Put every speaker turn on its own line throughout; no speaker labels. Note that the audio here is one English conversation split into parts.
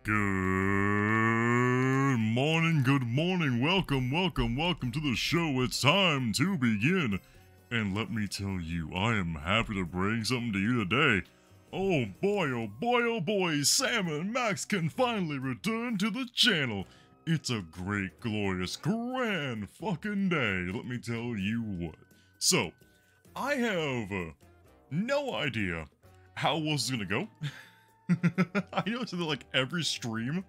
Good morning, welcome to the show. It's time to begin. And let me tell you, I am happy to bring something to you today. Oh boy, Sam and Max can finally return to the channel. It's a great, glorious, grand fucking day, let me tell you what. So, I have no idea how this is gonna go. I know it's like every stream,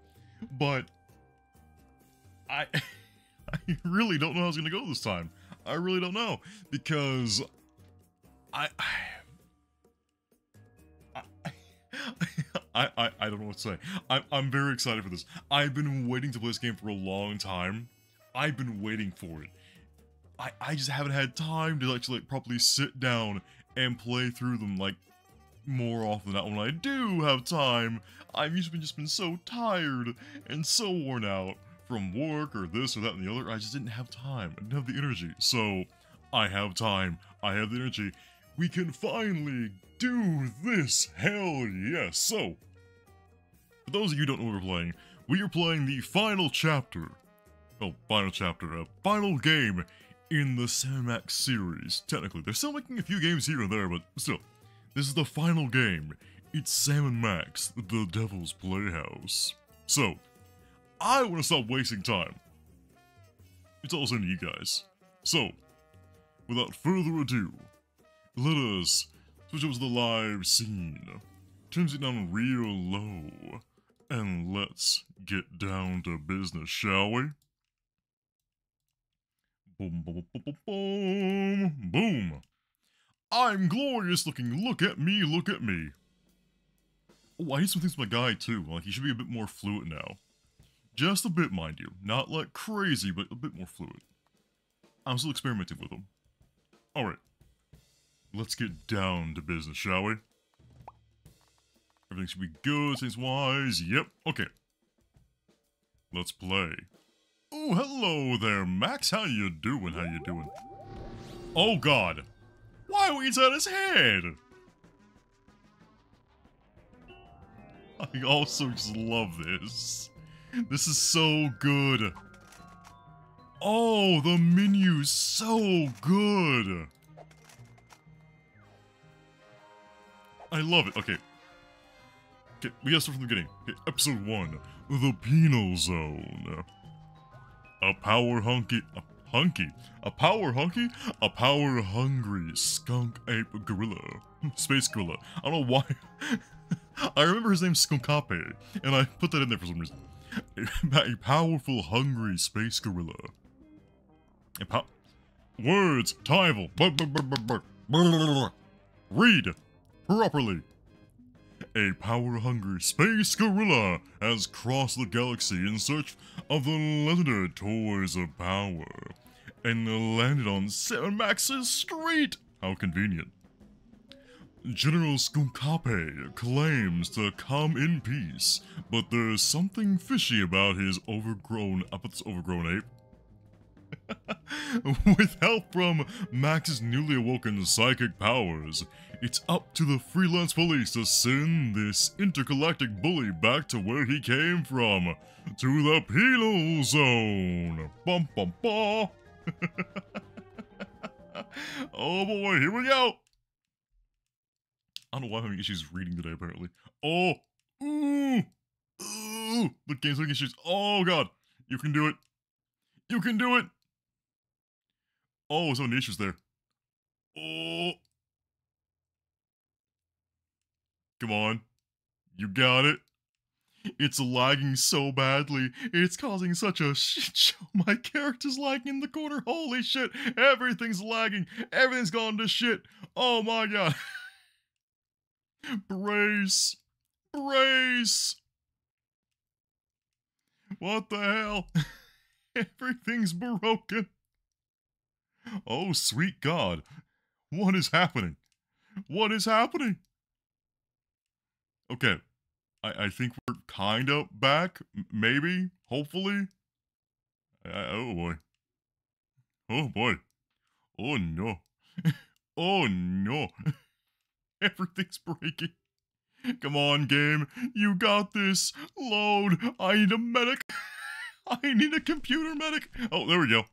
but I really don't know how it's gonna go this time. I really don't know, because I don't know what to say. I'm very excited for this. I've been waiting to play this game for a long time. I've been waiting for it. I just haven't had time to actually properly sit down and play through them like more often than not. When I do have time, I've usually just been so tired and so worn out from work or this or that and the other. I just didn't have time. I didn't have the energy. So I have time. I have the energy. We can finally do this. Hell yes. So, for those of you who don't know what we're playing, we are playing the final chapter. Oh, final chapter. A final game in the Sam & Max series. Technically, they're still making a few games here and there, but still. This is the final game. It's Sam & Max, the Devil's Playhouse. So, I want to stop wasting time. It's all in to you guys. So, without further ado, let us switch over to the live scene. Turns it down real low. And let's get down to business, shall we? Boom, boom, boom, boom, boom, boom. I'm glorious looking, look at me, look at me. Oh, I need some things with my guy too, like he should be a bit more fluid now. Just a bit, mind you. Not like crazy, but a bit more fluid. I'm still experimenting with him. Alright. Let's get down to business, shall we? Everything should be good, things-wise. Yep, okay. Let's play. Oh, hello there, Max. How you doing? How you doing? Oh, God. Why are we inside his head? I also just love this. This is so good. Oh, the menu's so good. I love it. Okay. Okay, we gotta start from the beginning. Okay, episode 1. The Penal Zone. A power hungry skunk ape gorilla. Space gorilla. I don't know why. I remember his name's Skunkape, and I put that in there for some reason. A powerful, hungry space gorilla. Words, Tiviyl. Read properly. A power-hungry space gorilla has crossed the galaxy in search of the legendary toys of power, and landed on Sam & Max's street. How convenient. General Skunkape claims to come in peace, but there's something fishy about his overgrown ape. With help from Max's newly awoken psychic powers, it's up to the Freelance Police to send this intergalactic bully back to where he came from, to the Penal Zone. Bum bum bum. Oh boy, here we go. I don't know why I'm having issues reading today, apparently. Oh, ooh, the game's having issues. Oh god, you can do it. You can do it. Oh, so many issues there. Oh. Come on. You got it. It's lagging so badly. It's causing such a shit show. My character's lagging in the corner. Holy shit. Everything's lagging. Everything's gone to shit. Oh my god. Brace. Brace. What the hell? Everything's broken. Oh, sweet God. What is happening? What is happening? Okay. I think we're kind of back. Maybe. Hopefully. Oh, boy. Oh, boy. Oh, no. Oh, no. Everything's breaking. Come on, game. You got this. Load. I need a medic. I need a computer medic. Oh, there we go.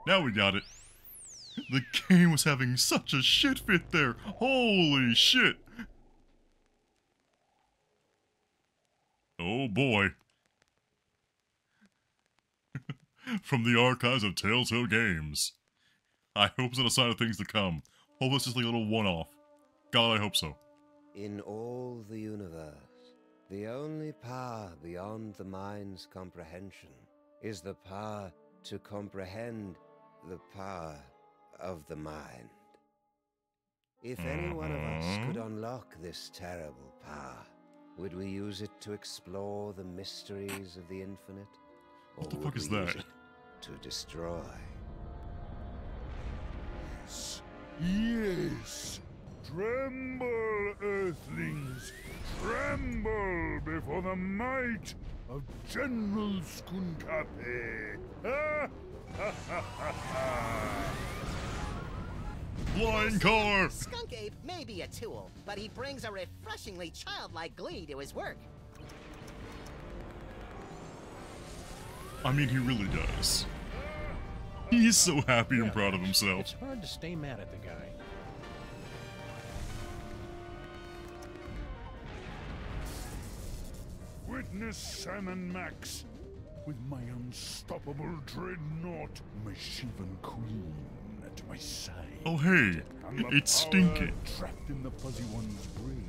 Now we got it. The game was having such a shit fit there. Holy shit. Oh boy. From the archives of Telltale Games. I hope it's not a sign of things to come. Hope it's just like a little one-off. God, I hope so.
In all the universe, the only power beyond the mind's comprehension is the power to comprehend the power of the mind. If any one of us could unlock this terrible power, would we use it to explore the mysteries of the infinite? Or
What the fuck is that?
To destroy?
Yes. Tremble, Earthlings. Tremble before the might of General Skunkape. Ha ha ha ha ha.
Flying car!
Skunk Ape may be a tool, but he brings a refreshingly childlike glee to his work.
I mean, he really does. He's so happy and proud of himself.
It's hard to stay mad at the guy.
Witness Sam and Max with my unstoppable dreadnought, my Shivan Queen at my side.
Oh hey,
And the
it's
power
Stinky.
trapped in the Fuzzy One's brain.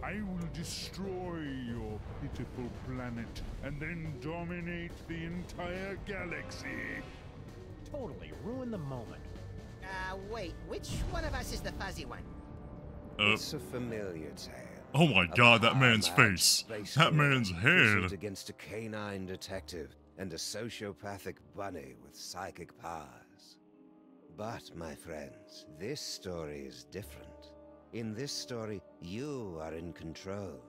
I will destroy your pitiful planet and then dominate the entire galaxy.
Totally ruin the moment.
Wait, which one of us is the fuzzy one?
It's a familiar tale.
Oh my god, that man's
power-mad
face.
space
That
hero
man's
pursued
head.
against a canine detective and a sociopathic bunny with psychic powers. But, my friends, this story is different. In this story, you are in control.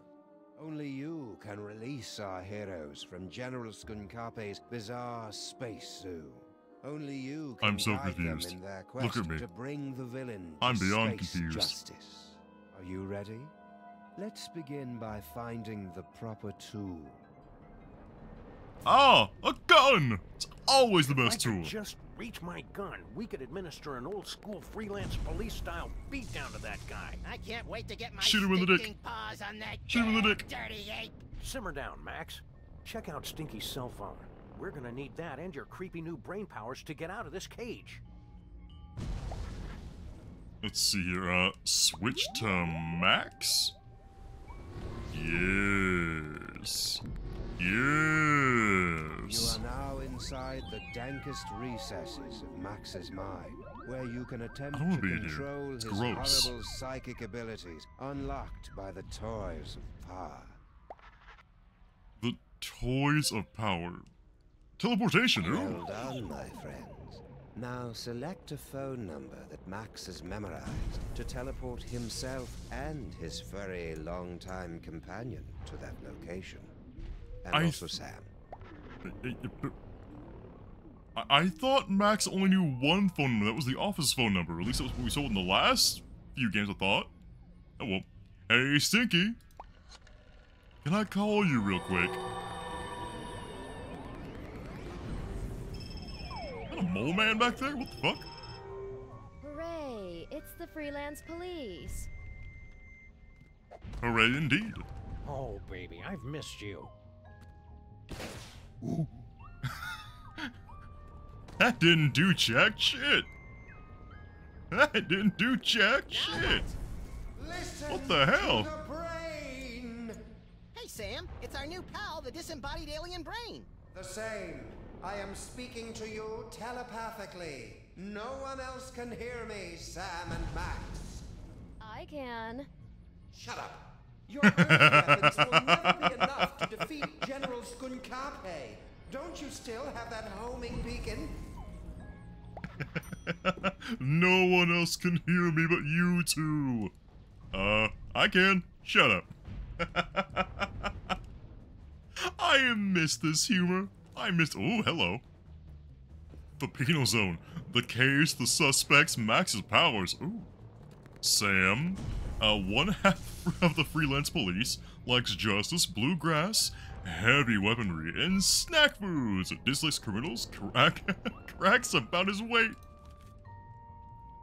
Only you can release our heroes from General Skunkape's bizarre space zoo. Only you can
I'm so
guide
confused.
them in their
Look
quest
at me.
to bring the villain
I'm
to
beyond
space
confused.
justice. Are you ready? Let's begin by finding the proper tool.
Ah, a gun! It's always the
If I
best
could
tool.
just reach my gun, we could administer an old-school Freelance Police style beatdown to that guy.
I can't wait to get my
Shoot him in the dick.
stinking paws on that
Shoot him in the dick.
dirty ape.
Simmer down, Max. Check out Stinky's cell phone. We're gonna need that and your creepy new brain powers to get out of this cage.
Let's see here, switch to Max? Yes.
You
Yes.
are now inside the dankest recesses of Max's mind, where you can attempt
I don't wanna
to
be in here.
control
It's
his
gross.
horrible psychic abilities, unlocked by the toys of power.
The toys of power. Teleportation, ooh.
Well done, my friends. Now select a phone number that Max has memorized to teleport himself and his furry long-time companion to that location. And also Sam.
I thought Max only knew one phone number. That was the office phone number. At least that was what we saw in the last few games, I thought. Oh well. Hey, Stinky. Can I call you real quick? Is that a mole man back there? What the fuck?
Hooray! It's the Freelance Police.
Hooray indeed.
Oh, baby, I've missed you.
That didn't do jack shit. That didn't do jack shit. What the hell?
Hey, Sam, it's our new pal, the disembodied alien brain.
The same. I am speaking to you telepathically. No one else can hear me, Sam and Max.
I can.
Shut up. Your Earth weapons will never be enough to defeat General Skunkape. Don't you still have that homing beacon?
No one else can hear me but you two. I can. Shut up. I missed this humor. I missed. Oh, hello. The penal zone. The case, the suspects, Max's powers. Ooh. Sam, One half of the Freelance Police likes justice, bluegrass, heavy weaponry, and snack foods. Dislikes criminals, cracks about his weight.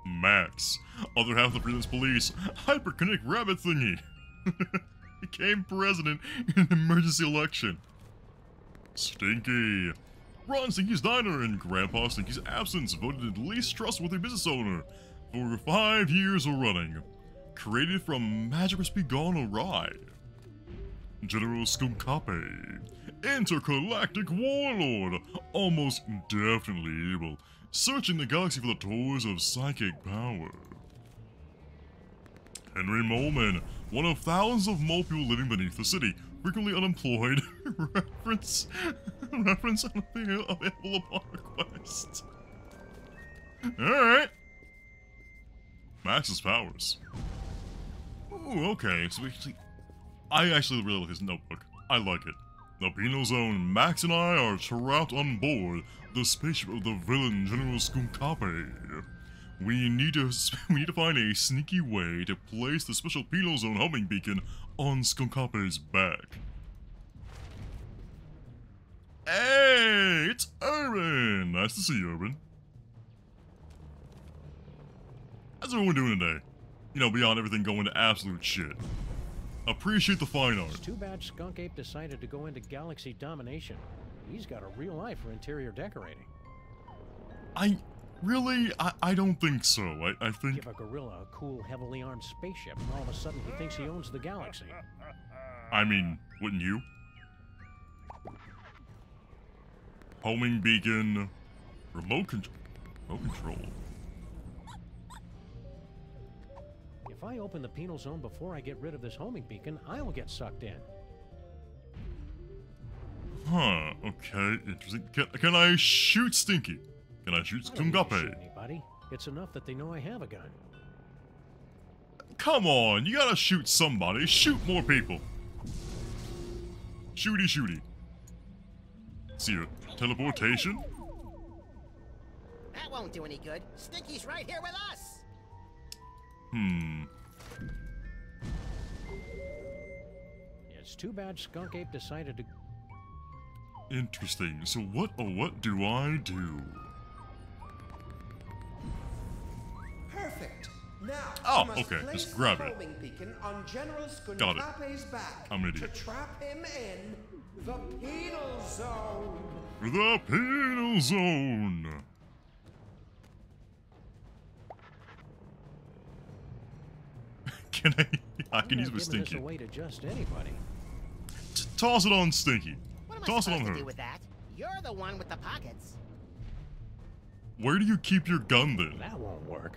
Max, other half of the Freelance Police, hyperkinetic rabbit thingy. Became president in an emergency election. Stinky. Ron Stinky's Diner in Grandpa Stinky's absence voted the least trustworthy business owner for 5 years running. Created from Magic Recipe Gone Awry. General Skunkape. Intergalactic Warlord. Almost definitely evil. Searching the galaxy for the toys of psychic power. Henry Molman. One of thousands of mole people living beneath the city. Frequently unemployed. reference unavailable upon request. Alright. Max's powers. Ooh, okay, so I actually really like his notebook. I like it. The Penal Zone, Max and I are trapped on board the spaceship of the villain General Skunkape. We need to find a sneaky way to place the special Penal Zone homing beacon on Skunkape's back. Hey, it's Urban! Nice to see you, Urban. How's everyone doing today? You know, beyond everything going to absolute shit. Appreciate the fine art.
It's too bad Skunk Ape decided to go into galaxy domination. He's got a real eye for interior decorating.
I don't think so. I think...
Give a gorilla a cool, heavily armed spaceship, and all of a sudden he thinks he owns the galaxy.
I mean, wouldn't you? Homing beacon... Remote control.
If I open the penal zone before I get rid of this homing beacon, I'll get sucked in.
Huh, okay, interesting. Can I shoot Stinky? Can I shoot Skunkape?
Anybody? It's enough that they know I have a gun.
Come on, you gotta shoot somebody. Shoot more people. Shooty. See ya. Teleportation?
That won't do any good. Stinky's right here with us.
It's too bad Skunk Ape decided to...
Interesting. So what do I do?
Perfect. Now,
Oh,
you must
okay,
place
just grab
the
it.
homing beacon on General
Got it.
Skunkape's back
I'm an
to
idiot.
trap him in the penal zone.
The Penal Zone! I can use it with
I'm not giving this
Stinky.
away to just anybody.
Toss it on Stinky.
What am I
Toss it on
supposed to
her.
do with that? You're the one with the pockets.
Where do you keep your gun then?
That won't work.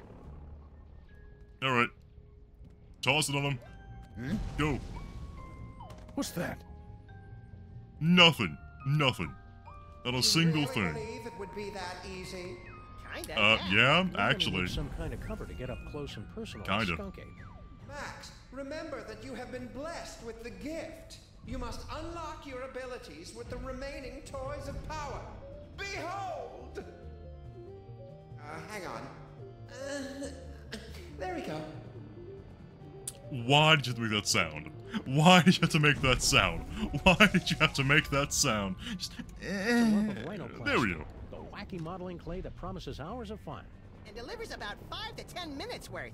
Alright. Toss it on him. Go.
What's that?
Nothing. Not a
You
single
really
thing.
believe it would be that easy?
Kinda,
Yeah,
We're gonna
actually.
need some kind of cover to get up close and personal with
Kinda.
Skunk Ape.
Max, remember that you have been blessed with the gift. You must unlock your abilities with the remaining toys of power. Behold! Hang on. There we go.
Why did you have to make that sound? Why did you have to make that sound? Why did you have to make that sound? Just,
Some of rhinoplasty,
there we go.
The wacky modeling clay that promises hours of fun.
And delivers about 5 to 10 minutes worth.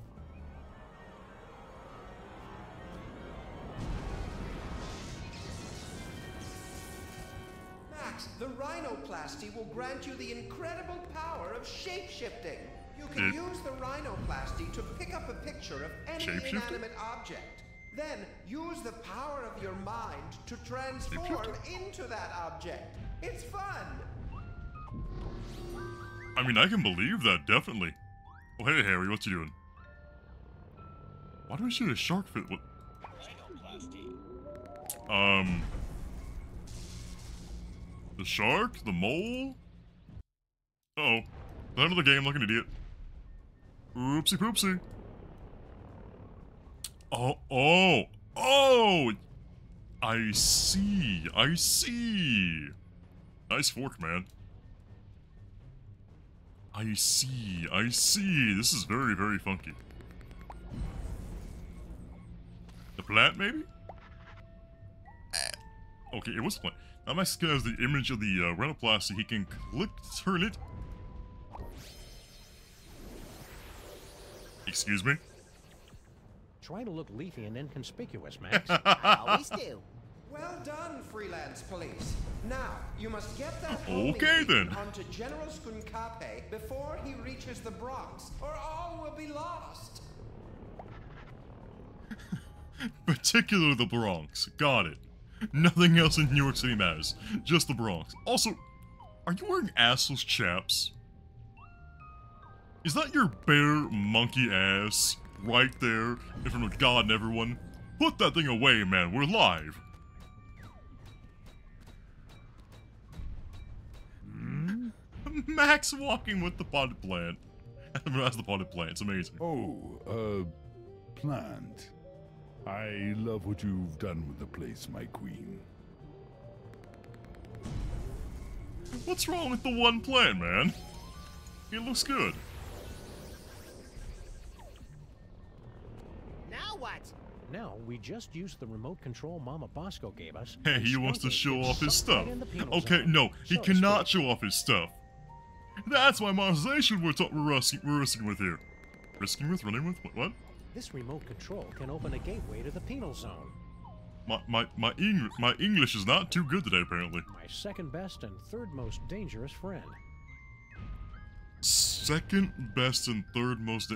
Max, the rhinoplasty will grant you the incredible power of shape-shifting. You can use the rhinoplasty to pick up a picture of any
Shape-shifting?
inanimate object. Then use the power of your mind to transform
Shape-shifting?
into that object. It's fun.
I mean, I can believe that, definitely. Oh, hey, Harry, what you doing? Why do I shoot a shark fit? What? The shark? The mole? Uh-oh. Out of the game like an idiot. Oopsie poopsie. Oh! I see. Nice fork, man. I see. This is very, very funky. plant, maybe? Okay, it was a plant. Now Max has the image of the renoplasty. He can click to turn it. Excuse me?
Try to look leafy and inconspicuous, Max.
I always do.
Well done, Freelance Police. Now, you must get that
Okay, then.
onto General Skunkape before he reaches the Bronx, or all will be lost.
Particularly the Bronx. Got it. Nothing else in New York City matters. Just the Bronx. Also, are you wearing assless chaps? Is that your bare monkey ass right there in front of God and everyone? Put that thing away, man. We're live. Max walking with the potted plant. As the potted plant. It's amazing.
Oh, plant. I love what you've done with the place, my queen.
What's wrong with the one plant, man? It looks good.
Now what?
Now, we just used the remote control Mama Bosco gave us.
Hey,
and
he wants to
Skunky
show
gets
off his
sucked right
stuff.
in the penal
Okay,
zone,
no, he
so to
cannot
speak.
show off his stuff. That's why monetization we're risking with here. Risking with? Running with? What?
This remote control can open a gateway to the penal zone.
My English is not too good today, apparently.
My second best and third most dangerous friend.
Second best and third most.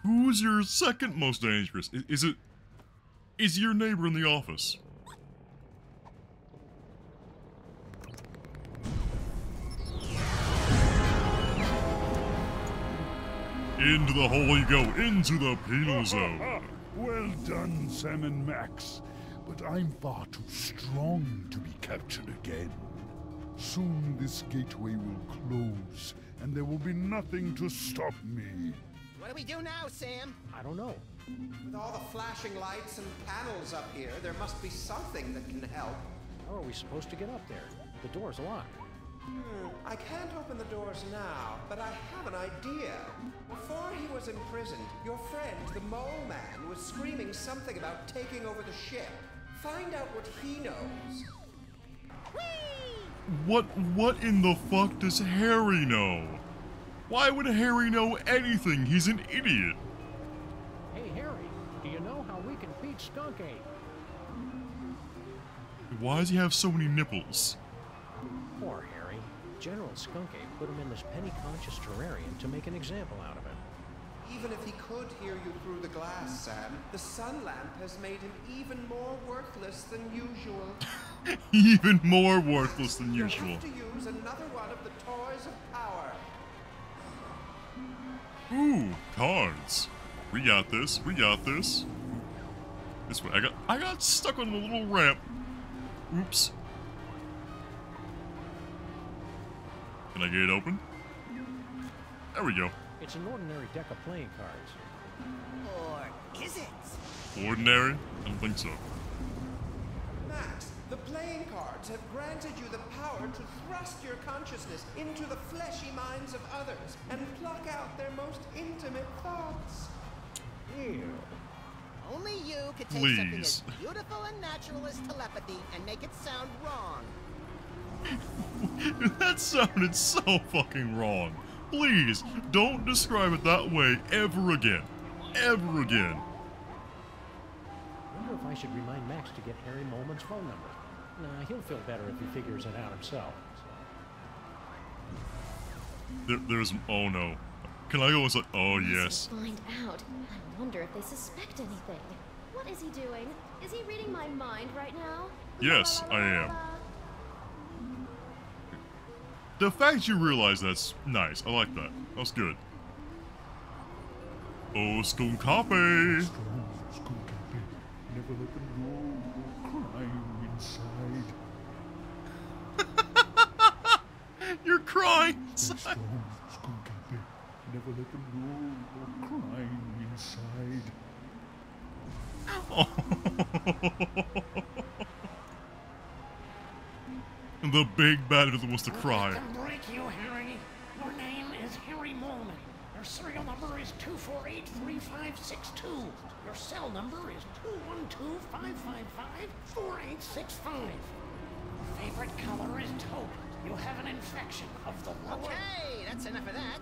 Who's your second most dangerous? Is your neighbor in the office? Into the hole you go, into the penal zone.
Well done, Sam and Max. But I'm far too strong to be captured again. Soon this gateway will close, and there will be nothing to stop me.
What do we do now, Sam?
I don't know.
With all the flashing lights and panels up here, there must be something that can help.
How are we supposed to get up there? The door's locked.
I can't open the doors now, but I have an idea. Before he was imprisoned, your friend, the Mole Man, was screaming something about taking over the ship. Find out what he knows.
What in the fuck does Harry know? Why would Harry know anything? He's an idiot.
Hey, Harry, do you know how we can beat Skunk Ape?
Why does he have so many nipples?
Poor Harry. General Skunk Ape put him in this penny-conscious terrarium to make an example out of him.
Even if he could hear you through the glass, Sam, the sun lamp has made him even more worthless than usual.
Even more worthless than
You'll
usual.
have to use another one of the toys of power.
Ooh, cards. We got this. We got this. This way. I got stuck on the little ramp. Oops. Can I get it open? There we go.
It's an ordinary deck of playing cards.
Or is it?
Ordinary? I don't think so.
Max, the playing cards have granted you the power to thrust your consciousness into the fleshy minds of others and pluck out their most intimate thoughts.
Ew.
Only you could take something as beautiful and natural as telepathy and make it sound wrong.
That sounded so fucking wrong. Please, don't describe it that way ever again. Ever again.
I wonder if I should remind Max to get Harry Molman's phone number. Nah, he'll feel better if he figures it out himself.
There's... Oh no. Can I go and say... Oh yes.
Find out. I wonder if they suspect anything. What is he doing? Is he reading my mind right now?
Yes, I am. The fact you realize that's nice. I like that. That's good. Oh, Skunkape!
Strong, Skunkape. Never let them know you're crying inside.
You're crying
Be
inside.
strong, Skunkape. Never let them know you're crying inside.
The big bad that wants to cry.
I can break you, Harry. Your name is Harry Molman. Your serial number is 24834.
1562. Your cell number is 212-555-4865. Favorite color is taupe. You have an infection of the lower...
Okay, that's enough of that.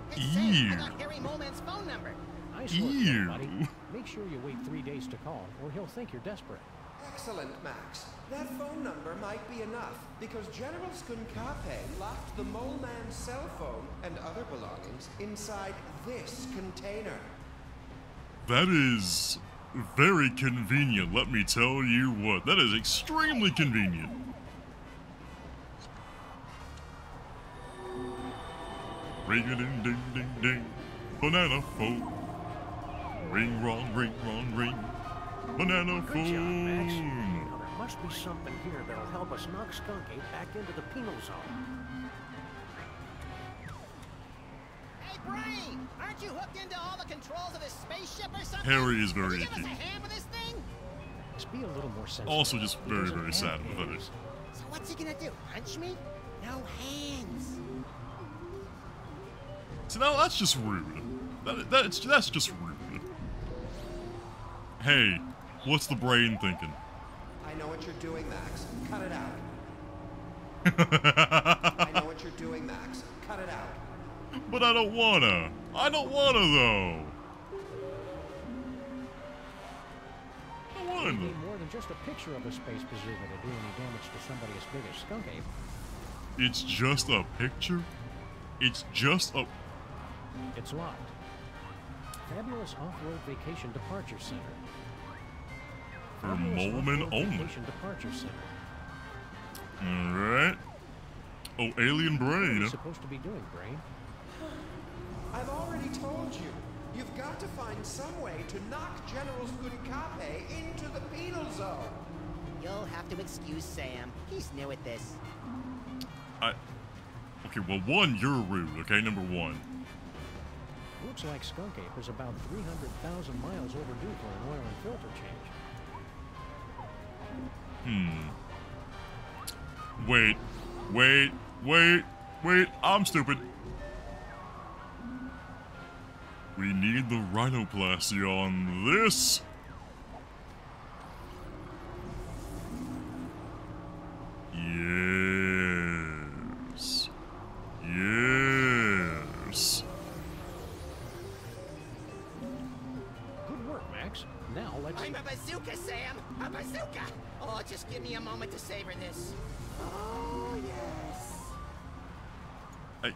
Hey, Sam, I got Harry Moleman's phone number.
Nice work, there, buddy. Make sure you wait 3 days to call, or he'll think you're desperate.
Excellent, Max. That phone number might be enough, because General Skunkape locked the Mole Man's cell phone and other belongings inside this container.
That is very convenient, let me tell you what. That is extremely convenient. Ring-a-ding-ding-ding-ding. Banana phone. Ring wrong, ring wrong, ring. Banana
Good
phone.
job, Max. Now, there must be something here that'll help us knock Skunky back into the penal zone.
Hey, Brain! Aren't you hooked into all the controls of this spaceship or something?
Harry is
Can
very
you give us
cute.
a hand with this thing?
Let's be a little more sensitive.
Also just
He
very,
doesn't
very
have
sad and pathetic.
hands.
So what's he gonna do? Punch me? No hands.
So now that's just rude. That's just rude. Hey, what's the brain thinking?
I know what you're doing, Max. Cut it out. I know what you're doing, Max. Cut it out.
But I don't wanna. I don't wanna though. I
We
wanna.
need more than just a picture of a space bazooka to do any damage to somebody as big as Skunky.
It's just a picture? It's just a...
It's locked. Fabulous Off-Road Vacation Departure Center.
For
Fabulous
Moleman
Off-Road
only.
Vacation Departure Center.
Alright. Oh, alien
What are
brain.
you supposed to be doing, Brain?
I've already told you. You've got to find some way to knock General Skunkape into the penal zone.
You'll have to excuse Sam. He's new at this.
Okay, well, one, you're rude, okay? Number one.
Looks like Skunk Ape is about 300,000 miles overdue for an oil and filter change.
Wait, I'm stupid. We need the rhinoplasty on this. Yes. Yes.
Good work, Max. Now let's...
I'm a bazooka, Sam! A bazooka! Oh, just give me a moment to savor this. Oh, yes.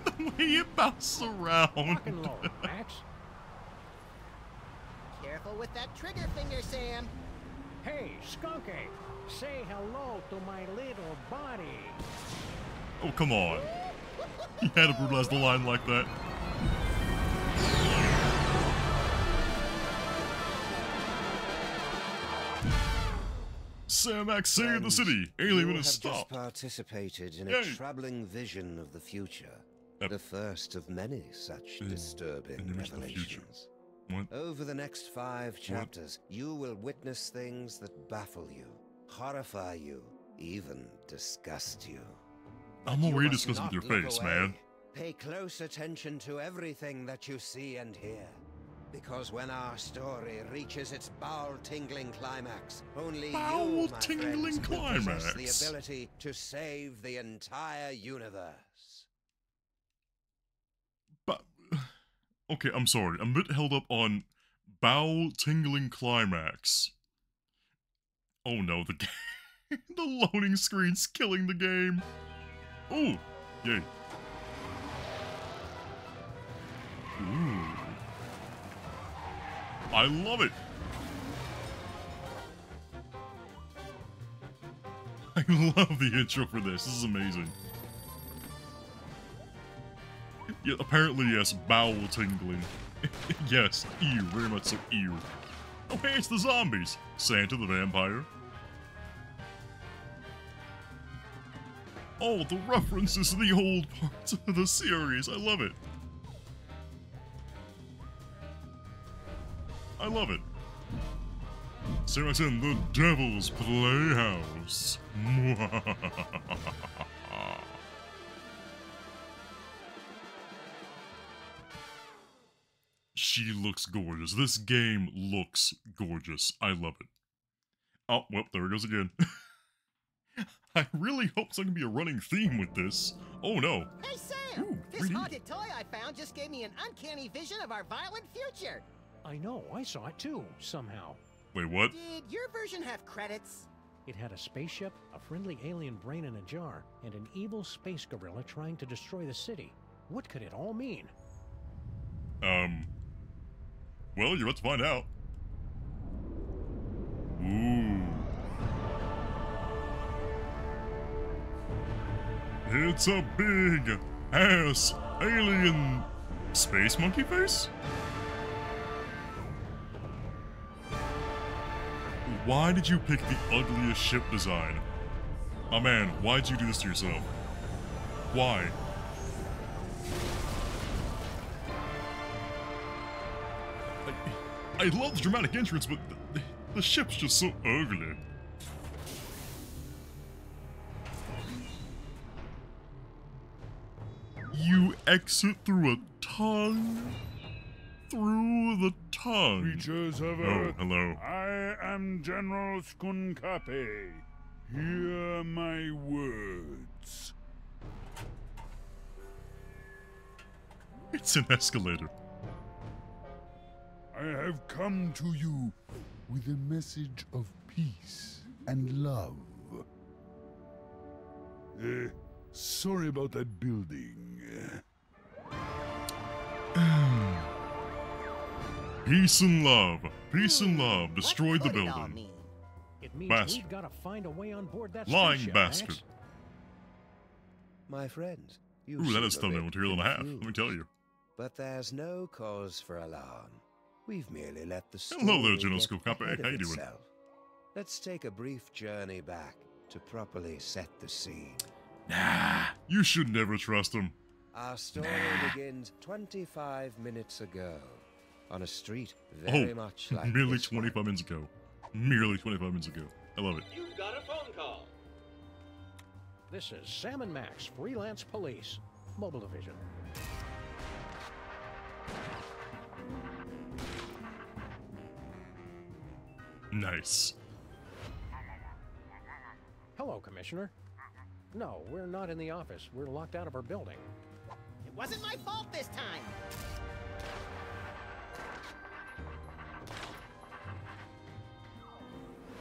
The way it bounces around.
Lock and load, Max.
Careful with that trigger finger, Sam.
Hey, Skunk Ape, say hello to my little buddy.
Oh, come on. He had to brutalize the line like that. Sam Max saved the city. Alien
You
is
have
stopped.
just participated in a
Yay.
troubling vision of the future.
Yep.
The first of many such disturbing
image of the future.
revelations.
What?
Over the next 5 chapters, you will witness things that baffle you, horrify you, even disgust you.
I'm
You
already
must
discussing with
not
your
look
face,
away.
man.
Pay close attention to everything that you see and hear. Because when our story reaches its bowel-tingling climax, only you, my
Bowel-tingling
friends, will possess
climax.
the ability to save the entire universe.
But okay, I'm sorry. I'm a bit held up on bowel-tingling climax. Oh no, the the loading screen's killing the game. Oh, yay. Ooh. I love it. I love the intro for this. This is amazing. Yeah, apparently, yes, bowel tingling. Yes, ew, very much so ew. Oh, hey, it's the zombies. Santa the vampire. Oh, the references to the old parts of the series. I love it. I love it. So it's in the Devil's Playhouse. she looks gorgeous. This game looks gorgeous. I love it. Oh, well, there it goes again. I really hope it's not going to be a running theme with this. Oh, no.
Hey, Sam!
Ooh,
This
3D.
haunted toy I found just gave me an uncanny vision of our violent future.
I know, I saw it too, somehow.
Wait, what?
Did your version have credits?
It had a spaceship, a friendly alien brain in a jar, and an evil space gorilla trying to destroy the city. What could it all mean?
Well, you're about to find out. Ooh. It's a big ass alien space monkey face? Why did you pick the ugliest ship design? Oh man, why'd you do this to yourself? Why? I love the dramatic entrance, but the ship's just so ugly. You exit through a tongue? Through the tongue.
Creatures of
Oh,
Earth,
hello.
I am General Skunkape. Hear my words.
It's an escalator.
I have come to you with a message of peace and love. Sorry about that building.
Peace and love. Peace and love. Destroyed the
What could it all
building.
mean?
It means
Bastard.
we've got to find a way on board that
Lying
spaceship,
bastard.
Max.
My friends, you
Ooh, that
seem
is
a
thumbnail
bit
material and a half, let me
confused.
tell you.
But there's no cause for alarm. We've merely let the story
Hello there, General
get
Skunkape.
ahead of
How you doing?
itself. Let's take a brief journey back to properly set the scene.
Nah, you should never trust him.
Our story begins 25 minutes ago on a street very much like
merely
this one.
25 minutes ago. Merely 25 minutes ago. I love it.
You've got a phone call.
This is Sam and Max, Freelance Police, Mobile Division.
Nice.
Hello, Commissioner. No, we're not in the office. We're locked out of our building.
It wasn't my fault this time.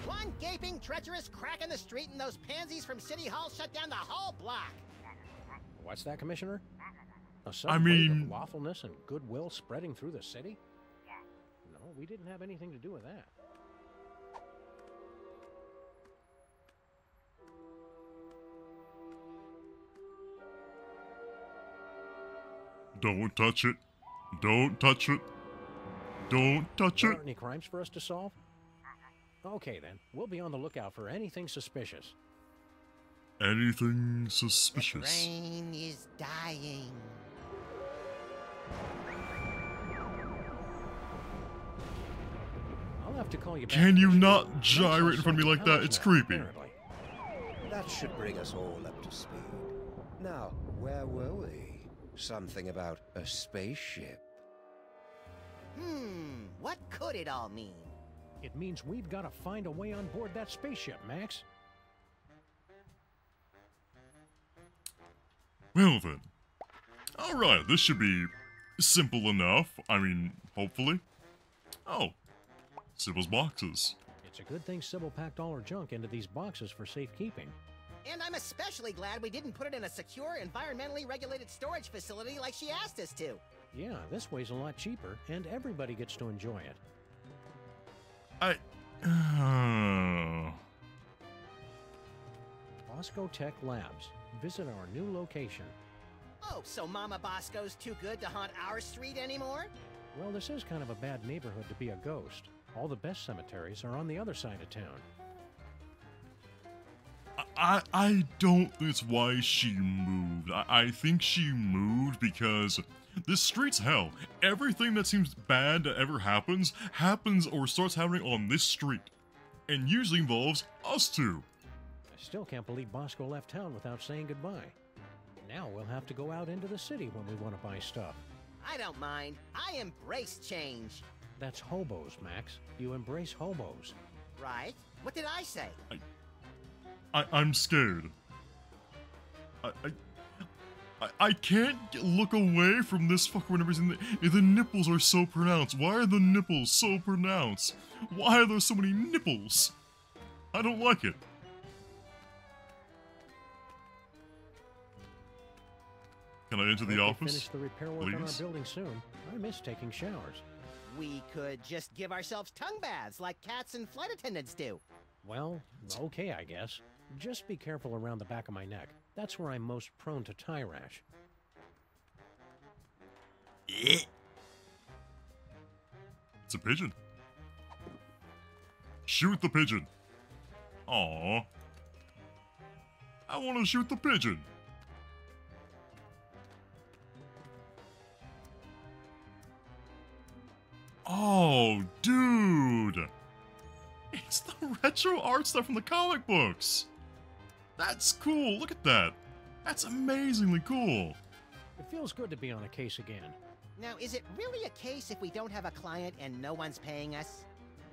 One gaping, treacherous crack in the street and those pansies from City Hall shut down the whole block.
What's that, Commissioner? A
I
sudden wave
mean-
of lawfulness and goodwill spreading through the city? No, we didn't have anything to do with that.
Don't touch it. Don't touch it. Don't touch
There
it.
aren't any crimes for us to solve? Okay, then. We'll be on the lookout for anything suspicious.
Anything suspicious?
Rain is dying.
I'll have to call you back.
Can you
Commissioner.
not
Max
gyrate
has
in front of me
some
like that?
powers
It's
now,
creepy.
apparently.
That should bring us all up to speed. Now, where were we? Something about a spaceship.
What could it all mean?
It means we've got to find a way on board that spaceship, Max.
Well then. Alright, this should be simple enough. I mean, hopefully. Oh. Sybil's boxes.
It's a good thing Sybil packed all her junk into these boxes for safekeeping.
And I'm especially glad we didn't put it in a secure, environmentally regulated storage facility like she asked us to.
Yeah, this way's a lot cheaper, and everybody gets to enjoy it. Bosco Tech Labs. Visit our new location.
Oh, so Mama Bosco's too good to haunt our street anymore?
Well, this is kind of a bad neighborhood to be a ghost. All the best cemeteries are on the other side of town.
I don't think it's why she moved. I think she moved because this street's hell. Everything that seems bad that ever happens or starts happening on this street. And usually involves us two.
I still can't believe Bosco left town without saying goodbye. Now we'll have to go out into the city when we want to buy stuff.
I don't mind. I embrace change.
That's hobos, Max. You embrace hobos.
Right? What did I say?
I'm scared. I can't look away from this fucker whenever he's in the nipples are so pronounced. Why are the nipples so pronounced? Why are there so many nipples? I don't like it. Can I enter the office?
Finish the repair work on our building soon. I miss taking showers.
We could just give ourselves tongue baths like cats and flight attendants do.
Well, okay, I guess. Just be careful around the back of my neck. That's where I'm most prone to tie rash.
It's a pigeon. Shoot the pigeon. Aww. I want to shoot the pigeon. Oh, dude. It's the retro art stuff from the comic books. That's cool. Look at that. That's amazingly cool.
It feels good to be on a case again.
Now, is it really a case if we don't have a client and no one's paying us?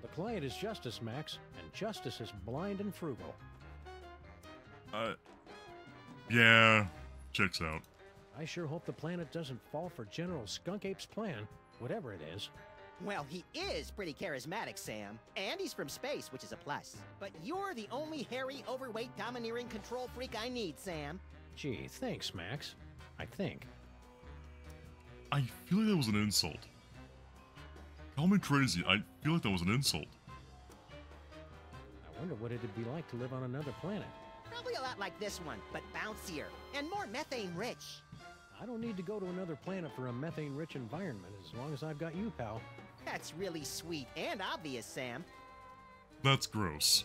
The client is justice, Max, and justice is blind and frugal.
Yeah, checks out.
I sure hope the planet doesn't fall for General Skunk Ape's plan, whatever it is.
Well, he is pretty charismatic, Sam. And he's from space, which is a plus. But you're the only hairy, overweight, domineering control freak I need, Sam.
Gee, thanks, Max. I think.
I feel like that was an insult. Call me crazy, I feel like that was an insult.
I wonder what it'd be like to live on another planet.
Probably a lot like this one, but bouncier. And more methane-rich.
I don't need to go to another planet for a methane-rich environment as long as I've got you, pal.
That's really sweet and obvious, Sam.
That's gross.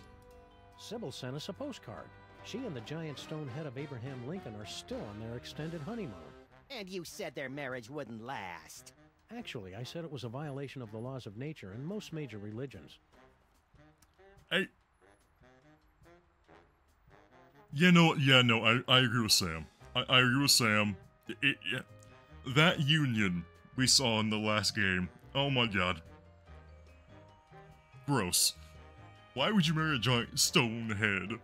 Sybil sent us a postcard. She and the giant stone head of Abraham Lincoln are still on their extended honeymoon.
And you said their marriage wouldn't last.
Actually, I said it was a violation of the laws of nature in most major religions.
I agree with Sam. I agree with Sam. That union we saw in the last game, oh my god. Gross. Why would you marry a giant stone head?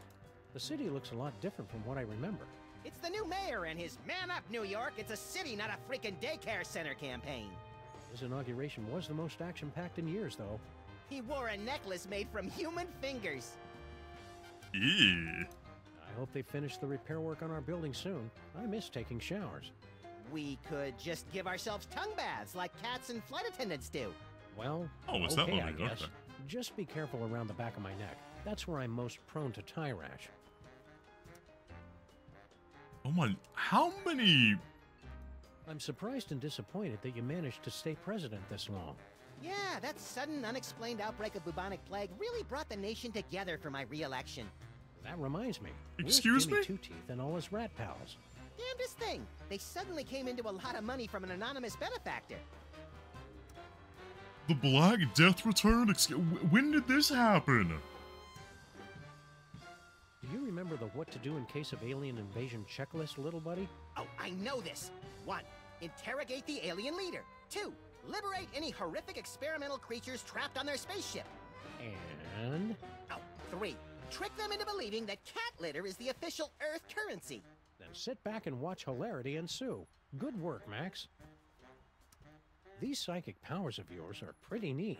The city looks a lot different from what I remember.
It's the new mayor and his Man Up New York, it's a city, not a freaking daycare center campaign.
His inauguration was the most action-packed in years, though.
He wore a necklace made from human fingers.
Eee.
I hope they finish the repair work on our building soon. I miss taking showers.
We could just give ourselves tongue baths like cats and flight attendants do.
Well,
it's
okay,
that
I
movie.
guess.
Okay.
Just be careful around the back of my neck. That's where I'm most prone to tie rash.
Oh my, how many?
I'm surprised and disappointed that you managed to stay president this long.
Yeah, that sudden, unexplained outbreak of bubonic plague really brought the nation together for my re-election.
That reminds me.
Excuse
Jimmy
me?
Two-Teeth and all his rat pals.
Damnedest thing, they suddenly came into a lot of money from an anonymous benefactor.
The Black Death returned? When did this happen?
Do you remember the what to do in case of alien invasion checklist, little buddy?
Oh, I know this. 1. Interrogate the alien leader. 2. Liberate any horrific experimental creatures trapped on their spaceship.
And?
Oh, 3. Trick them into believing that cat litter is the official Earth currency.
Then sit back and watch hilarity ensue. Good work, Max. These psychic powers of yours are pretty neat.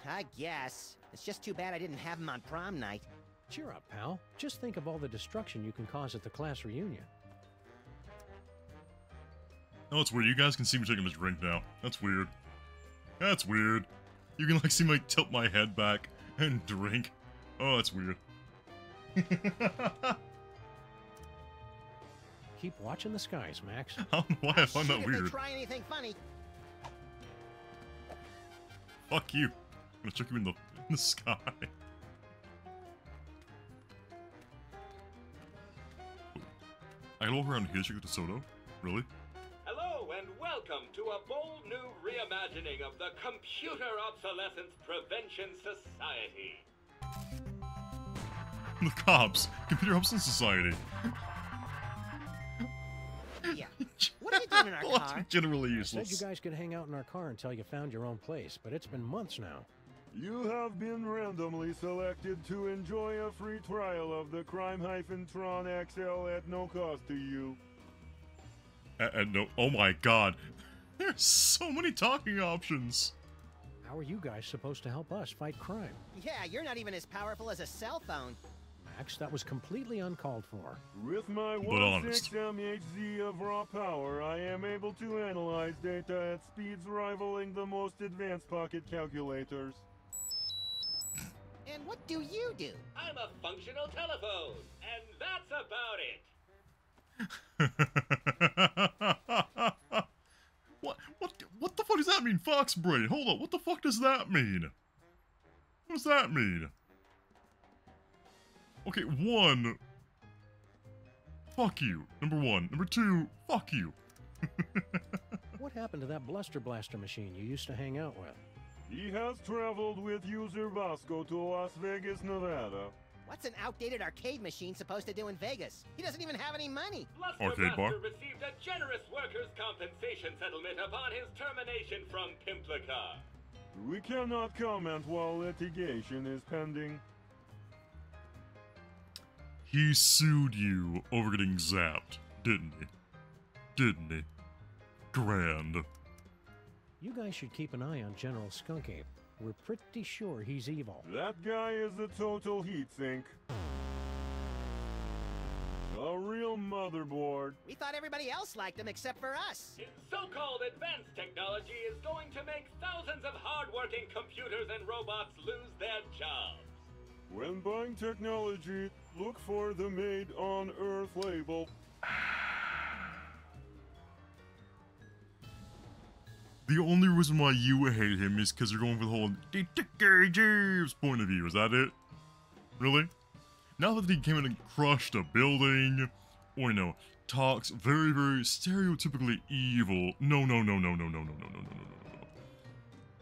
I guess. It's just too bad I didn't have them on prom night.
Cheer up, pal. Just think of all the destruction you can cause at the class reunion.
Oh, it's weird. You guys can see me taking a drink now. That's weird. That's weird. You can like see me like tilt my head back and drink. Oh, that's weird.
Keep watching the skies, Max.
I don't know why I find that
If
weird.
they try anything funny.
Fuck you. I'm gonna check you in the sky. I gotta walk around here to check the DeSoto? Really?
Hello and welcome to a bold new reimagining of the Computer Obsolescence Prevention Society.
The cops. Computer Obsolescence Society.
Yeah. What do you you doing in our
Well,
car?
generally
I said you
useless.
guys could hang out in our car until you found your own place, but it's been months now.
You have been randomly selected to enjoy a free trial of the Crime-Tron XL at no cost to you.
No, oh my god. There's so many talking options.
How are you guys supposed to help us fight crime?
Yeah, you're not even as powerful as a cell phone.
Max, that was completely uncalled for.
With my
But honest.
16 MHz of raw power, I am able to analyze data at speeds rivaling the most advanced pocket calculators.
And what do you do?
I'm a functional telephone, and that's about it.
What the fuck does that mean, Foxbrain? Hold up, what the fuck does that mean? What does that mean? Okay, one. Fuck you. Number one. Number two, fuck you.
What happened to that Bluster Blaster machine you used to hang out with?
He has traveled with user Vasco to Las Vegas, Nevada.
What's an outdated arcade machine supposed to do in Vegas? He doesn't even have any money.
Arcade bar?
Master received a generous workers' compensation settlement upon his termination from Pimplica.
We cannot comment while litigation is pending.
He sued you over getting zapped, didn't he? Didn't he? Grand.
You guys should keep an eye on General Skunk Ape. We're pretty sure he's evil.
That guy is a total heat sink. A real motherboard.
We thought everybody else liked him except for us.
His so-called advanced technology is going to make thousands of hard-working computers and robots lose their jobs.
When buying technology, look for the Made on Earth label.
The only reason why you hate him is because you're going for the whole Dickie Jeeves point of view. Is that it? Really? Now that he came in and crushed a building, or, you know, talks very, very stereotypically evil. No.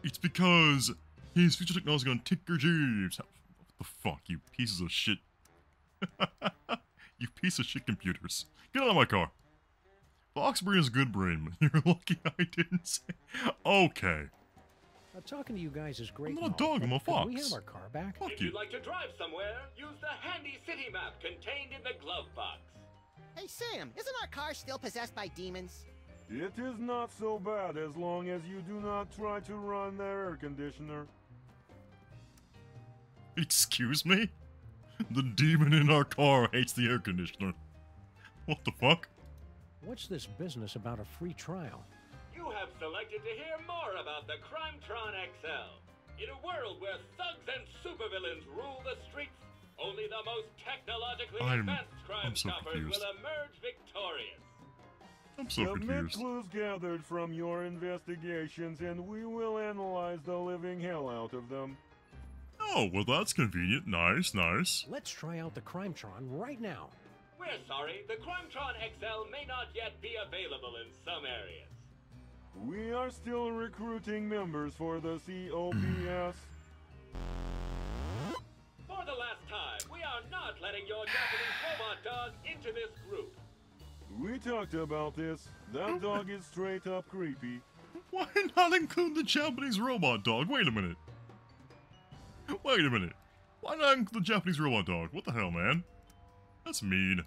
It's because his future technology is going to ticker Jeeves. What the fuck, you pieces of shit. You piece of shit computers. Get out of my car. Foxbrain is good brain, but you're lucky I didn't say. Okay.
Talking to you guys is great.
I'm not a
and all,
dog, I'm a
but can we
fox.
have our car back?
Fuck
If
you.
you'd like to drive somewhere, use the handy city map contained in the glove box.
Hey, Sam, isn't our car still possessed by demons?
It is not so bad as long as you do not try to run the air conditioner.
Excuse me? The demon in our car hates the air conditioner. What the fuck?
What's this business about a free trial?
You have selected to hear more about the Crime-Tron XL. In a world where thugs and supervillains rule the streets, only the most technologically advanced crime
I'm so
stoppers
confused.
will emerge victorious.
I'm so
Submit
confused.
clues gathered from your investigations and we will analyze the living hell out of them.
Oh, well that's convenient. Nice.
Let's try out the Crime-Tron right now.
We're sorry, the Crime-Tron XL may not yet be available in some areas.
We are still recruiting members for the COPS.
For the last time, we are not letting your Japanese robot dog into this group.
We talked about this. That dog is straight up creepy.
Why not include the Japanese robot dog? Wait a minute. Why not include the Japanese robot dog? What the hell, man? That's mean.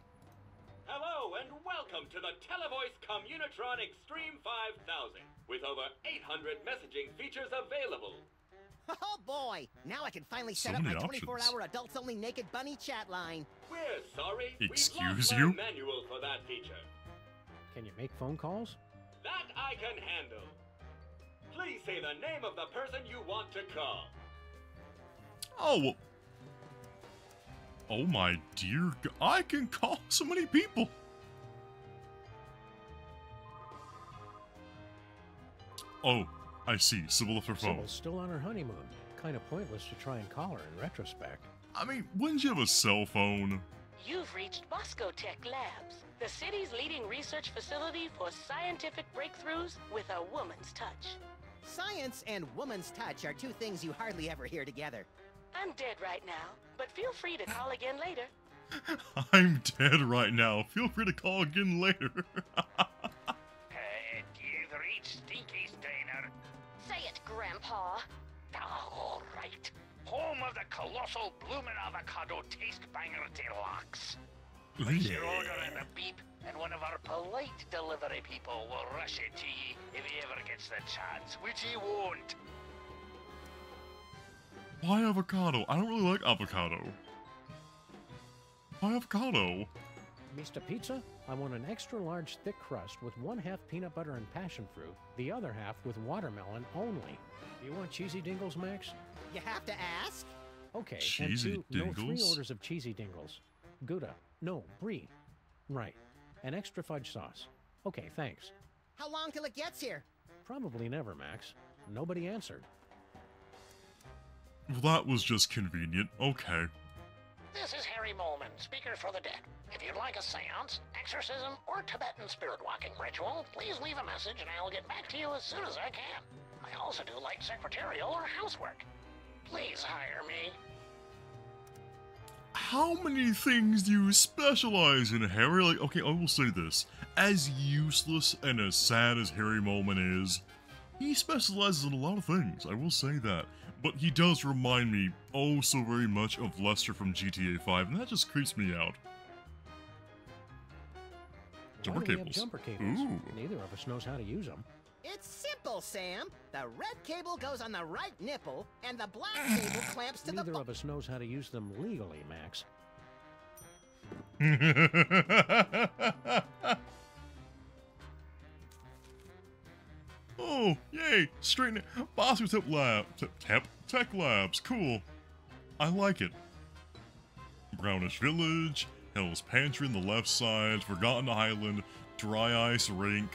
Hello and welcome to the Televoice Communitron Extreme 5000, with over 800 messaging features available.
Oh boy! Now I can finally
So
set up my
many options.
24-hour adults-only naked bunny chat line.
We're sorry,
Excuse
we've
you?
lost our manual for that feature.
Can you make phone calls?
That I can handle. Please say the name of the person you want to call.
Oh, well. Oh my dear God. I can call so many people. Oh, I see. Sybil left her phone.
Sybil's still on her honeymoon. Kind of pointless to try and call her in retrospect.
I mean, wouldn't you have a cell phone?
You've reached Bosco Tech Labs, the city's leading research facility for scientific breakthroughs with a woman's touch.
Science and woman's touch are two things you hardly ever hear together.
I'm dead right now, but feel free to call again later.
I'm dead right now. Feel free to call again later.
Aw.
All right. Home of the colossal bloomin' avocado taste banger deluxe. Place your order in the beep, and one of our polite delivery people will rush it to ye if he ever gets the chance, which he won't.
Why avocado? I don't really like avocado. Why avocado?
Mr. Pizza, I want an extra large thick crust with 1/2 peanut butter and passion fruit, the other half with watermelon only. You want cheesy dingles, Max?
You have to ask?
Okay,
Cheesy
and no 3
dingles?
orders of cheesy dingles. Gouda. No, brie. Right. An extra fudge sauce. Okay, thanks.
How long till it gets here?
Probably never, Max. Nobody answered.
Well, that was just convenient. Okay.
This is Harry Molman, speaker for the dead. If you'd like a seance, exorcism, or Tibetan spirit walking ritual, please leave a message and I'll get back to you as soon as I can. I also do light secretarial or housework. Please hire me.
How many things do you specialize in, Harry? Like, okay, I will say this. As useless and as sad as Harry Molman is, he specializes in a lot of things, I will say that. But he does remind me oh so very much of Lester from GTA 5, and that just creeps me out. Jumper
Why do we have
cables.
jumper cables?
Ooh.
Neither of us knows how to use them.
It's simple, Sam. The red cable goes on the right nipple, and the black cable clamps to
Neither
the...
of us knows how to use them legally, Max.
Oh, yay! Straighten it. Boss with Tech Labs. Cool. I like it. Brownish Village, Hell's Pantry on the left side, Forgotten Island, Dry Ice Rink.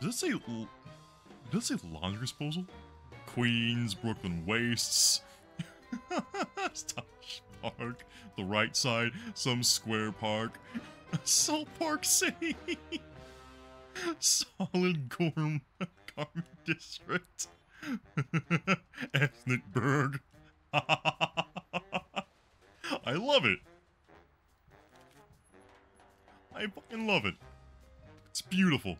Does it say laundry disposal? Queens, Brooklyn Wastes, Stosh Park, the right side, some square park, Salt Park City, Solid Garment District, Ethnic Berg. I love it. I fucking love it. It's beautiful.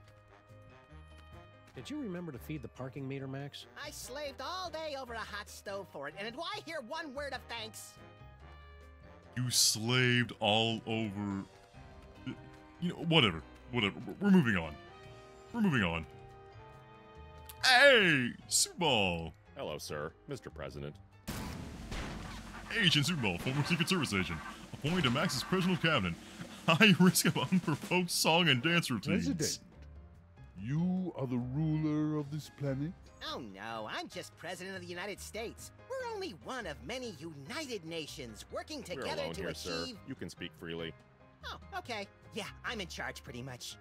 Did you remember to feed the parking meter, Max?
I slaved all day over a hot stove for it, and do I hear one word of thanks?
You slaved all over... You know, whatever. Whatever. We're moving on. We're moving on. Hey! Superball!
Hello, sir. Mr. President.
Agent Superball, former Secret Service agent. Appointed to Max's personal cabinet. High risk of unprovoked song and dance routines.
President, you are the ruler of this planet?
Oh no, I'm just President of the United States. We're only one of many United Nations working
We're
together
alone
to
here,
achieve...
sir. You can speak freely.
Oh, okay. Yeah, I'm in charge pretty much.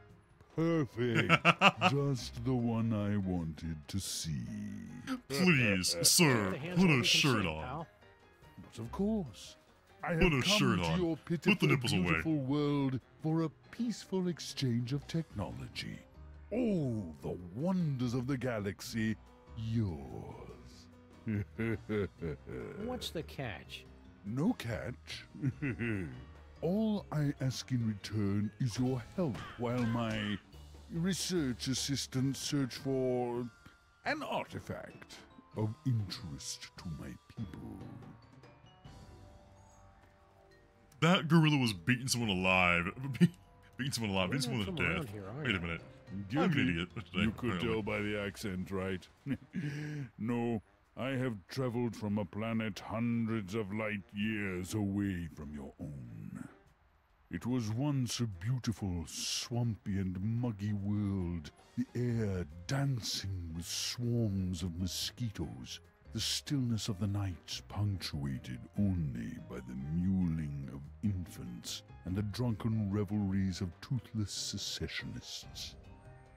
Perfect. Just the one I wanted to see.
Please, sir, put a shirt on.
Pal.
But of course, I have
Put a
come
shirt
to
on.
your
Put
pitiful,
the nipples away.
beautiful world for a peaceful exchange of technology. Oh, the wonders of the galaxy, yours.
What's the catch?
No catch. All I ask in return is your help while my research assistants search for an artifact of interest to my people.
That gorilla was beating someone alive. Beating someone alive.
We're
Beating someone to
not from around
death.
here, are
Wait a
you?
minute.
Give
I'm an
me-
idiot.
You could
apparently.
tell by the accent, right? No, I have traveled from a planet hundreds of light years away from your own. It was once a beautiful, swampy and muggy world, the air dancing with swarms of mosquitoes, the stillness of the nights punctuated only by the mewling of infants and the drunken revelries of toothless secessionists.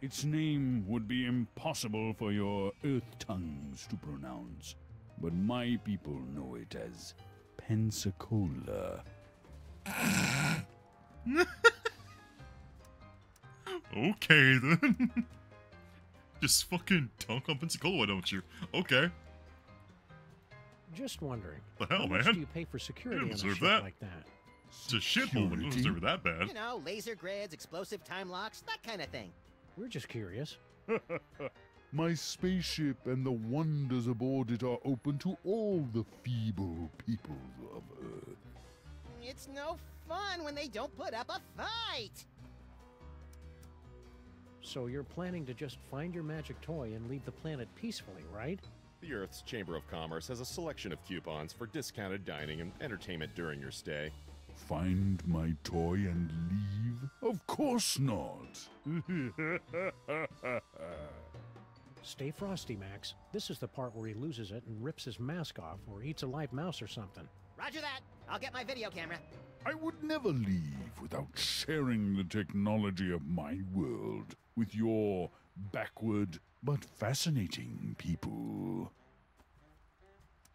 Its name would be impossible for your earth tongues to pronounce, but my people know it as Pensacola.
Okay, then. Just fucking dunk on Pensacola, why don't you? Okay.
Just wondering.
The hell,
how much
man?
do you pay for security
You
on a
deserve
ship
that.
like that?
It's a shithole, but it doesn't deserve it that bad.
You know, laser grids, explosive time locks, that kind of thing.
We're just curious.
My spaceship and the wonders aboard it are open to all the feeble peoples of Earth.
It's no fun when they don't put up a fight!
So you're planning to just find your magic toy and leave the planet peacefully, right?
The Earth's Chamber of Commerce has a selection of coupons for discounted dining and entertainment during your stay.
Find my toy and leave? Of course not!
Stay frosty, Max. This is the part where he loses it and rips his mask off or eats a live mouse or something.
Roger that. I'll get my video camera.
I would never leave without sharing the technology of my world with your backward but fascinating people.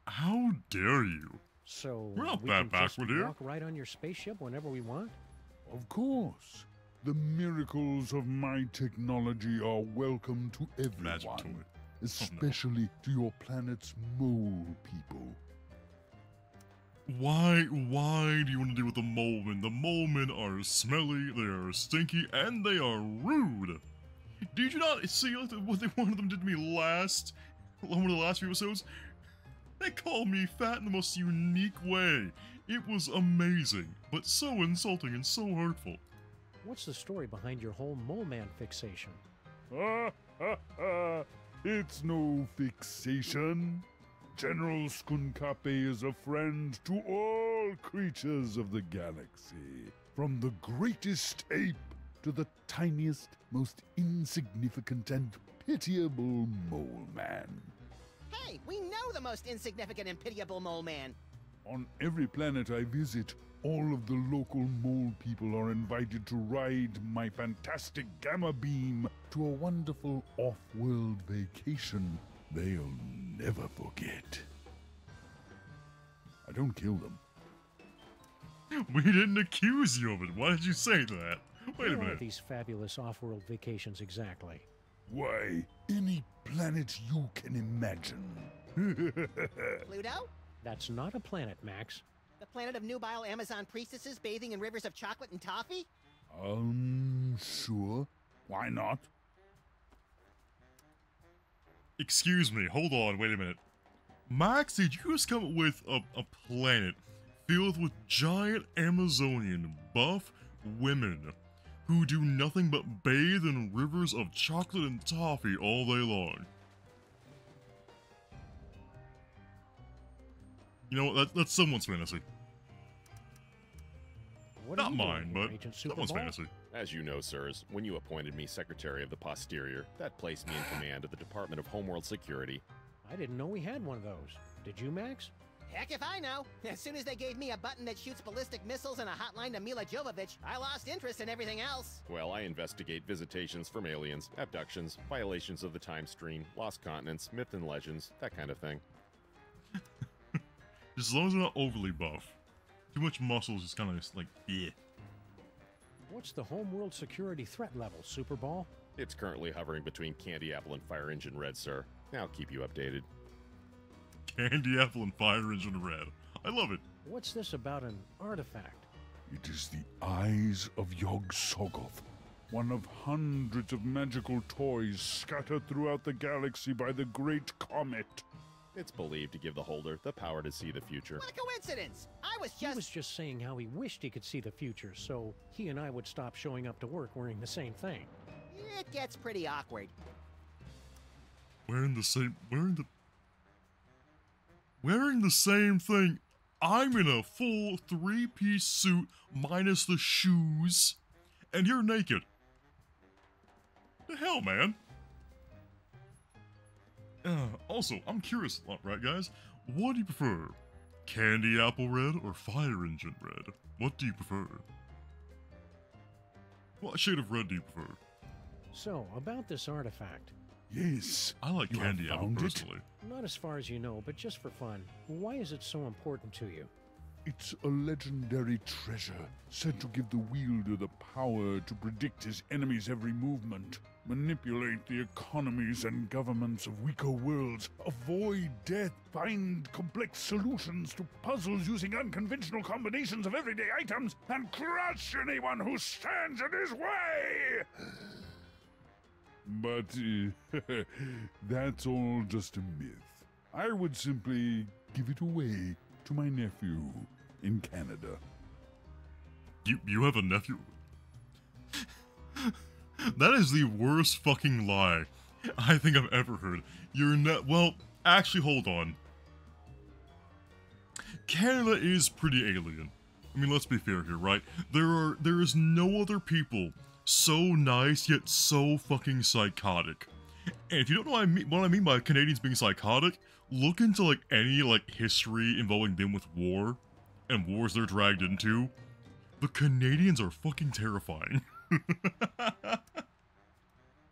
How dare you?
So
We're not
we
that
can just
backward here.
walk right on your spaceship whenever we want?
Of course. The miracles of my technology are welcome to
Magic
everyone,
toy.
especially to your planet's mole people.
Why do you want to deal with the mole men? The mole men are smelly, they are stinky, and they are rude. Did you not see what one of them did to me one of the last few episodes? They called me fat in the most unique way. It was amazing, but so insulting and so hurtful.
What's the story behind your whole mole man fixation?
It's no fixation. General Skunkape is a friend to all creatures of the galaxy, from the greatest ape to the tiniest, most insignificant and pitiable mole man.
Hey, we know the most insignificant and pitiable mole man.
On every planet I visit, all of the local mole people are invited to ride my fantastic gamma beam to a wonderful off-world vacation they'll never forget. I don't kill them.
We didn't accuse you of it. Why did you say that? Wait a
Where are
minute.
these fabulous off-world vacations exactly?
Why, any planet you can imagine.
Pluto?
That's not a planet, Max.
The planet of nubile Amazon priestesses bathing in rivers of chocolate and toffee?
Sure. Why not?
Excuse me, hold on, wait a minute. Max, did you just come up with a planet filled with giant Amazonian buff women who do nothing but bathe in rivers of chocolate and toffee all day long? You know what, that's someone's fantasy.
What are
Not
you
mine,
doing here,
but
Agent
someone's
Superball?
fantasy.
As you know, sirs, when you appointed me Secretary of the Posterior, that placed me in command of the Department of Homeworld Security.
I didn't know we had one of those. Did you, Max?
Heck if I know. As soon as they gave me a button that shoots ballistic missiles and a hotline to Mila Jovovich, I lost interest in everything else.
Well, I investigate visitations from aliens, abductions, violations of the time stream, lost continents, myth and legends, that kind of thing.
As long as they're not overly buff. Too much muscles is kind of just like, yeah.
What's the homeworld security threat level, Superball?
It's currently hovering between Candy Apple and Fire Engine Red, sir. I'll keep you updated.
Candy Apple and Fire Engine Red. I love it.
What's this about an artifact?
It is the eyes of Yog-Sothoth, one of hundreds of magical toys scattered throughout the galaxy by the Great Comet.
It's believed to give the holder the power to see the future.
What a coincidence!
He was just saying how he wished he could see the future, so he and I would stop showing up to work wearing the same thing.
It gets pretty awkward.
Wearing the same thing. I'm in a full 3-piece suit minus the shoes, and you're naked. The hell, man? Also, I'm curious, right, guys? What do you prefer? Candy Apple Red or Fire Engine Red? What do you prefer? What shade of red do you prefer?
So, about this artifact.
Yes.
I like Candy Apple personally.
Not as far as you know, but just for fun. Why is it so important to you?
It's a legendary treasure, said to give the wielder the power to predict his enemy's every movement, manipulate the economies and governments of weaker worlds, avoid death, find complex solutions to puzzles using unconventional combinations of everyday items, and crush anyone who stands in his way! But that's all just a myth. I would simply give it away to my nephew in Canada.
You have a nephew? That is the worst fucking lie I think I've ever heard. Well, actually, hold on. Canada is pretty alien. I mean, let's be fair here, right? There is no other people so nice yet so fucking psychotic. And if you don't know what I mean by Canadians being psychotic, look into like any like history involving them with war and wars they're dragged into. The Canadians are fucking terrifying.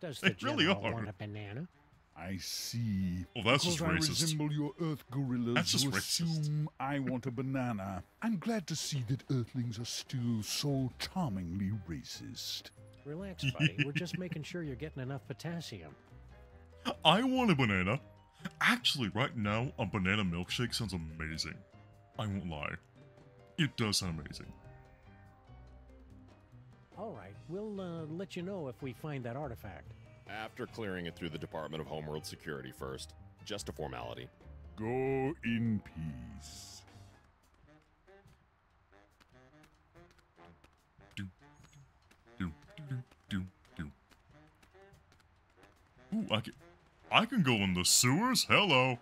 Does the
They really
general
are.
want a banana?
I see.
Oh, that's just
Because
racist.
I resemble your Earth gorillas
That's just
who
racist.
assume I want a banana. I'm glad to see that Earthlings are still so charmingly racist.
Relax, buddy. We're just making sure you're getting enough potassium.
I want a banana. Actually, right now, a banana milkshake sounds amazing. I won't lie. It does sound amazing.
All right, we'll let you know if we find that artifact.
After clearing it through the Department of Homeworld Security first. Just a formality.
Go in peace.
Ooh, I can go in the sewers? Hello.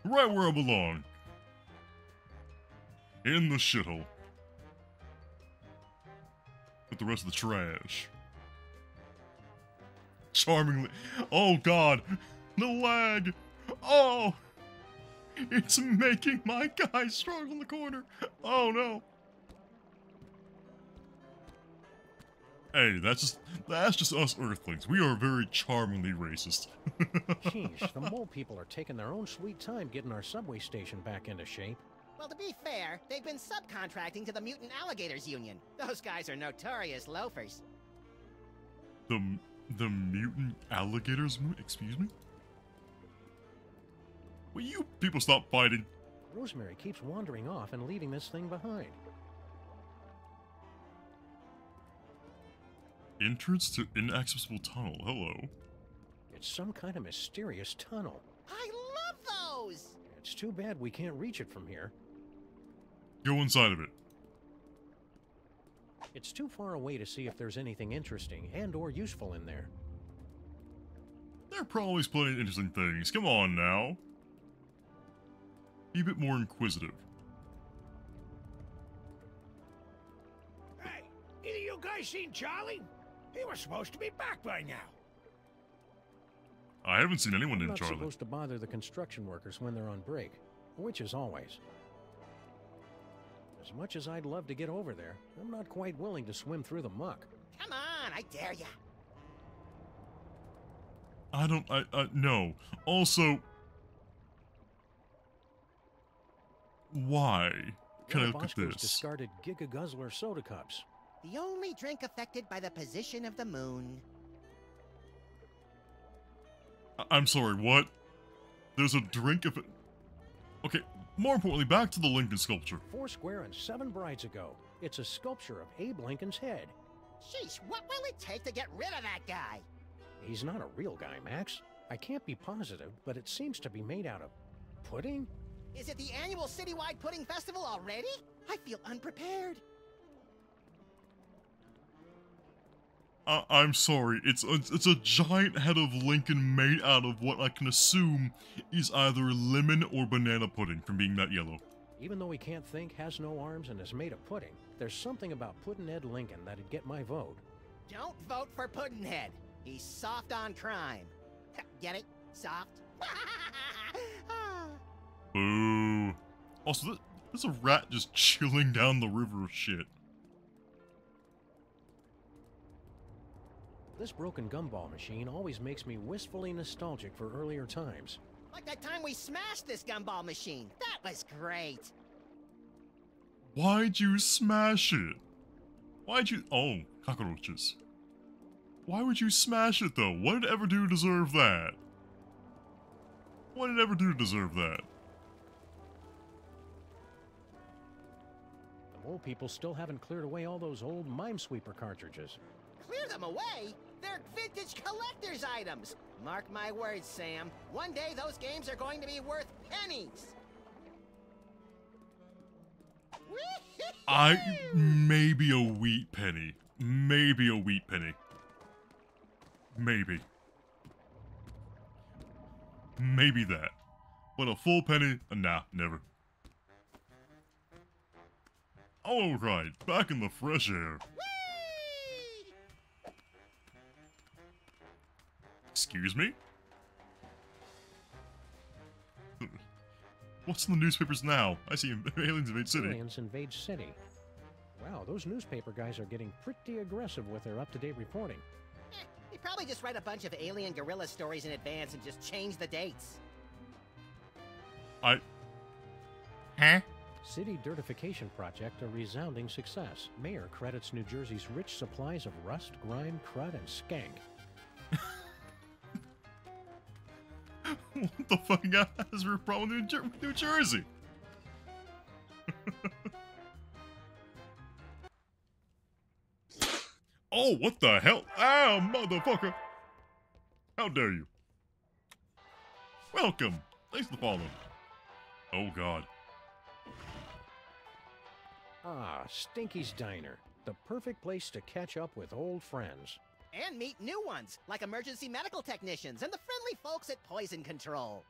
Right where I belong. In the shithole. With the rest of the trash. Charmingly. Oh god. The lag. Oh. It's making my guy struggle in the corner. Oh no. Hey, that's just us Earthlings. We are very charmingly racist.
Sheesh, the mole people are taking their own sweet time getting our subway station back into shape.
Well, to be fair, they've been subcontracting to the Mutant Alligators Union. Those guys are notorious loafers.
The mutant alligators? Excuse me? Will you people stop fighting?
Rosemary keeps wandering off and leaving this thing behind.
Entrance to inaccessible tunnel. Hello.
It's some kind of mysterious tunnel.
I love those!
It's too bad we can't reach it from here.
Go inside of it.
It's too far away to see if there's anything interesting and or useful in there.
There are probably plenty of interesting things. Come on now. Be a bit more inquisitive.
Hey, either you guys seen Charlie? He was supposed to be back by now.
I haven't seen anyone
I'm
named
not
Charlie.
supposed to bother the construction workers when they're on break, which is always. As much as I'd love to get over there, I'm not quite willing to swim through the muck.
Come on, I dare ya.
No. Also, why? Can I look at
Bosco's
this?
discarded Giga Guzzler soda cups.
The only drink affected by the position of the moon.
I'm sorry, what? There's a drink of it. Okay, more importantly, back to the Lincoln sculpture.
4 square and 7 brides ago. It's a sculpture of Abe Lincoln's head.
Sheesh, what will it take to get rid of that guy?
He's not a real guy, Max. I can't be positive, but it seems to be made out of pudding?
Is it the annual citywide pudding festival already? I feel unprepared.
I'm sorry, it's a giant head of Lincoln made out of what I can assume is either lemon or banana pudding from being that yellow.
Even though he can't think, has no arms, and is made of pudding, there's something about Puddinhead Lincoln that'd get my vote.
Don't vote for Puddinhead. He's soft on crime. Get it? Soft?
Boo. Also, there's a rat just chilling down the river of shit.
This broken gumball machine always makes me wistfully nostalgic for earlier times.
Like that time we smashed this gumball machine. That was great.
Why'd you smash it? Why'd you... Oh, cockroaches. Why would you smash it, though? What did it ever do to deserve that? What did it ever do to deserve that?
The mole people still haven't cleared away all those old Minesweeper cartridges.
Clear them away? They're vintage collector's items. Mark my words, Sam. One day those games are going to be worth pennies.
Maybe a wheat penny. Maybe a wheat penny. Maybe. Maybe that. But a full penny? Nah, never. Alright, back in the fresh air. Excuse me? What's in the newspapers now? I see aliens invade city.
Aliens invade city. Wow, those newspaper guys are getting pretty aggressive with their up-to-date reporting.
They probably just write a bunch of alien guerrilla stories in advance and just change the dates.
Huh?
City dirtification project a resounding success. Mayor credits New Jersey's rich supplies of rust, grime, crud, and skank.
What the fuck has a problem with New Jersey? Oh, what the hell? Ow, motherfucker! How dare you? Welcome! Thanks for the follow. Oh, God.
Ah, Stinky's Diner. The perfect place to catch up with old friends.
And meet new ones, like emergency medical technicians and the friendly folks at Poison Control.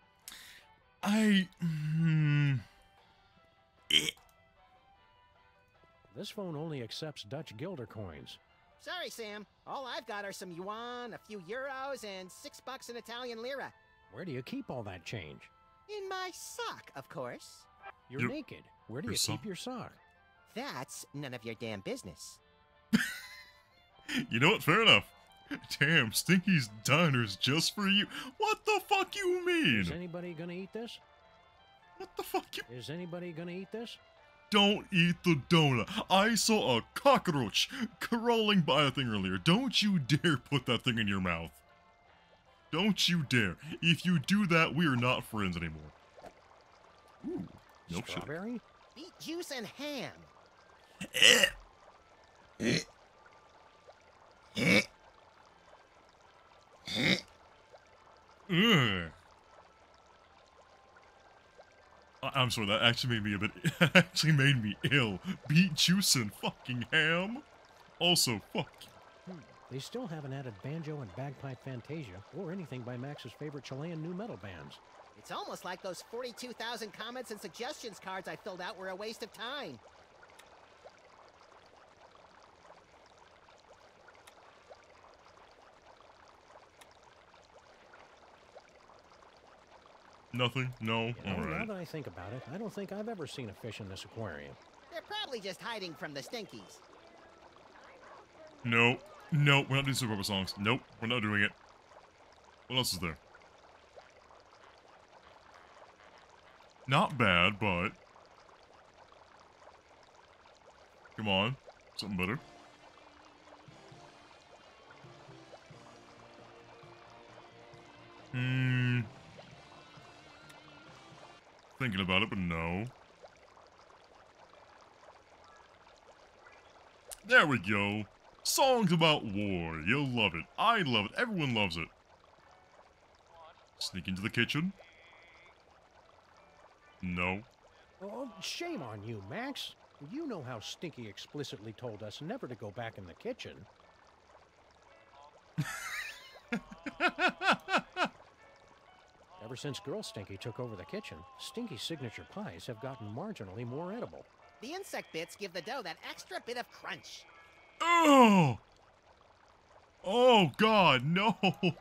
This phone only accepts Dutch guilder coins.
Sorry, Sam. All I've got are some yuan, a few euros, and $6 in Italian lira.
Where do you keep all that change?
In my sock, of course.
You're naked. Where do you keep your sock?
That's none of your damn business.
You know what? Fair enough. Damn, Stinky's Diner's just for you. What the fuck you mean?
Is anybody gonna eat this?
What the fuck you...
Is anybody gonna eat this?
Don't eat the donut. I saw a cockroach crawling by a thing earlier. Don't you dare put that thing in your mouth. Don't you dare. If you do that, we are not friends anymore. Ooh, milkshake.
Strawberry?
Beet juice and ham.
I'm sorry, that actually made me ill. Beet juice and fucking ham? Also, fuck.
They still haven't added banjo and bagpipe fantasia, or anything by Max's favorite Chilean nu metal bands.
It's almost like those 42,000 comments and suggestions cards I filled out were a waste of time.
Nothing? No? Alright.
Now that I think about it, I don't think I've ever seen a fish in this aquarium.
They're probably just hiding from the Stinkies.
No. No, we're not doing Super Papa songs. Nope, we're not doing it. What else is there? Not bad, but... Come on. Something better. Thinking about it, but no. There we go. Songs about war. You'll love it. I love it. Everyone loves it. Sneak into the kitchen. No.
Oh, shame on you, Max. You know how Stinky explicitly told us never to go back in the kitchen. Ever since Girl Stinky took over the kitchen, Stinky's signature pies have gotten marginally more edible.
The insect bits give the dough that extra bit of crunch.
Oh! Oh, God, no!
Oh,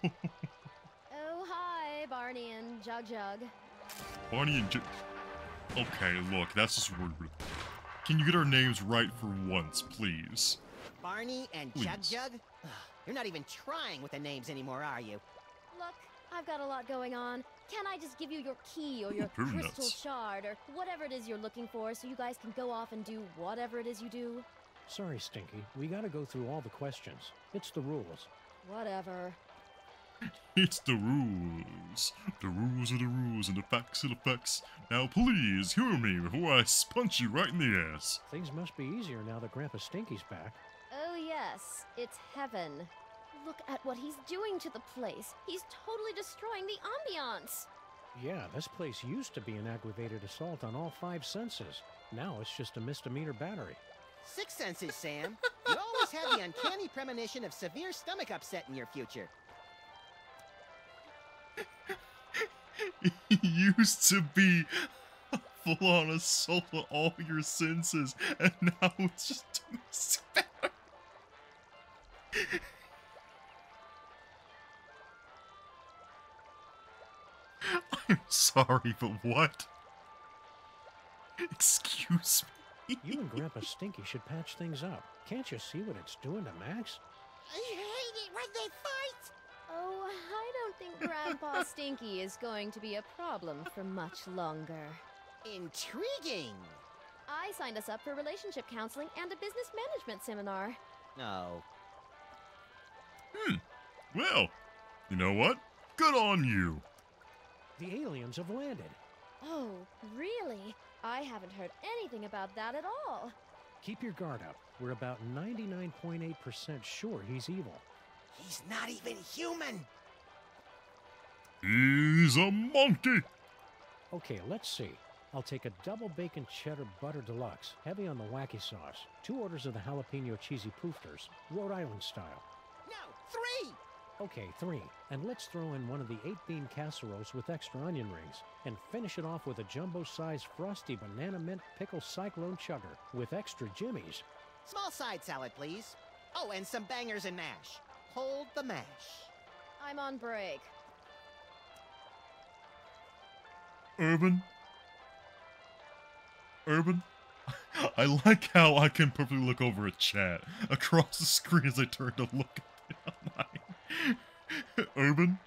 hi, Barney and Jug Jug.
Barney and Jug... Okay, look, that's just rude. Can you get our names right for once, please?
Barney and Jug Jug? You're not even trying with the names anymore, are you?
Look, I've got a lot going on. Can't I just give you your key or your crystal shard or whatever it is you're looking for so you guys can go off and do whatever it is you do?
Sorry, Stinky. We gotta go through all the questions. It's the rules.
Whatever.
It's the rules. The rules are the rules and the facts are the facts. Now please, hear me before I punch you right in the ass.
Things must be easier now that Grandpa Stinky's back.
Oh, yes. Yes, it's heaven. Look at what he's doing to the place. He's totally destroying the ambiance.
Yeah, this place used to be an aggravated assault on all 5 senses. Now it's just a misdemeanor battery.
6 senses, Sam. You always have the uncanny premonition of severe stomach upset in your future.
It used to be a full-on assault on all your senses, and now it's just a misdemeanor. I'm sorry, but what? Excuse me?
You and Grandpa Stinky should patch things up. Can't you see what it's doing to Max?
I hate it when they fight!
Oh, I don't think Grandpa Stinky is going to be a problem for much longer.
Intriguing!
I signed us up for relationship counseling and a business management seminar.
No.
Well, you know what? Good on you.
The aliens have landed.
Oh, really? I haven't heard anything about that at all.
Keep your guard up. We're about 99.8% sure he's evil.
He's not even human!
He's a monkey.
Okay, let's see. I'll take a double bacon cheddar butter deluxe, heavy on the wacky sauce. 2 orders of the jalapeno cheesy poofters, Rhode Island style.
No, 3!
Okay, 3. And let's throw in one of the 8-bean casseroles with extra onion rings. And finish it off with a jumbo-sized frosty banana mint pickle cyclone chugger with extra jimmies.
Small side salad, please. Oh, and some bangers and mash. Hold the mash.
I'm on break.
Urban? I like how I can perfectly look over a chat across the screen as I turn to look at it online. Urban?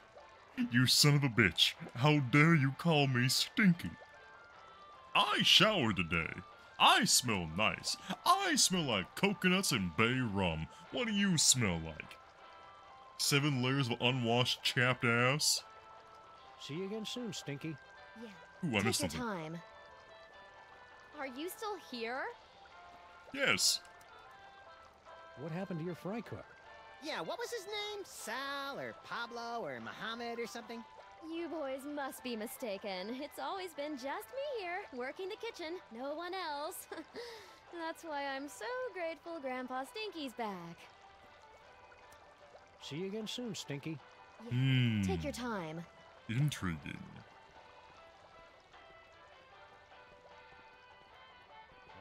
You son of a bitch. How dare you call me stinky? I showered today. I smell nice. I smell like coconuts and bay rum. What do you smell like? 7 layers of unwashed chapped ass?
See you again soon, Stinky.
Yeah.
Ooh, I missed
Take your
something.
time. Are you still here?
Yes.
What happened to your fry cook?
Yeah, what was his name? Sal or Pablo or Mohammed or something?
You boys must be mistaken. It's always been just me here, working the kitchen, no one else. That's why I'm so grateful Grandpa Stinky's back.
See you again soon, Stinky.
Yeah. Take your time.
Intriguing.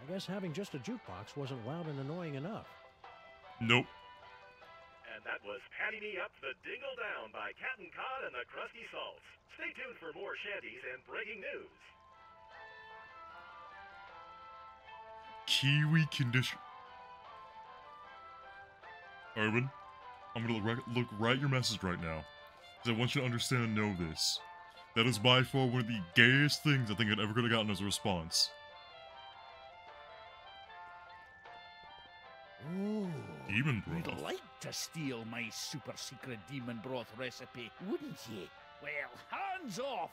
I guess having just a jukebox wasn't loud and annoying enough.
Nope.
And that was Patty Me Up the Dingle Down by Captain Cod and the Krusty Salts. Stay tuned for more shanties and breaking news.
Kiwi condition. Urban, I'm gonna look right at your message right now, because I want you to understand and know this. That is by far one of the gayest things I think I'd ever could have gotten as a response.
Ooh,
Demon broth.
You'd like to steal my super secret demon broth recipe, wouldn't you? Well, hands off!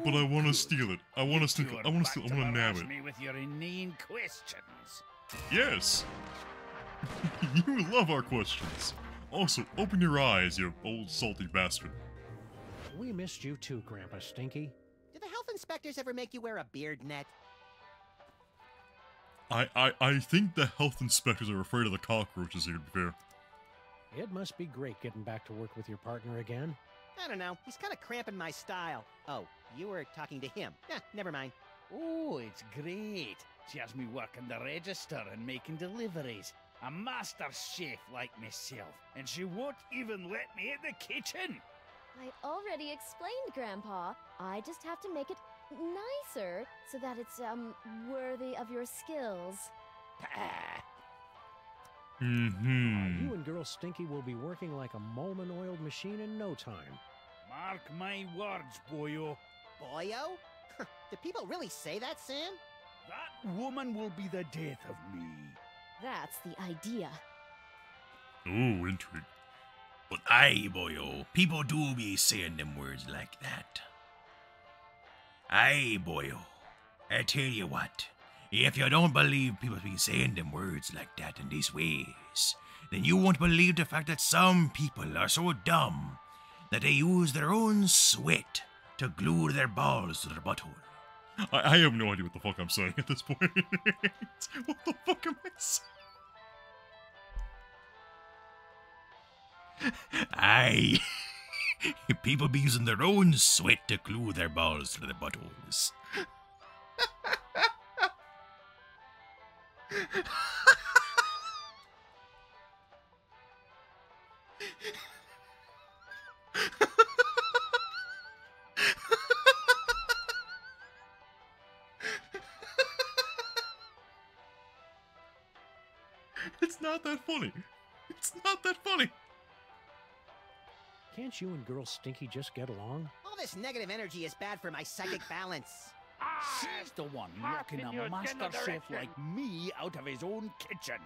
But I want to steal it. I want to steal it. I want to steal it. I want to nab it.
Me with your inane questions.
Yes. You love our questions. Also, open your eyes, you old salty bastard.
We missed you too, Grandpa Stinky.
Did the health inspectors ever make you wear a beard net?
I think the health inspectors are afraid of the cockroaches here, to be fair.
It must be great getting back to work with your partner again.
I don't know. He's kind of cramping my style. Oh, you were talking to him. Never mind.
Oh, it's great. She has me working the register and making deliveries. A master chef like myself. And she won't even let me in the kitchen.
I already explained, Grandpa. I just have to make it nicer so that it's, worthy of your skills.
Mm-hmm.
You and Girl Stinky will be working like a Molman-oiled machine in no time.
Mark my words, boyo.
Boyo? Do people really say that, Sam?
That woman will be the death of me.
That's the idea.
Ooh, intrigue.
But aye, boyo, people do be saying them words like that. Aye, boyo, I tell you what, If you don't believe people be saying them words like that in these ways, then you won't believe the fact that some people are so dumb that they use their own sweat to glue their balls to their butthole.
I have no idea what the fuck I'm saying at this point. What the fuck am I saying?
Aye. People be using their own sweat to glue their balls to their buttholes.
It's not that funny. It's not that funny.
Can't you and Girl Stinky just get along?
All this negative energy is bad for my psychic balance.
She's the one locking a master chef like me out of his own kitchen.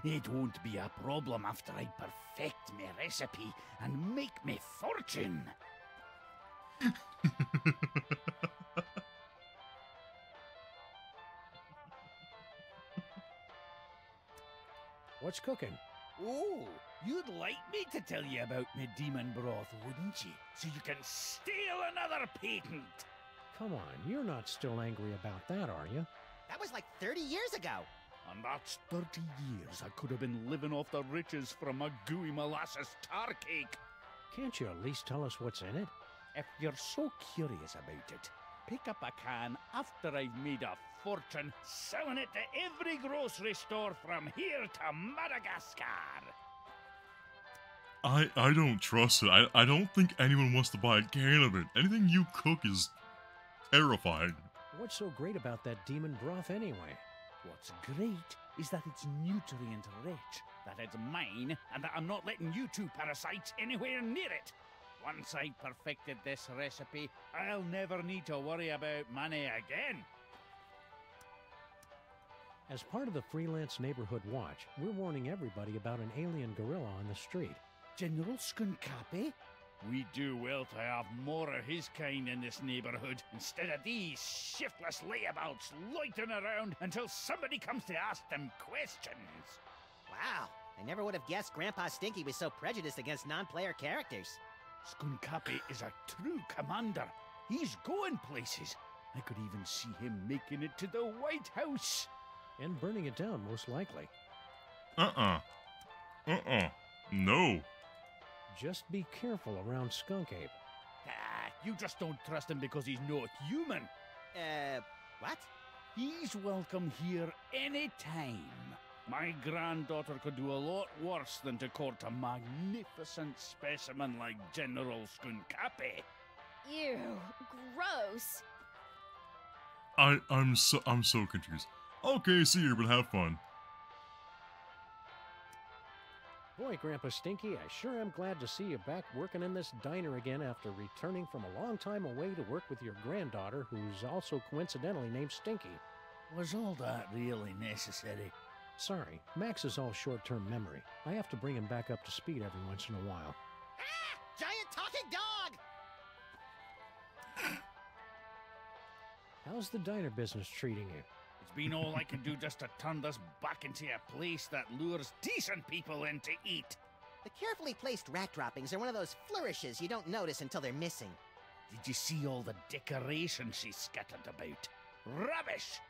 It won't be a problem after I perfect my recipe and make me fortune.
What's cooking?
Oh, you'd like me to tell you about my demon broth, wouldn't you? So you can steal another patent.
Come on, you're not still angry about that, are you?
That was like 30 years ago.
And that's 30 years I could have been living off the riches from a gooey molasses tar cake.
Can't you at least tell us what's in it?
If you're so curious about it, pick up a can after I've made a fortune selling it to every grocery store from here to Madagascar.
I don't trust it. I don't think anyone wants to buy a can of it. Anything you cook is terrifying.
What's so great about that demon broth anyway?
What's great is that it's nutrient rich, that it's mine, and that I'm not letting you two parasites anywhere near it. Once I've perfected this recipe, I'll never need to worry about money again.
As part of the Freelance Neighborhood Watch, we're warning everybody about an alien gorilla on the street.
General Skunkapi? We do well to have more of his kind in this neighborhood, instead of these shiftless layabouts loitering around until somebody comes to ask them questions.
Wow, I never would have guessed Grandpa Stinky was so prejudiced against non-player characters.
Skunkapi is a true commander. He's going places. I could even see him making it to the White House.
And burning it down, most likely.
No.
Just be careful around Skunk Ape.
You just don't trust him because he's not human.
What?
He's welcome here anytime. My granddaughter could do a lot worse than to court a magnificent specimen like General Skunkapi.
Ew, gross.
I'm so confused. Okay, see you, but have fun.
Boy, Grandpa Stinky, I sure am glad to see you back working in this diner again after returning from a long time away to work with your granddaughter, who's also coincidentally named Stinky.
Was all that really necessary?
Sorry, Max is all short-term memory. I have to bring him back up to speed every once in a while.
Ah! Giant talking dog!
How's the diner business treating you?
It's been all I can do just to turn this back into a place that lures decent people in to eat.
The carefully placed rat droppings are one of those flourishes you don't notice until they're missing.
Did you see all the decorations she scattered about? Rubbish!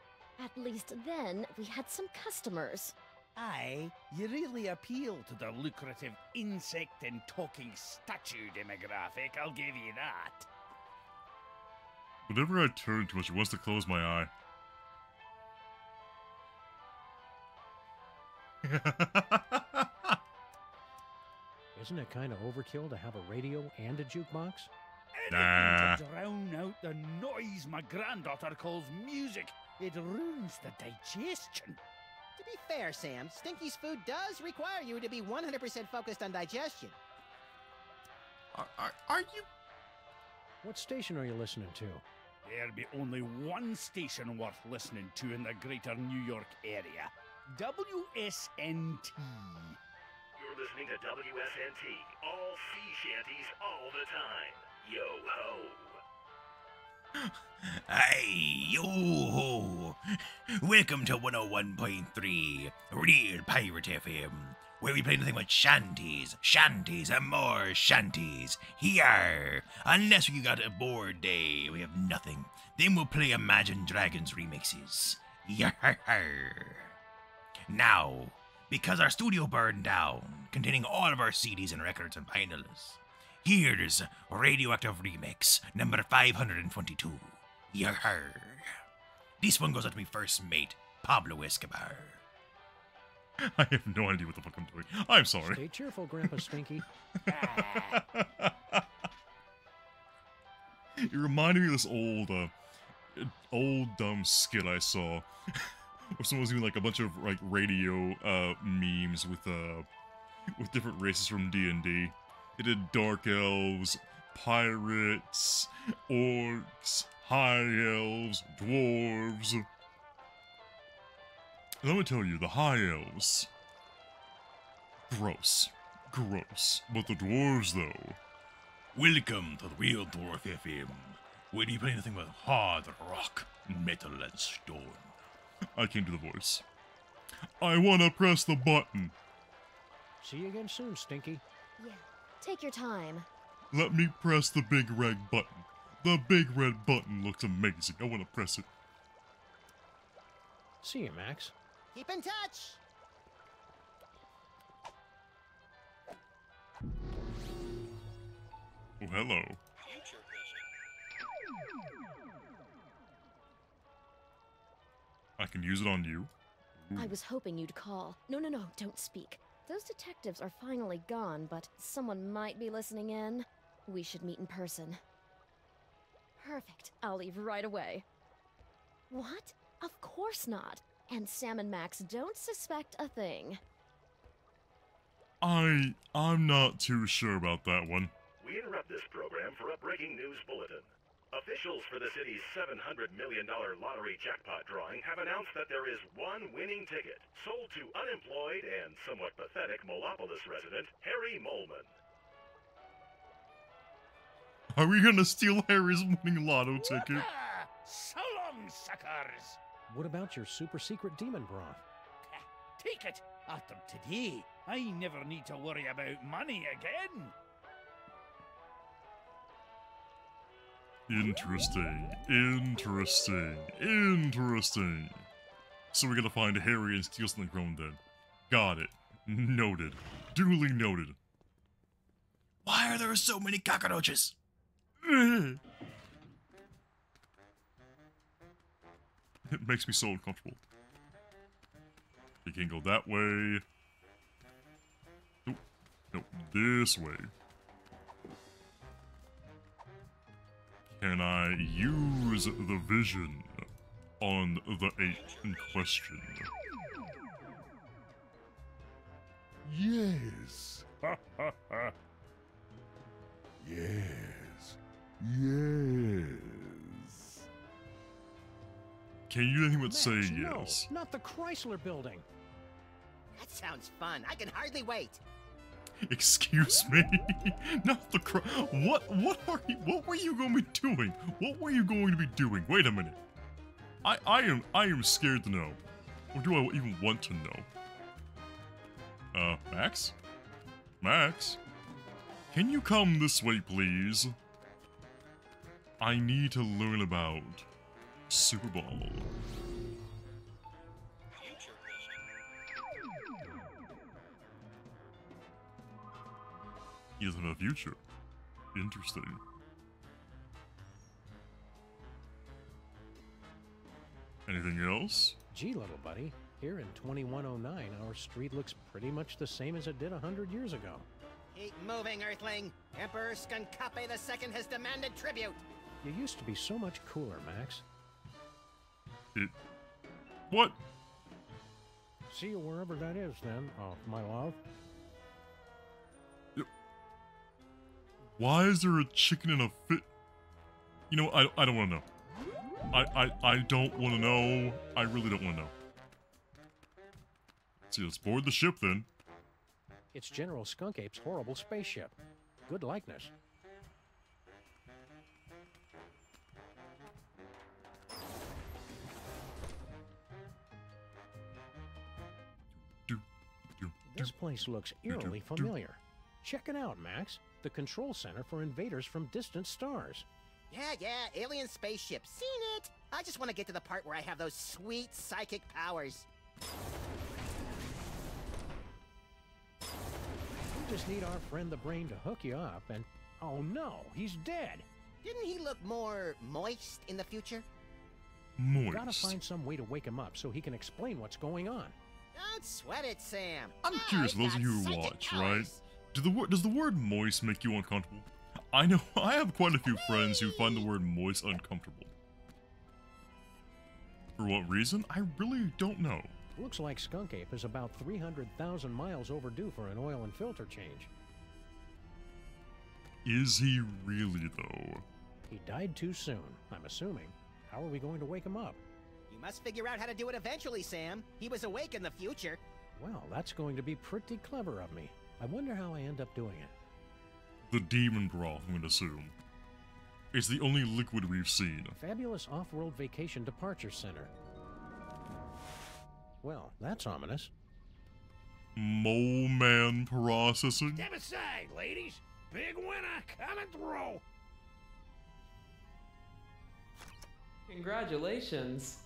At least then, we had some customers.
Aye, you really appeal to the lucrative insect and talking statue demographic, I'll give you that.
Whenever I turn to her, she wants to close my eye.
Isn't it kind of overkill to have a radio and a jukebox?
Anything to drown out the noise my granddaughter calls music. It ruins the digestion.
To be fair, Sam, Stinky's food does require you to be 100% focused on digestion.
Are you?
What station are you listening to?
There'll be only one station worth listening to in the greater New York area. WSNT.
You're listening to WSNT, all sea shanties all the time. Yo ho.
Hey, yo! Welcome to 101.3 Real Pirate FM, where we play nothing but shanties, and more shanties. Here, unless you got a bored day, we have nothing. Then we'll play Imagine Dragons remixes. Yarr. Now, because our studio burned down, containing all of our CDs and records and vinyls, here's Radioactive Remix number 522. Yarr. This one goes out to my first mate, Pablo Escobar.
I have no idea what the fuck I'm doing. I'm sorry.
Stay cheerful, Grandpa Stinky.
It reminded me of this old dumb skit I saw, where someone was doing like a bunch of like radio memes with different races from D&D. It did dark elves, pirates, orcs, high elves, dwarves. And let me tell you, the high elves, gross. But the dwarves, though. Welcome to the Real Dwarf FM, where you play nothing but hard rock, metal, and stone. I can't do the voice. I want to press the button.
See you again soon, Stinky.
Yeah, take your time.
Let me press the big red button. The big red button looks amazing. I want to press it.
See you, Max.
Keep in touch.
Oh, hello. I can use it on you.
I was hoping you'd call. No, don't speak. Those detectives are finally gone, but someone might be listening in. We should meet in person. Perfect. I'll leave right away. What? Of course not. And Sam and Max don't suspect a thing.
I'm not too sure about that one.
We interrupt this program for a breaking news bulletin. Officials for the city's $700 million lottery jackpot drawing have announced that there is one winning ticket, sold to unemployed and somewhat pathetic Molopolis resident Harry Molman.
Are we gonna steal Harry's winning lotto ticket?
So long, suckers!
What about your super secret demon broth?
Take it! After today, I never need to worry about money again!
Interesting. So we gotta find Harry and steal something from him then. Got it. Noted. Duly noted.
Why are there so many cockroaches?
It makes me so uncomfortable. You can go that way. Nope, this way. Can I use the vision on the ape in question?
Yes. Yes.
Can you do anything but
Max,
say
no,
yes?
not the Chrysler Building.
That sounds fun. I can hardly wait.
Excuse me? Not the What were you going to be doing? What were you going to be doing? Wait a minute. I am scared to know. Or do I even want to know? Max? Max? Can you come this way, please? I need to learn about Super Ball. He doesn't have a future. Interesting. Anything else?
Gee, little buddy, here in 2109, our street looks pretty much the same as it did 100 years ago.
Keep moving, Earthling. Emperor Skunkape II has demanded tribute.
You used to be so much cooler, Max.
What?
See you wherever that is, then, my love.
Why is there a chicken in a fit? You know, I don't want to know. I don't want to know. I really don't want to know. See, let's board the ship then.
It's General Skunkape's horrible spaceship. Good likeness. This place looks eerily familiar. Check it out, Max. The control center for invaders from distant stars.
Yeah, alien spaceship. Seen it! I just want to get to the part where I have those sweet psychic powers.
We just need our friend the Brain to hook you up and... Oh no, he's dead!
Didn't he look more moist in the future?
Moist.
Gotta find some way to wake him up so he can explain what's going on.
Don't sweat it, Sam.
I'm curious, those of you who watch, right? Does the word moist make you uncomfortable? I know I have quite a few friends who find the word moist uncomfortable. For what reason? I really don't know.
Looks like Skunk Ape is about 300,000 miles overdue for an oil and filter change.
Is he really, though?
He died too soon, I'm assuming. How are we going to wake him up?
You must figure out how to do it eventually, Sam. He was awake in the future.
Well, that's going to be pretty clever of me. I wonder how I end up doing it.
The demon broth, I'm going to assume. It's the only liquid we've seen.
Fabulous off-world vacation departure center. Well, that's ominous.
Mole man processing.
Step aside, ladies. Big winner coming through.
Congratulations.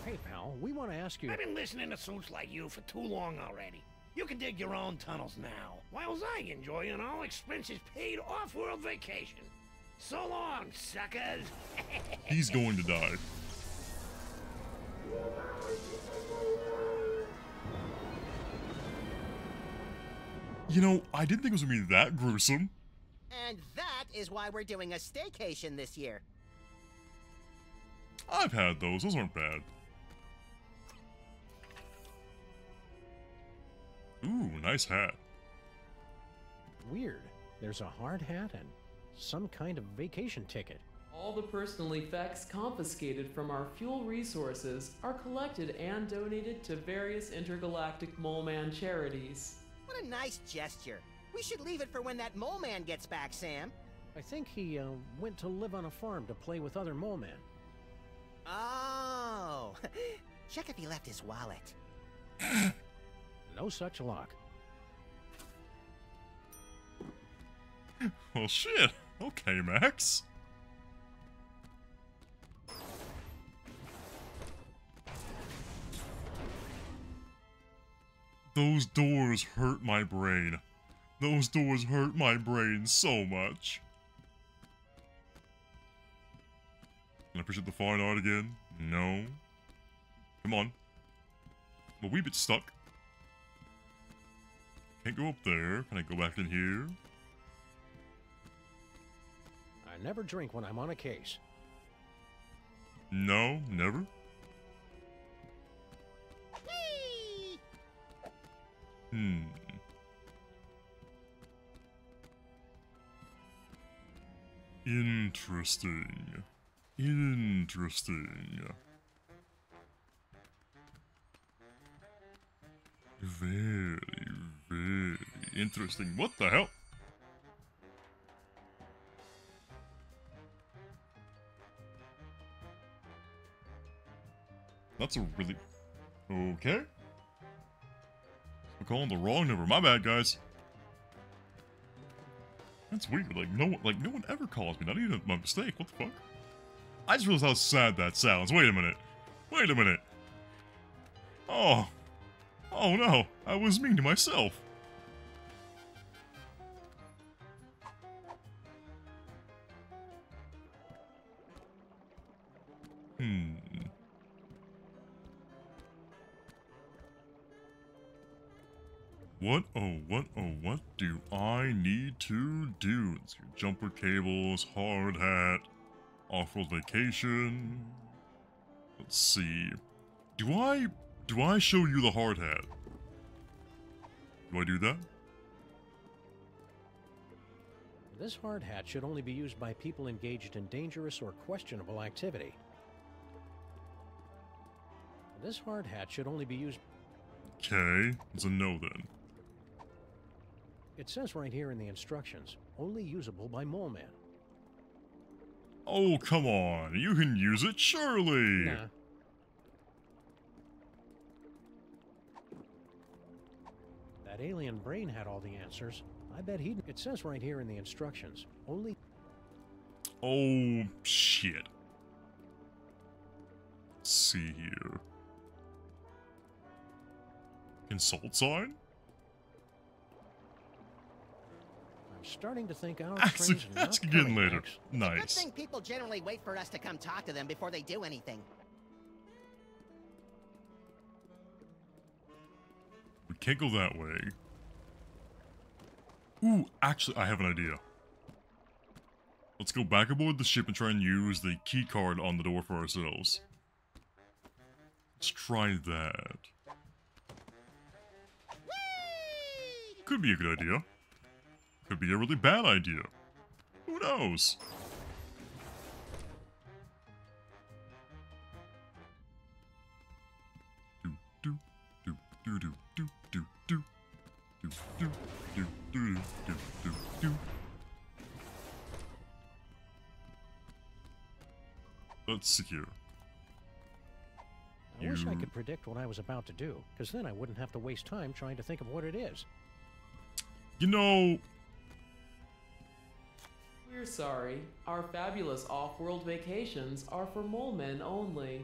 Hey, pal, we want to ask you...
I've been listening to suits like you for too long already. You can dig your own tunnels now, whilst I enjoy an all-expenses-paid off-world vacation. So long, suckers!
He's going to die. You know, I didn't think it was going to be that gruesome.
And that is why we're doing a staycation this year.
I've had those. Those aren't bad. Ooh, nice hat.
Weird. There's a hard hat and some kind of vacation ticket.
All the personal effects confiscated from our fuel resources are collected and donated to various intergalactic Mole Man charities.
What a nice gesture. We should leave it for when that Mole Man gets back, Sam.
I think he went to live on a farm to play with other Mole Men.
Oh, check if he left his wallet.
No such luck.
Well, shit. Okay, Max. Those doors hurt my brain. Those doors hurt my brain so much. Can I push it the fine art again? No. Come on. I'm a wee bit stuck. Can't go up there. Can I go back in here?
I never drink when I'm on a case.
No, never. Interesting. Interesting. Very, very interesting. What the hell? That's a really... Okay. We're calling the wrong number. My bad, guys. That's weird. Like no one ever calls me. Not even my mistake. What the fuck? I just realized how sad that sounds. Wait a minute. Wait a minute. Oh. Oh no. I was mean to myself. What do I need to do? Let's get jumper cables, hard hat, off-road vacation. Let's see. Do I show you the hard hat? Do I do that?
This hard hat should only be used by people engaged in dangerous or questionable activity. This hard hat should only be used...
Okay, it's a no then.
It says right here in the instructions, only usable by Mole Man.
Oh, come on. You can use it, surely.
Nah. that alien brain had all the answers. I bet he'd... It says right here in the instructions, only...
Oh, shit. Let's see here. Consult sign?
I'm starting to think our
Ask
trains are not
again
coming,
later.
Max.
Good
Nice.
thing people generally wait for us to come talk to them before they do anything.
We can't go that way. Ooh, actually, I have an idea. Let's go back aboard the ship and try and use the key card on the door for ourselves. Let's try that. Could be a good idea. Could be a really bad idea. Who knows? Do do do do do do do do do do do do do do. Let's see here.
I wish I could predict what I was about to do, because then I wouldn't have to waste time trying to think of what it is.
You know...
We're sorry. Our fabulous off-world vacations are for mole men only.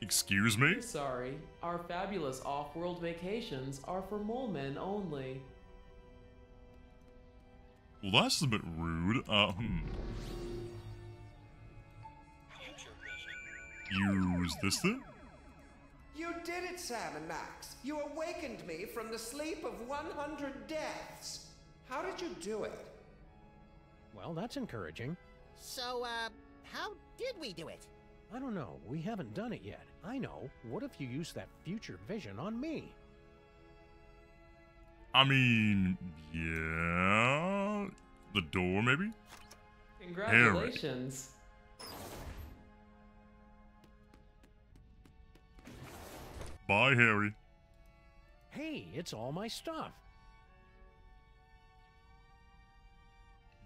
Excuse me?
We're sorry. Our fabulous off-world vacations are for mole men only.
Well, that's a bit rude. Use this then?
You did it, Sam and Max. You awakened me from the sleep of 100 deaths. How did you do it?
Well, that's encouraging.
So, how did we do it?
I don't know. We haven't done it yet. I know. What if you use that future vision on me?
I mean, yeah... The door, maybe?
Congratulations.
Bye, Harry.
Hey, it's all my stuff.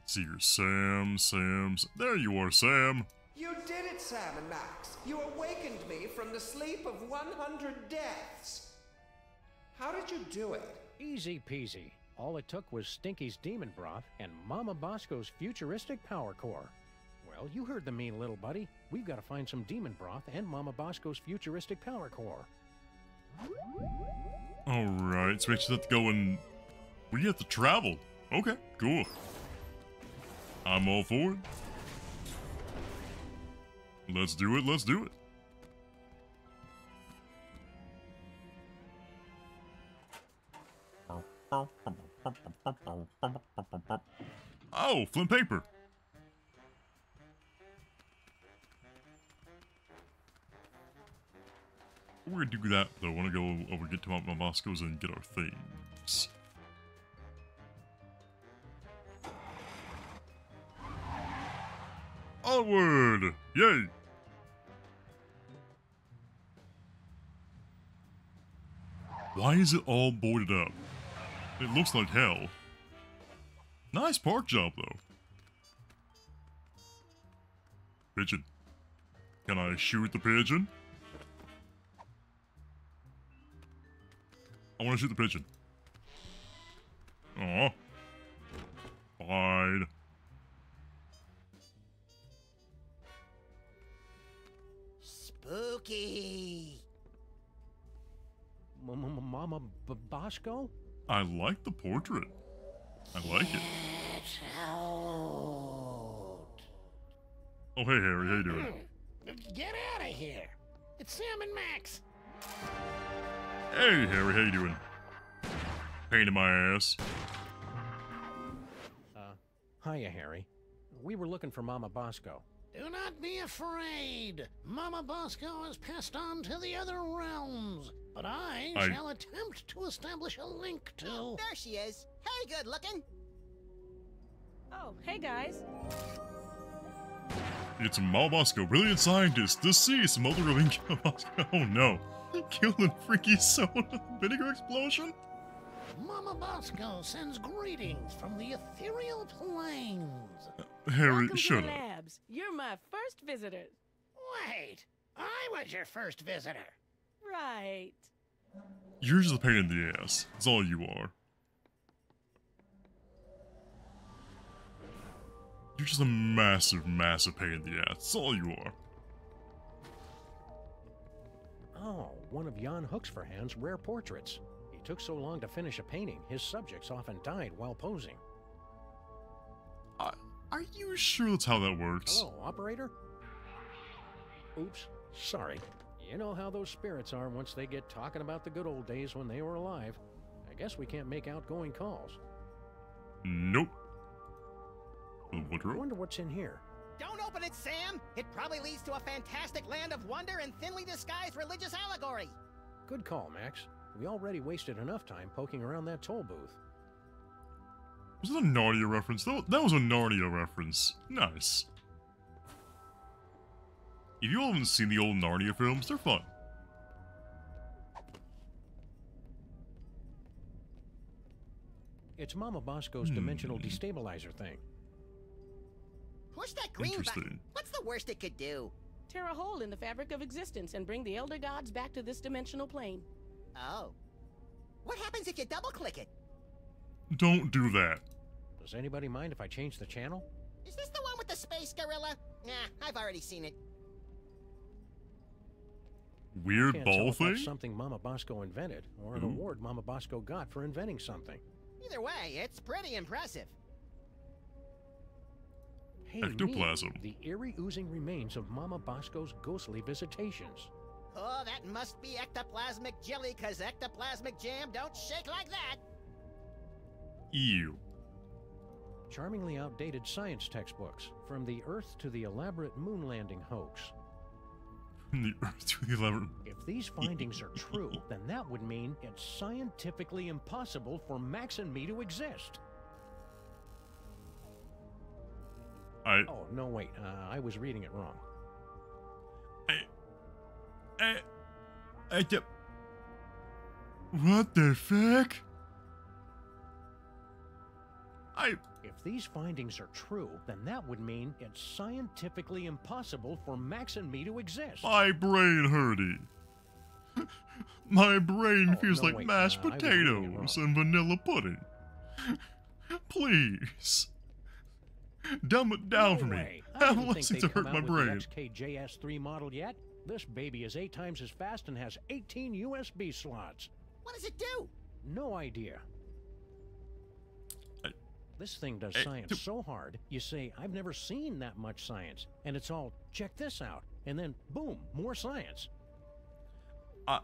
See your Sam's. There you are, Sam.
You did it, Sam and Max. You awakened me from the sleep of 100 deaths. How did you do it?
Easy peasy. All it took was Stinky's demon broth and Mama Bosco's futuristic power core. Well, you heard the mean little buddy. We've got to find some demon broth and Mama Bosco's futuristic power core.
Alright, so we actually have to go and... We have to travel. Okay, cool. I'm all for it. Let's do it, let's do it. Oh, flint paper. We're gonna do that though. I wanna go over, get to my Moscows and get our things. Onward! Yay! Why is it all boarded up? It looks like hell. Nice park job though. Pigeon. Can I shoot the pigeon? I want to shoot the pigeon. Aw. Fine.
Spooky.
Mama Bosco?
I like the portrait. I like it.
Out.
Oh, hey, Harry. How you doing?
Get out of here. It's Sam and Max.
Hey, Harry. How you doing? Pain in my ass.
Hiya, Harry. We were looking for Mama Bosco.
Do not be afraid. Mama Bosco has passed on to the other realms, but I shall attempt to establish a link to...
Oh, there she is. Hey, good looking.
Oh, hey guys.
It's Mama Bosco, brilliant scientist, deceased, mother of Inca Bosco. Oh no. Killed in freaky soda vinegar explosion?
Mama Bosco sends greetings from the ethereal plains.
Harry,
Welcome
shut
to the
up.
labs. You're my first visitor.
Wait, I was your first visitor.
Right.
You're just a pain in the ass. That's all you are. You're just a massive, massive pain in the ass. That's all you are.
Oh, one of Jan Hoeksverhand's rare portraits. He took so long to finish a painting, his subjects often died while posing.
Are you sure that's how that works?
Hello, operator? Oops, sorry. You know how those spirits are once they get talking about the good old days when they were alive. I guess we can't make outgoing calls.
Nope.
I wonder what's in here.
Don't open it, Sam! It probably leads to a fantastic land of wonder and thinly disguised religious allegory.
Good call, Max. We already wasted enough time poking around that toll booth.
Was that a Narnia reference? That was a Narnia reference. Nice. If you all haven't seen the old Narnia films, they're fun.
It's Mama Bosco's dimensional destabilizer thing.
Push that green button. What's the worst it could do?
Tear a hole in the fabric of existence and bring the Elder Gods back to this dimensional plane.
Oh. What happens if you double-click it?
Don't do that.
Does anybody mind if I change the channel?
Is this the one with the space gorilla? Nah, I've already seen it.
Weird
Can't
ball
tell if
thing?
that's something Mama Bosco invented, or an award Mama Bosco got for inventing something.
Either way, it's pretty impressive.
Hey,
Ectoplasm.
me, the eerie oozing remains of Mama Bosco's ghostly visitations.
Oh, that must be ectoplasmic jelly, cause ectoplasmic jam don't shake like that.
Ew.
Charmingly outdated science textbooks, from the Earth to the elaborate moon landing hoax.
From the Earth to the elaborate...
If these findings are true, then that would mean it's scientifically impossible for Max and me to exist. Oh, no, wait. I was reading it wrong.
What the fuck?
If these findings are true, then that would mean it's scientifically impossible for Max and me to exist.
My brain hurting. My brain feels
no,
like
wait,
mashed
I was reading it
potatoes and vanilla pudding. Please. Dumb it down for me.
I
I'm
didn't think
listening
they'd
to hurt
come
my
out with
brain.
the XKJS3 model yet. This baby is 8 times as fast and has 18 USB slots.
What does it do?
No idea. This thing does science so hard, you say, I've never seen that much science. And it's all, check this out. And then, boom, more science.
Oh,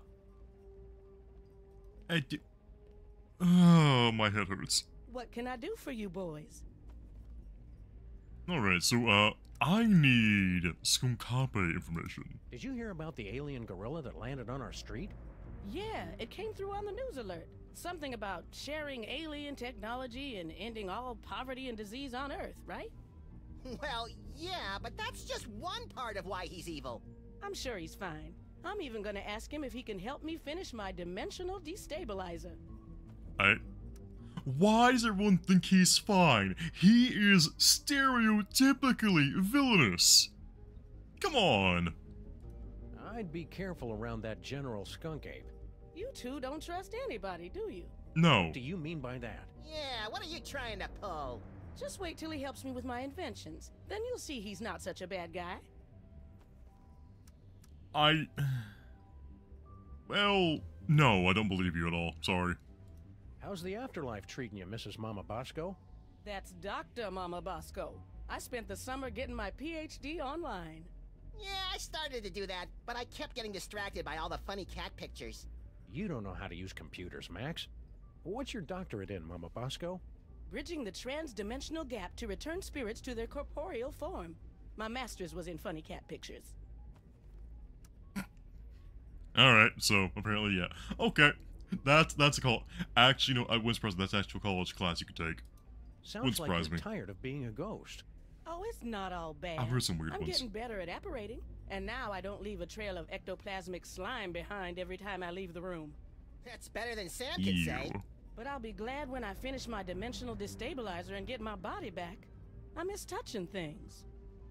my head hurts.
What can I do for you boys?
Alright, so, I need Skumkape information.
Did you hear about the alien gorilla that landed on our street?
Yeah, it came through on the news alert. Something about sharing alien technology and ending all poverty and disease on Earth, right?
Well, yeah, but that's just one part of why he's evil.
I'm sure he's fine. I'm even gonna ask him if he can help me finish my dimensional destabilizer.
Why does everyone think he's fine? He is stereotypically villainous. Come on.
I'd be careful around that General Skunk Ape.
You two don't trust anybody, do you?
No.
What do you mean by that?
Yeah, what are you trying to pull?
Just wait till he helps me with my inventions. Then you'll see he's not such a bad guy.
Well, no, I don't believe you at all. Sorry.
How's the afterlife treating you, Mrs. Mama Bosco?
That's Dr. Mama Bosco. I spent the summer getting my PhD online.
Yeah, I started to do that, but I kept getting distracted by all the funny cat pictures.
You don't know how to use computers, Max. What's your doctorate in, Mama Bosco?
Bridging the trans-dimensional gap to return spirits to their corporeal form. My master's was in funny cat pictures.
Alright, so apparently, yeah. Okay. That's a call. Actually, no, I wouldn't surprise me. That's actually a college class you could take.
Sounds like you're tired of being a ghost.
Oh, it's not all bad.
I've heard some weird
I'm
ones.
getting better at apparating, and now I don't leave a trail of ectoplasmic slime behind every time I leave the room.
That's better than Sam could say.
But I'll be glad when I finish my dimensional destabilizer and get my body back. I miss touching things.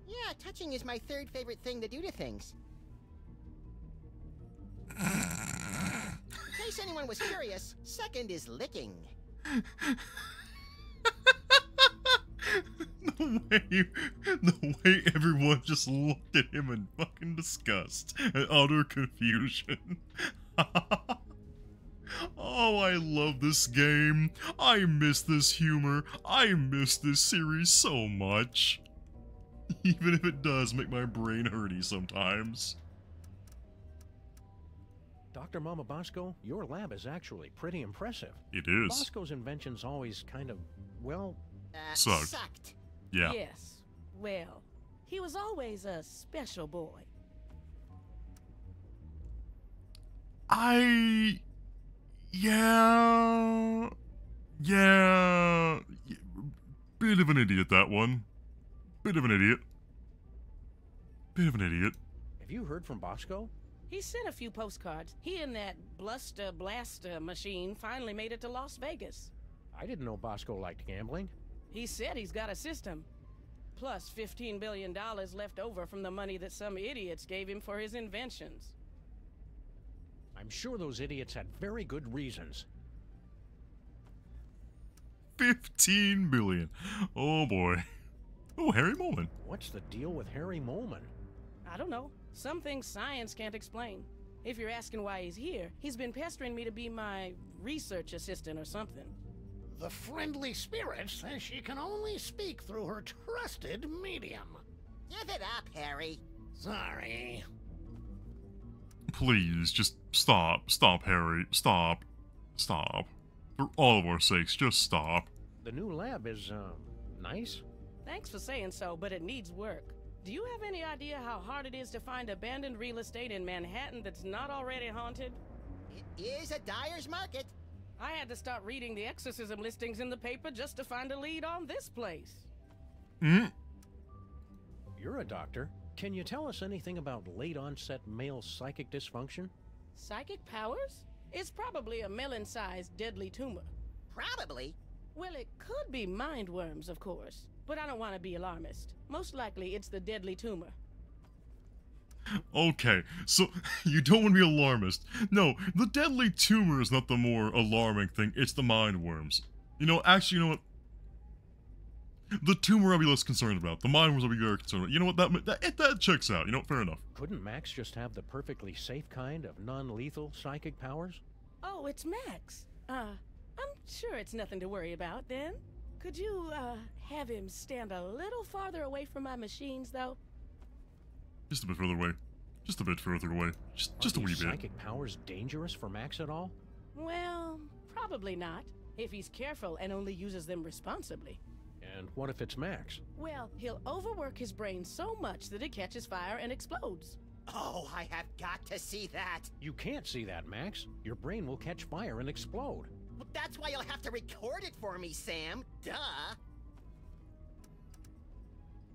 Yeah, touching is my third favorite thing to do to things. Okay, case anyone was curious, second is licking.
The way everyone just looked at him in fucking disgust and utter confusion. Oh, I love this game. I miss this humor. I miss this series so much. Even if it does make my brain hurty sometimes.
Dr. Mama Bosco, your lab is actually pretty impressive.
It is.
Bosco's inventions always kind of, well...
sucked.
Yeah.
Yes. Well, he was always a special boy.
Yeah. Bit of an idiot, that one. Bit of an idiot.
Have you heard from Bosco?
He sent a few postcards. He and that Bluster Blaster machine finally made it to Las Vegas.
I didn't know Bosco liked gambling.
He said he's got a system. Plus $15 billion left over from the money that some idiots gave him for his inventions.
I'm sure those idiots had very good reasons.
15 billion. Oh boy. Oh, Harry Molman.
What's the deal with Harry Molman?
I don't know. Some things science can't explain. If you're asking why he's here, he's been pestering me to be my research assistant or something.
The friendly spirit says she can only speak through her trusted medium.
Give it up, Harry.
Sorry.
Please, just stop, Harry. Stop. For all of our sakes, just stop.
The new lab is, nice.
Thanks for saying so, but it needs work. Do you have any idea how hard it is to find abandoned real estate in Manhattan that's not already haunted?
It is a dyer's market.
I had to start reading the exorcism listings in the paper just to find a lead on this place.
You're a doctor. Can you tell us anything about late-onset male psychic dysfunction?
Psychic powers? It's probably a melon-sized deadly tumor.
Probably?
Well, it could be mind worms, of course. But I don't want to be alarmist. Most likely, it's the deadly tumor.
Okay, so you don't want to be alarmist. No, the deadly tumor is not the more alarming thing, it's the mind worms. You know, actually, you know what? The tumor I'll be less concerned about. The mind worms I'll be very concerned about. You know what? That checks out. You know, fair enough.
Couldn't Max just have the perfectly safe kind of non-lethal psychic powers?
Oh, it's Max. I'm sure it's nothing to worry about, then. Could you, have him stand a little farther away from my machines, though?
Just a bit further away. Just a bit further away. Just a wee bit.
Are psychic powers dangerous for Max at all?
Well, probably not. If he's careful and only uses them responsibly.
And what if it's Max?
Well, he'll overwork his brain so much that it catches fire and explodes.
Oh, I have got to see that.
You can't see that, Max. Your brain will catch fire and explode.
Well, that's why you'll have to record it for me, Sam. Duh.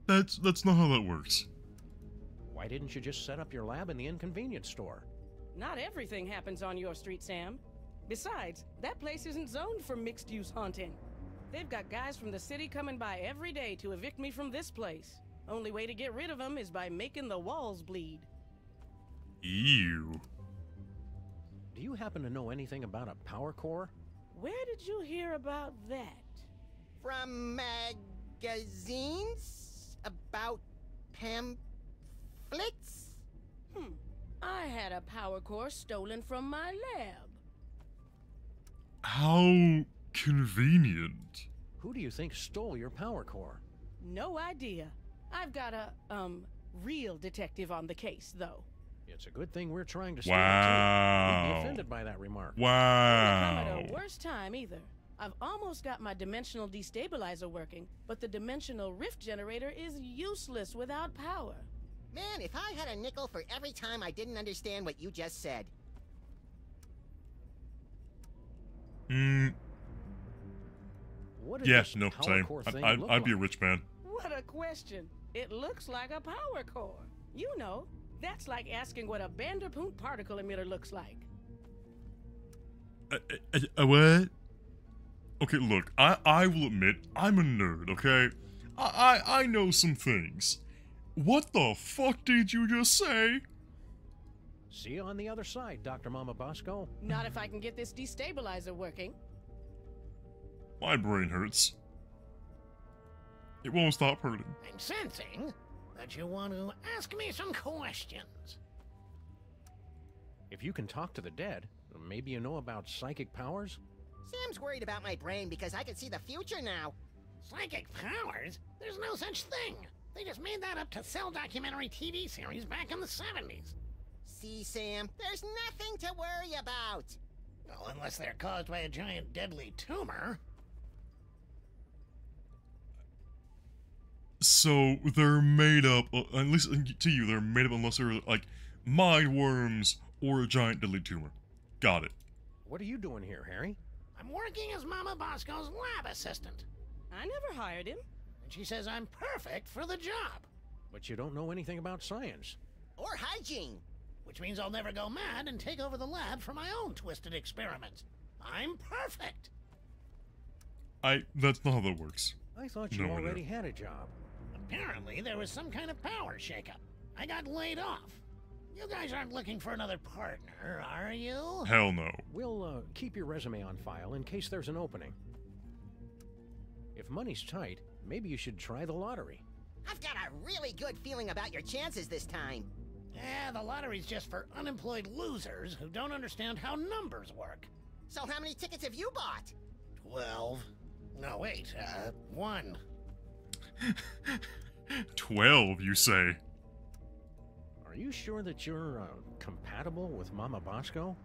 That's not how that works.
Why didn't you just set up your lab in the inconvenience store?
Not everything happens on your street, Sam. Besides, that place isn't zoned for mixed-use haunting. They've got guys from the city coming by every day to evict me from this place. Only way to get rid of them is by making the walls bleed.
Ew.
Do you happen to know anything about a power core?
Where did you hear about that?
From magazines? About pamphlets?
I had a power core stolen from my lab.
How convenient.
Who do you think stole your power core?
No idea. I've got a, real detective on the case, though.
It's a good thing we're trying to steal it, too.
Wow.
We'd be offended by that remark.
Wow.
Come at a worse time, either. I've almost got my dimensional destabilizer working, but the dimensional rift generator is useless without power.
Man, if I had a nickel for every time I didn't understand what you just said.
Yes, no, same. I'd be a rich man.
What a question. It looks like a power core. You know, that's like asking what a Vanderpool particle emitter looks like.
What? Okay, look, I will admit, I'm a nerd, okay? I know some things. What the fuck did you just say?
See you on the other side, Dr. Mama Bosco.
Not if I can get this destabilizer working.
My brain hurts. It won't stop hurting.
I'm sensing that you want to ask me some questions.
If you can talk to the dead, maybe you know about psychic powers?
Sam's worried about my brain because I can see the future now.
Psychic powers? There's no such thing. They just made that up to sell documentary TV series back in the 70s.
See, Sam, there's nothing to worry about.
Well, unless they're caused by a giant deadly tumor.
So they're made up, at least to you, they're made up unless they're like mind worms or a giant deadly tumor. Got it.
What are you doing here, Harry?
I'm working as Mama Bosco's lab assistant.
I never hired him.
And she says I'm perfect for the job.
But you don't know anything about science.
Or hygiene.
Which means I'll never go mad and take over the lab for my own twisted experiments. I'm perfect.
That's not how that works.
I thought you already had a job.
Apparently, there was some kind of power shakeup. I got laid off. You guys aren't looking for another partner, are you?
Hell no.
We'll keep your resume on file in case there's an opening. If money's tight, maybe you should try the lottery.
I've got a really good feeling about your chances this time.
Yeah, the lottery's just for unemployed losers who don't understand how numbers work.
So how many tickets have you bought?
12. No, wait, 1.
12, you say?
Are you sure that you're compatible with Mama Bosco?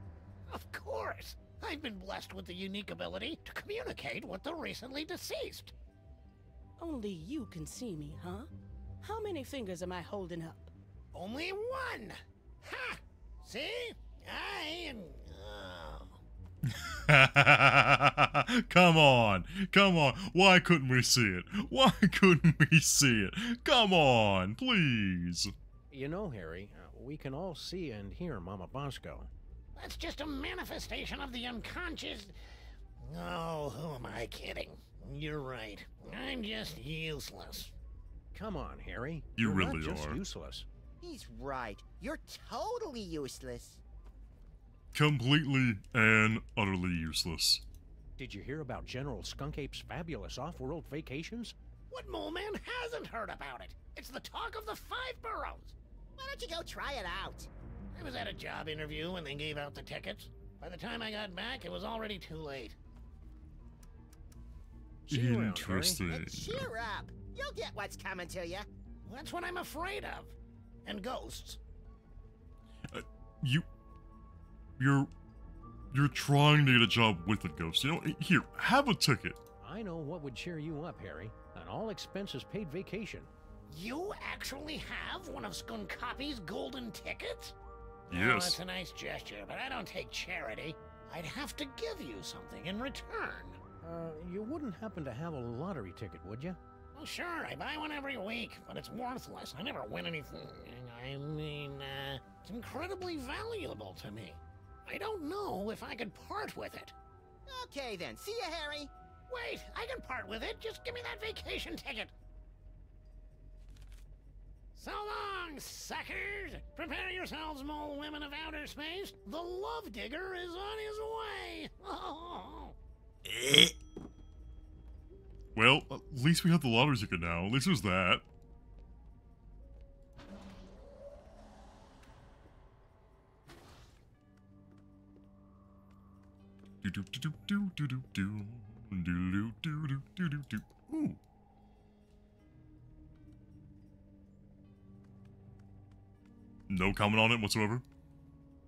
Of course. I've been blessed with the unique ability to communicate with the recently deceased.
Only you can see me, huh? How many fingers am I holding up?
Only 1! Ha! See? I am...
Come on. Why couldn't we see it? Why couldn't we see it? Come on, please.
You know, Harry, we can all see and hear Mama Bosco.
That's just a manifestation of the unconscious... Oh, who am I kidding? You're right. I'm just useless.
Come on, Harry.
You
You're
really
not just
are.
Useless.
He's right. You're totally useless.
Completely and utterly useless.
Did you hear about General Skunkape's fabulous off-world vacations?
What mole man hasn't heard about it? It's the talk of the 5 boroughs.
Why don't you go try it out?
I was at a job interview when they gave out the tickets. By the time I got back, it was already too late.
Interesting.
Cheer up. You'll get what's coming to you.
That's what I'm afraid of. And ghosts.
You're trying to get a job with a ghost. You know, here, have a ticket.
I know what would cheer you up, Harry. An all-expenses paid vacation.
You actually have one of Skunkape's golden tickets?
Yes.
Oh, that's a nice gesture, but I don't take charity. I'd have to give you something in return.
You wouldn't happen to have a lottery ticket, would you?
Well, sure, I buy one every week, but it's worthless. I never win anything. I mean, it's incredibly valuable to me. I don't know if I could part with it.
Okay then, see ya, Harry.
Wait, I can part with it. Just give me that vacation ticket. So long, suckers! Prepare yourselves, mole women of outer space. The love digger is on his way. Oh.
Well, at least we have the lottery ticket now. At least there's that. Ooh. No comment on it whatsoever?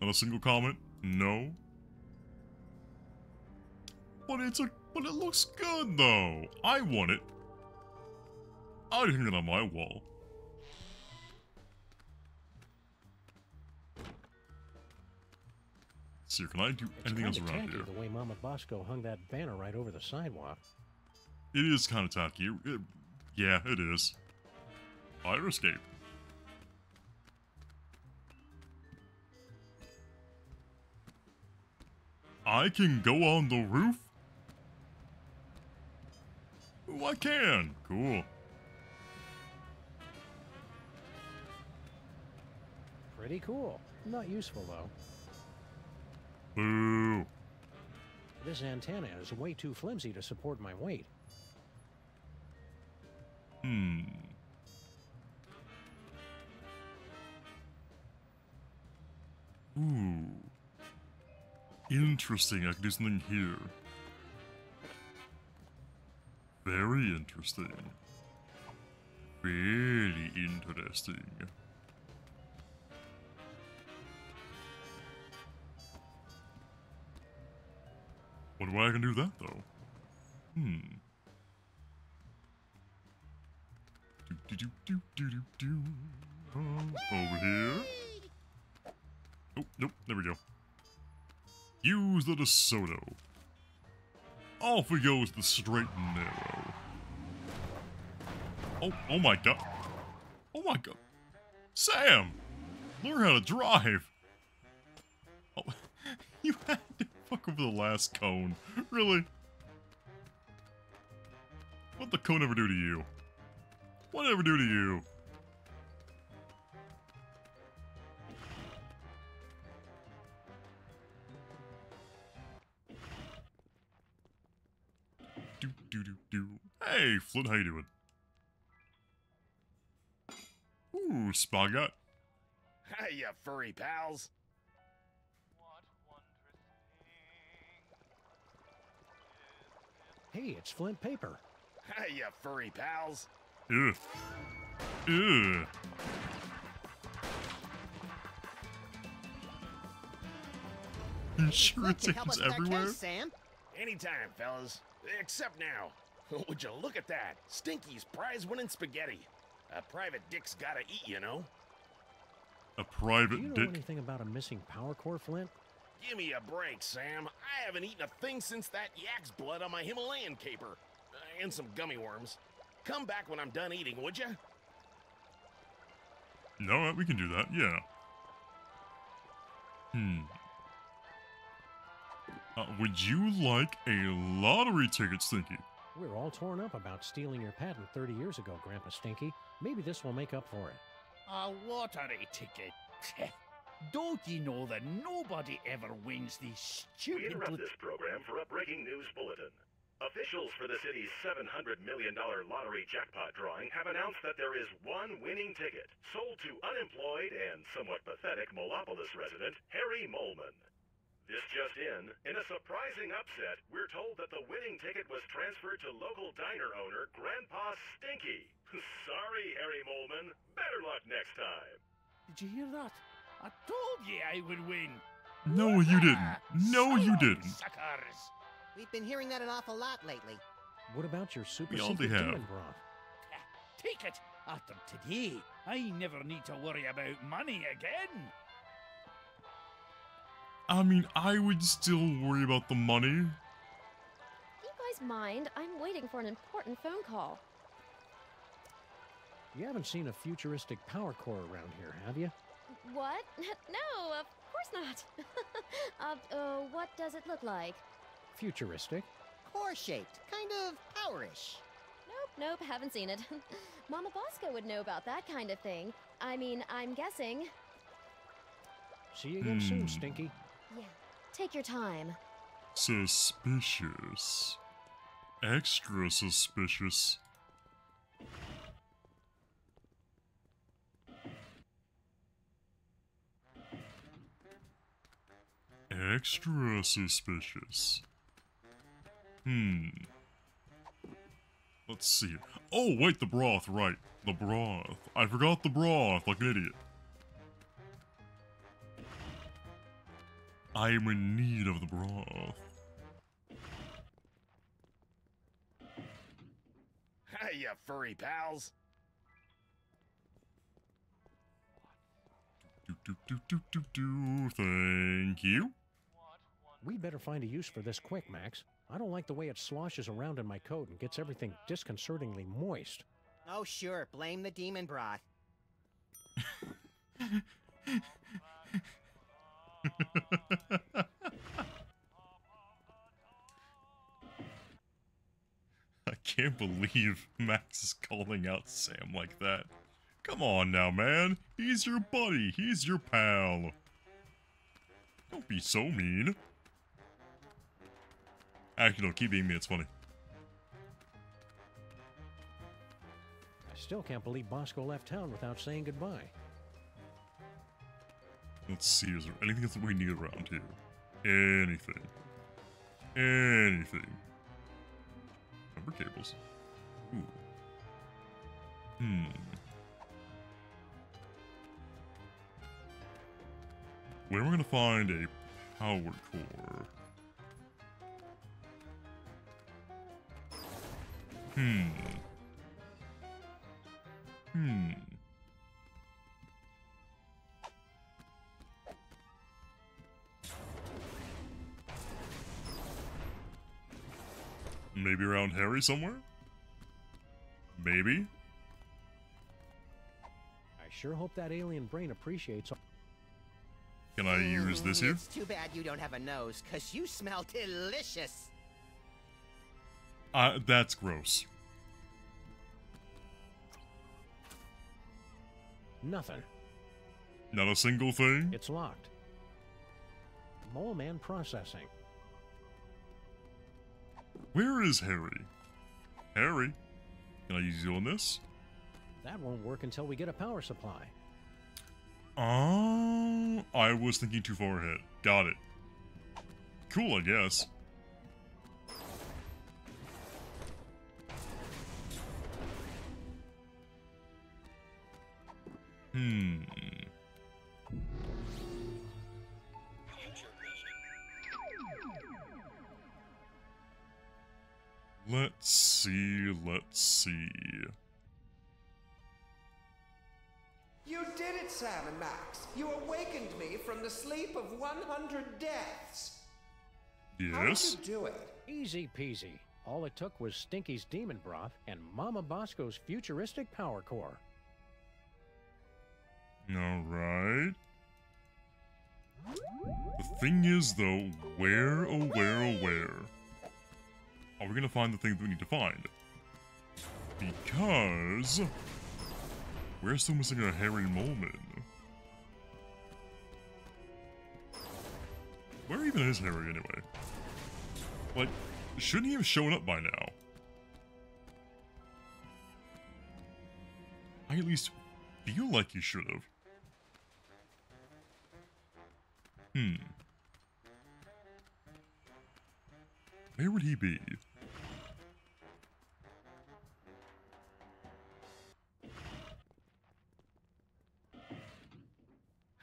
Not a single comment? No? But it looks good though. I want it. I'd hang it on my wall. See, can I do anything else around here?
The way Mama Bosco hung that banner right over the sidewalk.
It is kind of tacky. Yeah, it is. Fire escape. I can go on the roof? Oh, I can. Cool.
Pretty cool. Not useful, though.
Boo.
This antenna is way too flimsy to support my weight.
Ooh. Interesting. I can do something here. Very interesting. Very interesting. Wonder why I can do that, though. Over here. Oh, nope, there we go. Use the DeSoto. Off we goes the straight and narrow. Oh my god. Oh my god. Sam! Learn how to drive! Oh, you had to fuck over the last cone. Really? What'd the cone ever do to you? What'd it ever do to you? Hey, Flint, how you doing? Ooh, Spagat.
Hey, you furry pals.
Hey, it's Flint Paper.
Hey, you furry pals.
Ugh. Ugh. You sure it takes everywhere?
Sam?
Anytime, fellas. Except now. Would you look at that? Stinky's prize-winning spaghetti. A private dick's gotta eat, you know?
A private
Do you know
dick?
anything about a missing power core, Flint?
Give me a break, Sam. I haven't eaten a thing since that yak's blood on my Himalayan caper. And some gummy worms. Come back when I'm done eating, would you?
No, we can do that, yeah. Would you like a lottery ticket, Stinky?
We're all torn up about stealing your patent 30 years ago, Grandpa Stinky. Maybe this will make up for it.
A lottery ticket? Don't you know that nobody ever wins these
We
stupid...
interrupt this program for a breaking news bulletin. Officials for the city's $700 million lottery jackpot drawing have announced that there is one winning ticket, sold to unemployed and somewhat pathetic Molopolis resident Harry Molman. This just in a surprising upset, we're told that the winning ticket was transferred to local diner owner Grandpa Stinky. Sorry, Harry Molman. Better luck next time.
Did you hear that? I told you I would win.
No, you didn't. No, you didn't.
Suckers.
We've been hearing that an awful lot lately.
What about your super
We
secret
already have.
demon broth?
Take it. After today, I never need to worry about money again.
I mean, I would still worry about the money.
You guys mind? I'm waiting for an important phone call.
You haven't seen a futuristic power core around here, have you?
What? No, of course not. What does it look like?
Futuristic?
Core-shaped, kind of powerish.
Nope, haven't seen it. Mama Bosco would know about that kind of thing. I mean, I'm guessing.
See you again soon, Stinky.
Yeah, take your time.
Suspicious. Extra suspicious. Extra suspicious. Let's see. Oh, wait, the broth, right. The broth. I forgot the broth, like an idiot. I am in need of the broth.
Hey, you furry pals.
Thank you.
We'd better find a use for this quick, Max. I don't like the way it sloshes around in my coat and gets everything disconcertingly moist.
Oh, sure. Blame the demon broth.
I can't believe Max is calling out Sam like that. Come on now, man. He's your buddy. He's your pal. Don't be so mean. Actually, no, keep being mean. It's funny.
I still can't believe Bosco left town without saying goodbye.
Let's see, is there anything else that we need around here? Anything. Anything. Number cables. Ooh. Where am I gonna find a power core? Maybe around Harry somewhere? Maybe?
I sure hope that alien brain appreciates.
Can I use this here?
It's too bad you don't have a nose, cause you smell delicious.
That's gross.
Nothing.
Not a single thing?
It's locked. Mole Man processing.
Where is Harry? Harry? Can I use you on this?
That won't work until we get a power supply.
Oh, I was thinking too far ahead. Got it. Cool, I guess. Let's see.
You did it, Sam and Max. You awakened me from the sleep of 100 deaths.
Yes?
How did you do it?
Easy peasy. All it took was Stinky's demon broth and Mama Bosco's futuristic power core.
Alright. The thing is, though, where, oh where, oh where are we gonna find the thing that we need to find? Because we're still missing a Harry Moleman. Where even is Harry anyway? Like, shouldn't he have shown up by now? I at least feel like he should have. Where would he be?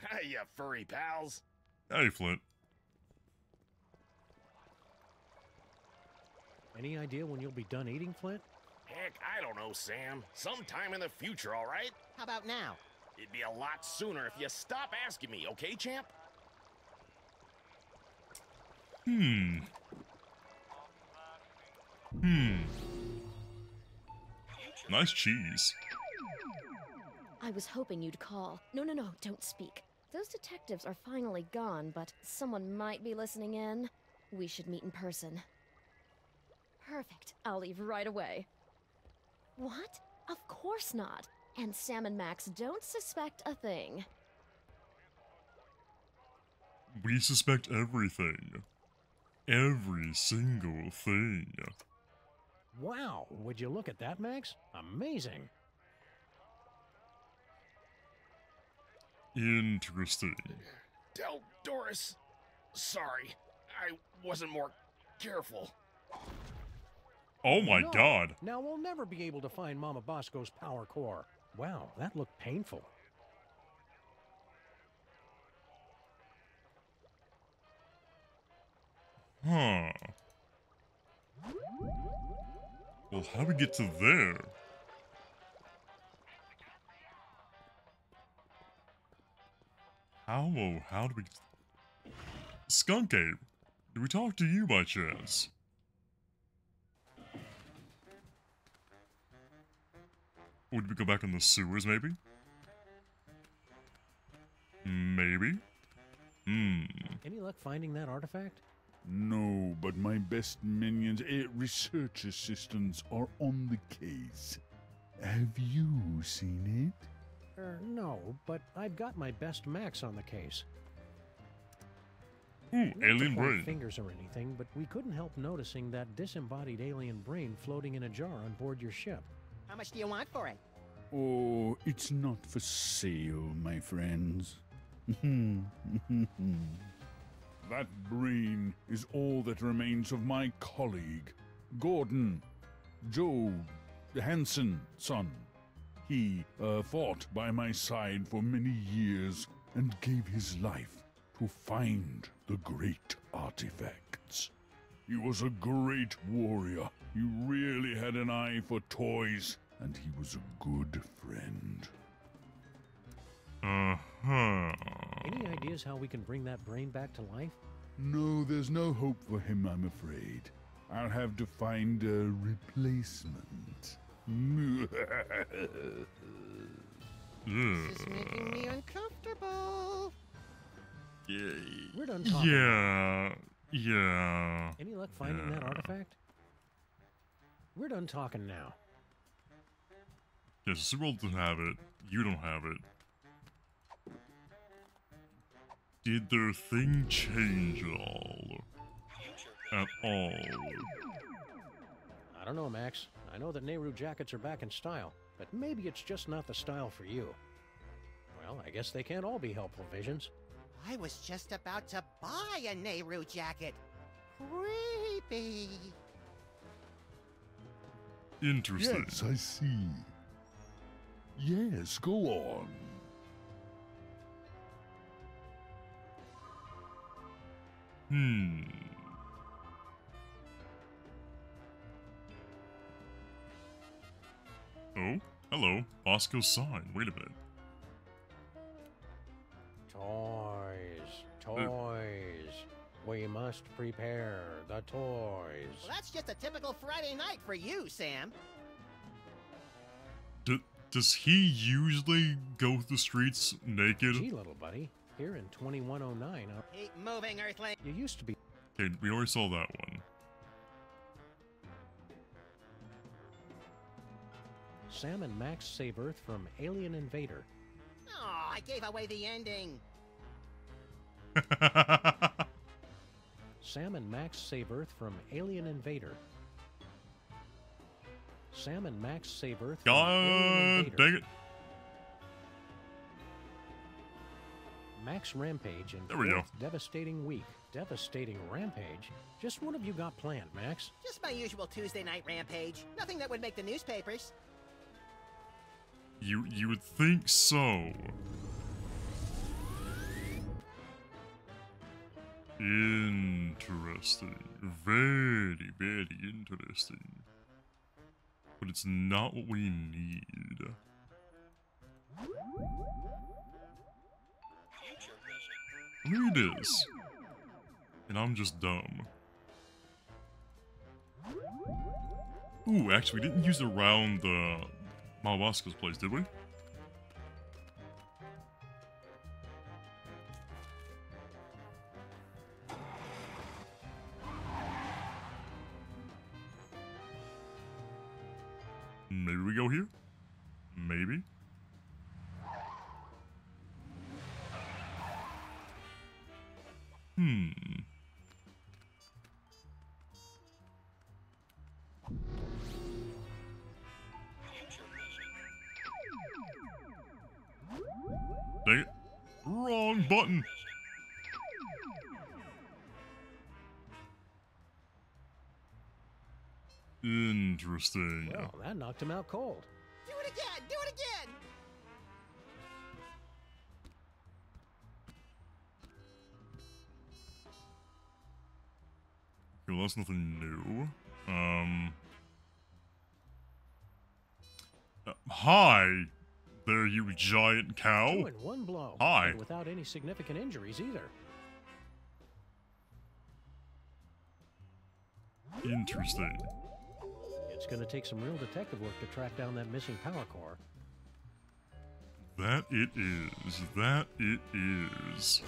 Hey, you furry pals.
Hey, Flint.
Any idea when you'll be done eating, Flint?
Heck, I don't know, Sam. Sometime in the future, all right?
How about now?
It'd be a lot sooner if you stop asking me, okay, champ?
Nice cheese.
I was hoping you'd call. No, don't speak. Those detectives are finally gone, but someone might be listening in. We should meet in person. Perfect. I'll leave right away. What? Of course not. And Sam and Max don't suspect a thing.
We suspect everything. Every single thing.
Wow, would you look at that, Max? Amazing.
Interesting.
Doris, sorry. I wasn't more careful.
Oh my
No.
god.
Now we'll never be able to find Mama Bosco's power core. Wow, that looked painful.
Huh. Well, how do we get to there? How do we... Skunk Ape, did we talk to you by chance? Or did we go back in the sewers, maybe? Maybe?
Any luck finding that artifact?
No, but my best minions, research assistants, are on the case. Have you seen it?
No, but I've got my best Max on the case.
Ooh,
Not to
alien
point
brain.
fingers or anything, but we couldn't help noticing that disembodied alien brain floating in a jar on board your ship.
How much do you want for it?
Oh, it's not for sale, my friends. That brain is all that remains of my colleague, Gordon, Joe Hansen's son. He fought by my side for many years and gave his life to find the great artifacts. He was a great warrior. He really had an eye for toys, and he was a good friend.
Any ideas how we can bring that brain back to life?
No, there's no hope for him, I'm afraid. I'll have to find a replacement.
This is making me uncomfortable.
We're done talking.
Yeah.
Any luck finding that artifact? We're done talking now.
Yes, the world doesn't have it. You don't have it. Did their thing change at all? At all?
I don't know, Max. I know that Nehru jackets are back in style, but maybe it's just not the style for you. Well, I guess they can't all be helpful visions.
I was just about to buy a Nehru jacket. Creepy.
Interesting.
Yes, I see. Yes, go on.
Oh, hello. Bosco's sign. Wait a minute.
Toys. We must prepare the toys.
Well, that's just a typical Friday night for you, Sam.
Does he usually go through the streets naked?
Gee, little buddy. Here in 2109,
Keep moving, Earthling.
you used to be...
Okay, we already saw that one.
Sam and Max save Earth from alien invader.
Oh, I gave away the ending.
Sam and Max save Earth from alien invader. Sam and Max save Earth from alien
God
invader.
dang it.
Max Rampage in
There we go.
4th Devastating Week. Devastating Rampage? Just what have you got planned, Max?
Just my usual Tuesday night rampage. Nothing that would make the newspapers.
You would think so. Interesting. Very, very interesting. But it's not what we need. Maybe it is. And I'm just dumb. Ooh, actually, we didn't use it around Malabasco's place, did we? Maybe we go here? Maybe? Dang it. Wrong button. Interesting.
Well, that knocked him out cold.
Do it again! Do it again!
Okay, well, that's nothing new. Hi there, you giant cow.
2 in 1 blow.
Hi.
And without any significant injuries either.
Interesting.
It's going to take some real detective work to track down that missing power core.
That it is. That it is.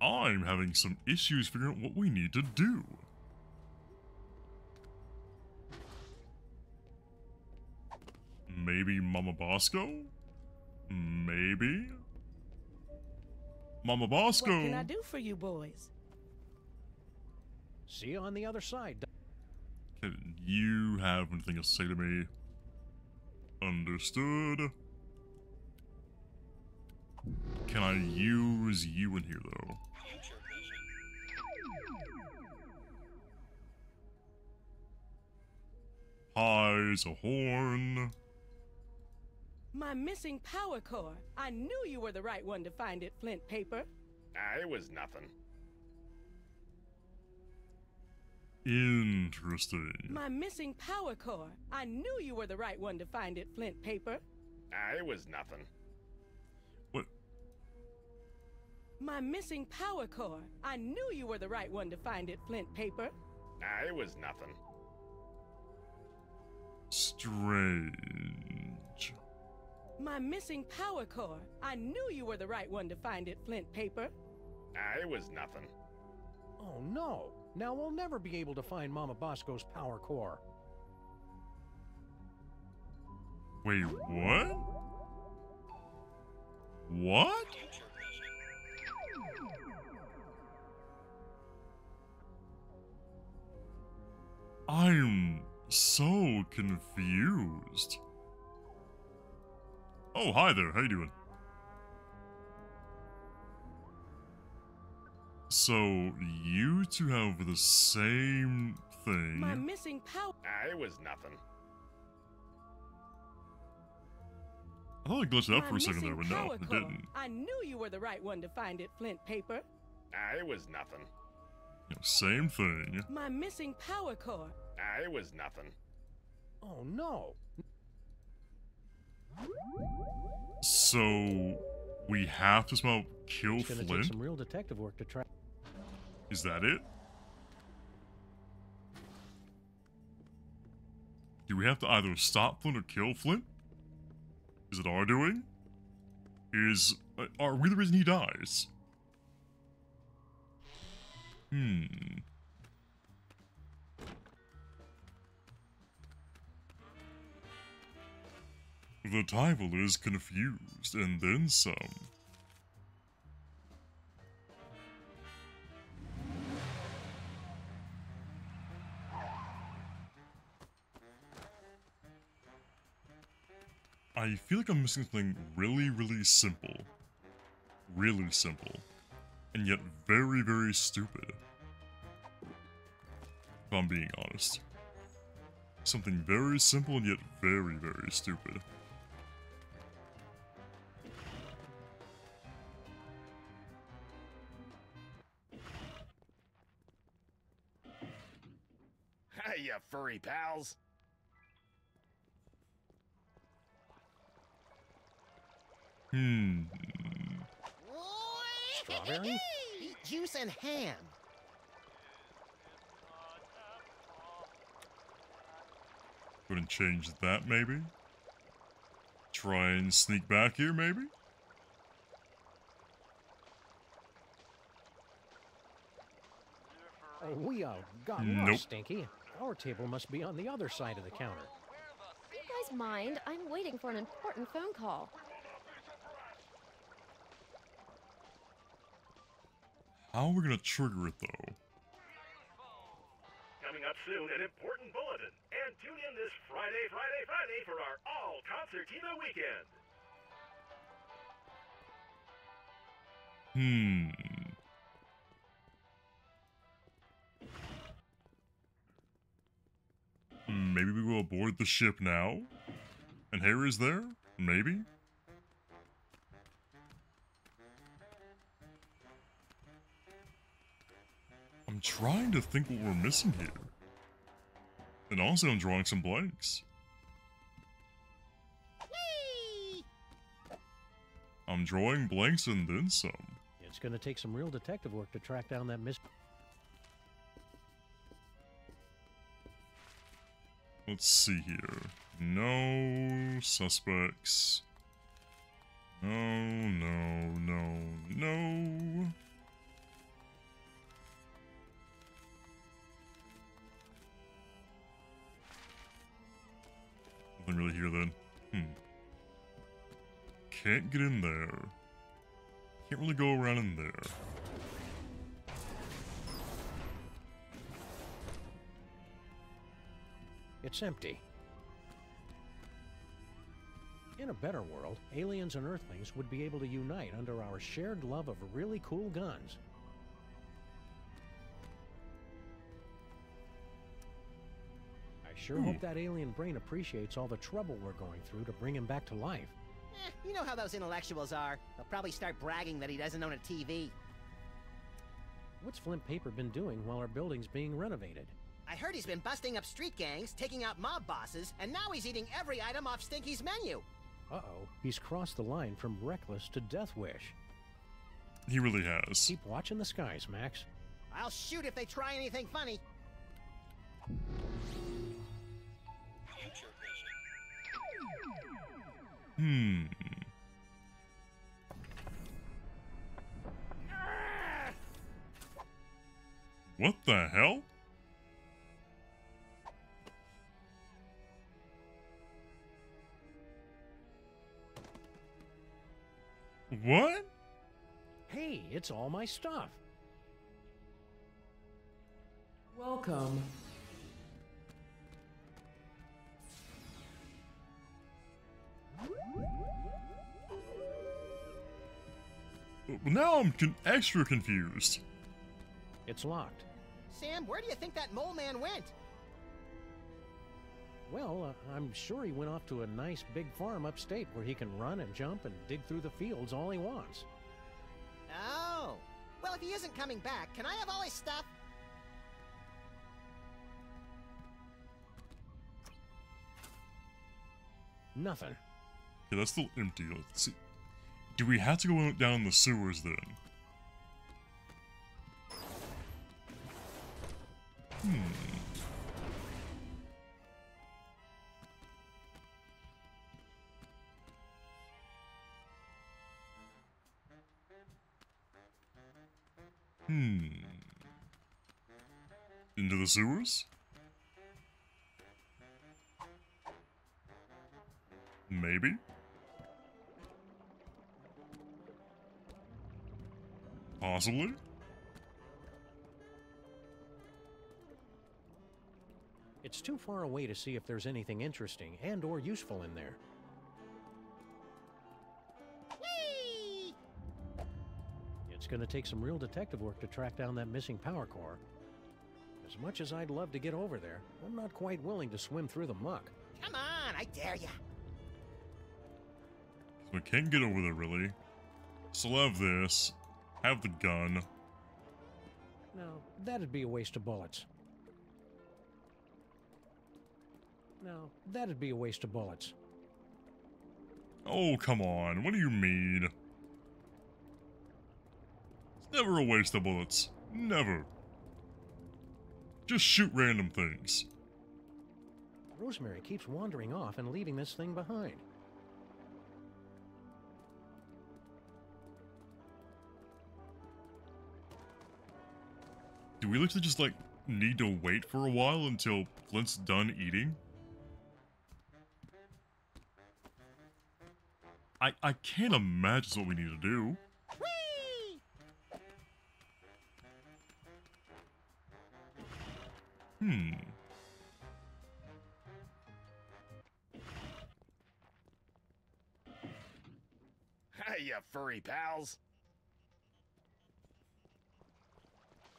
I'm having some issues figuring out what we need to do. Maybe Mama Bosco? Maybe? Mama Bosco!
What can I do for you boys?
See you on the other side.
Can you have anything to say to me? Understood. Can I use you in here, though? High's a horn.
My missing power core. I knew you were the right one to find it, Flint Paper.
It was nothing.
Interesting.
My missing power core. I knew you were the right one to find it, Flint Paper.
It was nothing.
What?
My missing power core. I knew you were the right one to find it, Flint Paper.
It was nothing.
Strange.
My missing power core. I knew you were the right one to find it, Flint Paper.
It was nothing.
Oh no! Now we'll never be able to find Mama Bosco's power core.
Wait, what? What? I'm so confused. Oh, hi there. How you doing? So, you two have the same thing.
My missing power.
It was nothing.
I thought I glitched out for a second there, but no, it didn't.
I knew you were the right one to find it, Flint Paper.
It was nothing.
You know, same thing.
My missing power core.
It was nothing.
Oh no!
So, we have to somehow kill
It's gonna
Flint?
take some real detective work to try.
Is that it? Do we have to either stop Flint or kill Flint? Is it our doing? Are we the reason he dies? The Tiviyl is confused, and then some. I feel like I'm missing something really, really simple. Really simple. And yet very, very stupid. If I'm being honest. Something very simple and yet very, very stupid.
Hey, you furry pals.
Strawberry?
Eat juice and ham.
Go ahead and change that, maybe? Try and sneak back here, maybe?
Oh, we got lost, Stinky. Our table must be on the other side of the counter.
You guys mind? I'm waiting for an important phone call.
How are we gonna trigger it, though?
Coming up soon, an important bulletin. And tune in this Friday for our all-concertina weekend.
Maybe we go aboard the ship now? And Harry's there? Maybe? I'm trying to think what we're missing here. And also I'm drawing some blanks. I'm drawing blanks and then some.
It's gonna take some real detective work to track down that
Let's see here. No suspects. No. Nothing really here then. Can't get in there. Can't really go around in there.
It's empty. In a better world, aliens and Earthlings would be able to unite under our shared love of really cool guns. I sure hope that alien brain appreciates all the trouble we're going through to bring him back to life.
You know how those intellectuals are. They'll probably start bragging that he doesn't own a TV.
What's Flint Paper been doing while our building's being renovated?
I heard he's been busting up street gangs, taking out mob bosses, and now he's eating every item off Stinky's menu.
Uh-oh, he's crossed the line from reckless to death wish.
He really has.
Keep watching the skies, Max.
I'll shoot if they try anything funny.
What the hell? What?
Hey, it's all my stuff.
Welcome.
Now I'm extra confused.
It's locked.
Sam, where do you think that mole man went?
Well, I'm sure he went off to a nice big farm upstate where he can run and jump and dig through the fields all he wants.
Oh. Well, if he isn't coming back, can I have all his stuff?
Nothing.
Okay, that's still empty. Let's see. Do we have to go down the sewers then? Into the sewers? Maybe? Possibly?
It's too far away to see if there's anything interesting and or useful in there.
Whee!
It's gonna take some real detective work to track down that missing power core. As much as I'd love to get over there, I'm not quite willing to swim through the muck.
Come on, I dare ya.
We can't get over there, really. Still have this. Have the gun.
No, that'd be a waste of bullets. No, that'd be a waste of bullets.
Oh, come on. What do you mean? It's never a waste of bullets. Never. Just shoot random things.
Rosemary keeps wandering off and leaving this thing behind.
Do we literally just, like, need to wait for a while until Flint's done eating? I can't imagine what we need to do.
Whee!
Hey, you furry pals.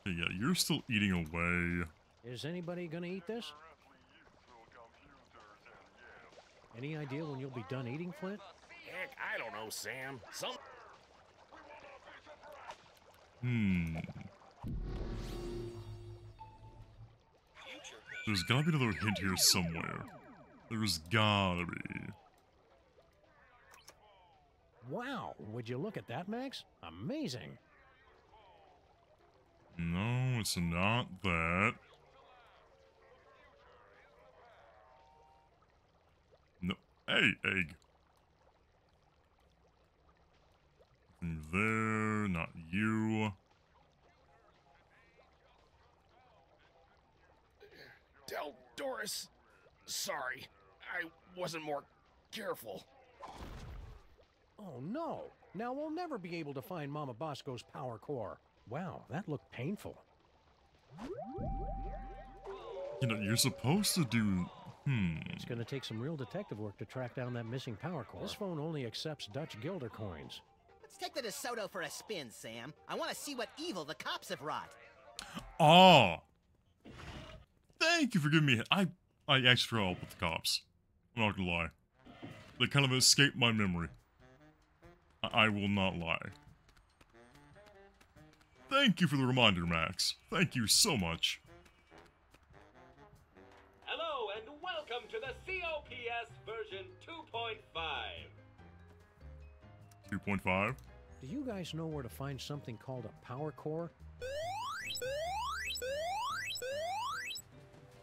Yeah, you're still eating away.
Is anybody gonna eat this? Any idea when you'll be done eating, Flint?
Heck, I don't know, Sam.
There's gotta be another hint here somewhere. There's gotta be.
Wow, would you look at that, Max? Amazing.
No, it's not that. No. Hey, egg. Nothing there, not you.
Tell Doris. Sorry, I wasn't more careful.
Oh no! Now we'll never be able to find Mama Bosco's power core. Wow, that looked painful.
You know, you're supposed to do...
It's gonna take some real detective work to track down that missing power core. This phone only accepts Dutch Guilder coins.
Let's take the DeSoto for a spin, Sam. I want to see what evil the cops have wrought.
Ah! Thank you for giving me... I actually forgot all about the cops. I'm not gonna lie. They kind of escaped my memory. I will not lie. Thank you for the reminder, Max. Thank you so much.
Hello and welcome to the COPS version 2.5.
2.5?
Do you guys know where to find something called a power core?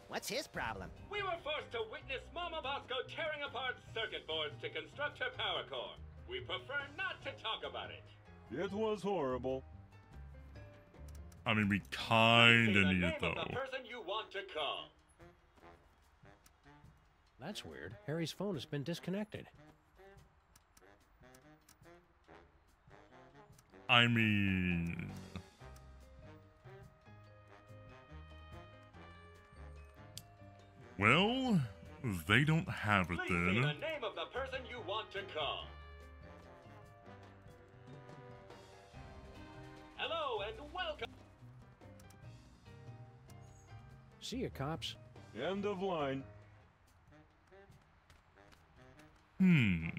What's his problem?
We were forced to witness Mama Bosco tearing apart circuit boards to construct her power core. We prefer not to talk about it.
It was horrible.
I mean, we kinda need it, though.
The person you want to call.
That's weird. Harry's phone has been disconnected.
I mean... Well, they don't have it
Please
then.
say the name of the person you want to call. Hello and welcome.
See ya, cops.
End of line.
Well,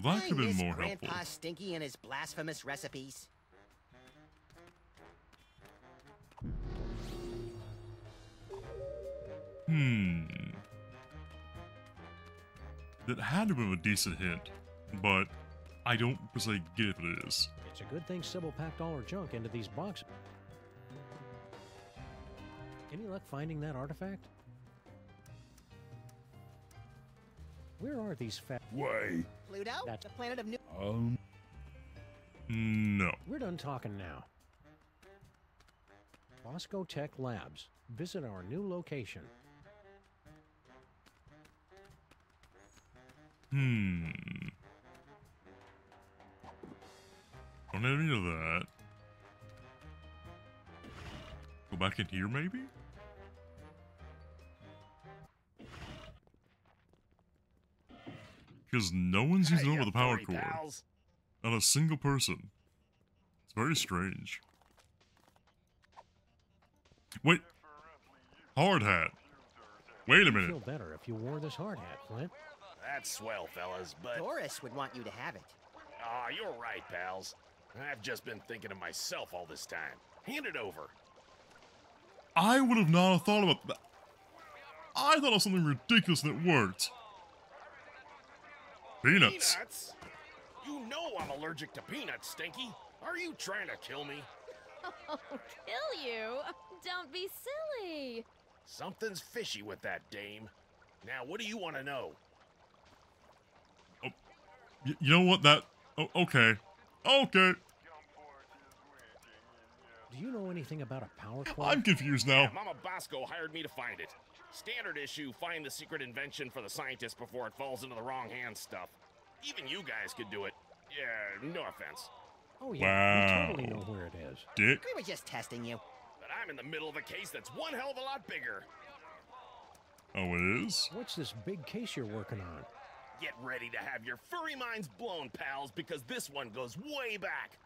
that could have been more
Grandpa
helpful.
Stinky and his blasphemous recipes.
That had to have been a decent hint, but I don't per se get if it is.
It's a good thing Sybil packed all her junk into these boxes. Any luck finding that artifact? Where are these
Why?
Pluto?
That's
the planet of New...
No.
We're done talking now. Bosco Tech Labs. Visit our new location.
Don't have any of that. Go back in here, maybe? Because no one's using over the power core.
Pals.
Not a single person. It's very strange. Wait. Hard hat. Wait a
I'd
minute.
feel better if you wore this hard hat, Flint.
That's swell, fellas, but...
Doris would want you to have it.
Aw, you're right, pals. I've just been thinking of myself all this time. Hand it over.
I would have not thought about that. I thought of something ridiculous and it worked. Peanuts.
Peanuts? You know I'm allergic to peanuts, Stinky. Are you trying to kill me?
Oh, kill you? Don't be silly.
Something's fishy with that dame. Now, what do you want to know?
You know what? That... Oh, okay. Okay.
Do you know anything about a power core?
I'm confused now.
Yeah, Mama Bosco hired me to find it. Standard issue, find the secret invention for the scientist before it falls into the wrong hands stuff. Even you guys could do it. Yeah, no offense.
Oh yeah,
Wow.
we totally know where it is.
Dick.
We were just testing you.
But I'm in the middle of a case that's one hell of a lot bigger.
Oh, it is?
What's this big case you're working on?
Get ready to have your furry minds blown, pals, because this one goes way back.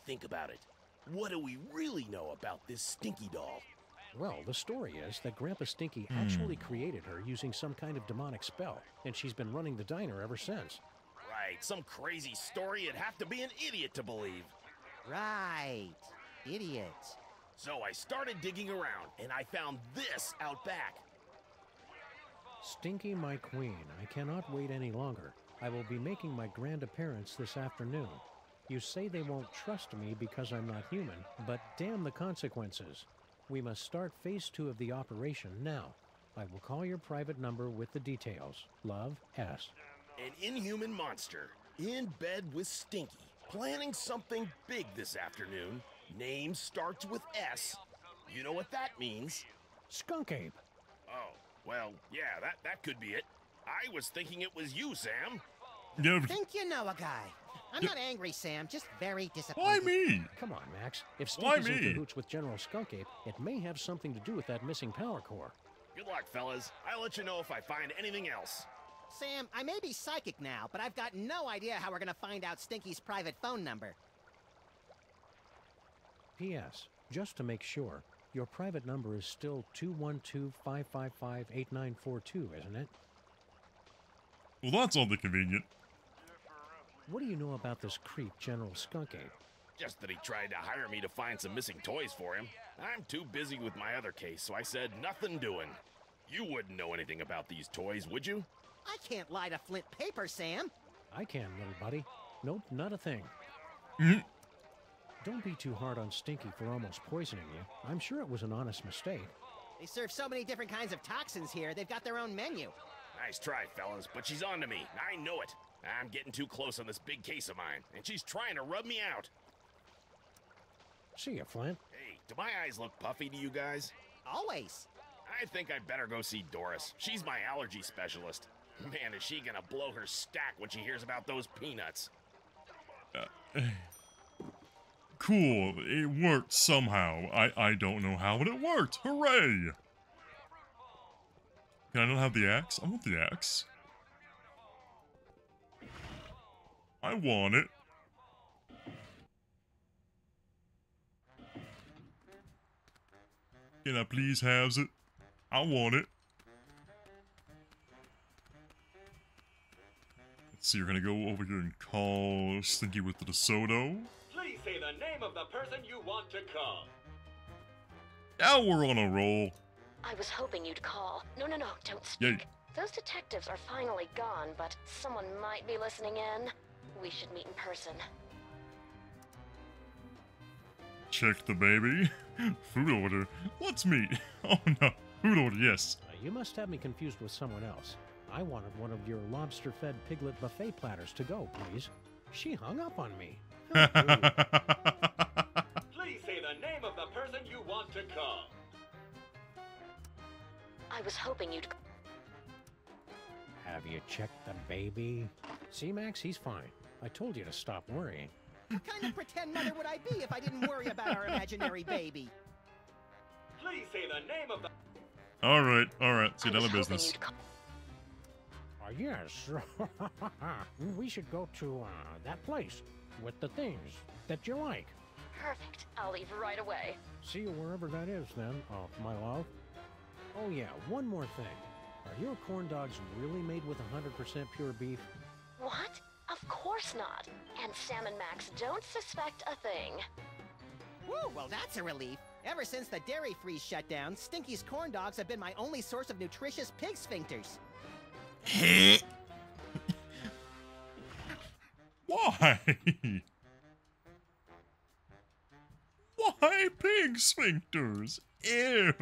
Think about it. What do we really know about this Stinky doll?
Well, the story is that Grandpa Stinky actually created her using some kind of demonic spell, and she's been running the diner ever since.
Right, some crazy story you'd have to be an idiot to believe.
Right. Idiot.
So I started digging around, and I found this out back.
Stinky, my queen, I cannot wait any longer. I will be making my grand appearance this afternoon. You say they won't trust me because I'm not human, but damn the consequences. We must start phase 2 of the operation now. I will call your private number with the details. Love, S.
An inhuman monster, in bed with Stinky, planning something big this afternoon. Name starts with S. You know what that means?
Skunk Ape.
Oh, well, yeah, that could be it. I was thinking it was you, Sam.
Yeah.
Think you know a guy. I'm not angry, Sam, just very disappointed.
Why me?
Come on, Max. If
Why
Stinky's in
me?
cahoots with General Skunk Ape, it may have something to do with that missing power core.
Good luck, fellas. I'll let you know if I find anything else.
Sam, I may be psychic now, but I've got no idea how we're gonna find out Stinky's private phone number.
P.S. Just to make sure, your private number is still 212-555-8942, isn't it?
Well, that's oddly convenient.
What do you know about this creep, General Skunk Ape?
Just that he tried to hire me to find some missing toys for him. I'm too busy with my other case, so I said nothing doing. You wouldn't know anything about these toys, would you?
I can't lie to Flint paper, Sam.
I can, little buddy. Nope, not a thing. Don't be too hard on Stinky for almost poisoning you. I'm sure it was an honest mistake.
They serve so many different kinds of toxins here, they've got their own menu.
Nice try, fellas, but she's on to me. I know it. I'm getting too close on this big case of mine, and she's trying to rub me out.
See ya, Flint.
Hey, do my eyes look puffy to you guys?
Always.
I think I'd better go see Doris. She's my allergy specialist. Man, is she gonna blow her stack when she hears about those peanuts.
Cool. It worked somehow. I don't know how, but it worked. Hooray! Can I not have the axe? I want the axe. I want it. Can I please have it? I want it. Let's see, we're gonna go over here and call Stinky with the DeSoto.
Please say the name of the person you want to call.
Now we're on a roll.
I was hoping you'd call. No, don't speak.
Yay.
Those detectives are finally gone, but someone might be listening in. We should meet in person.
Check the baby. Food order. Let's meet. Oh no. Food order, yes.
You must have me confused with someone else. I wanted one of your lobster-fed piglet buffet platters to go, please. She hung up on me.
Please say the name of the person you want to call.
I was hoping you'd...
Have you checked the baby? See, Max, he's fine. I told you to stop worrying.
What kind of pretend mother would I be if I didn't worry about our imaginary baby?
Please say the name of the...
Alright, let's get down to business.
Yes. We should go to that place with the things that you like.
Perfect. I'll leave right away.
See you wherever that is, then, my love. Oh, yeah, one more thing. Are your corn dogs really made with 100% pure beef?
What? Of course not. And Sam and Max don't suspect a thing.
Woo, well that's a relief. Ever since the dairy freeze shut down, Stinky's corn dogs have been my only source of nutritious pig sphincters.
Why? Why pig sphincters? Ew.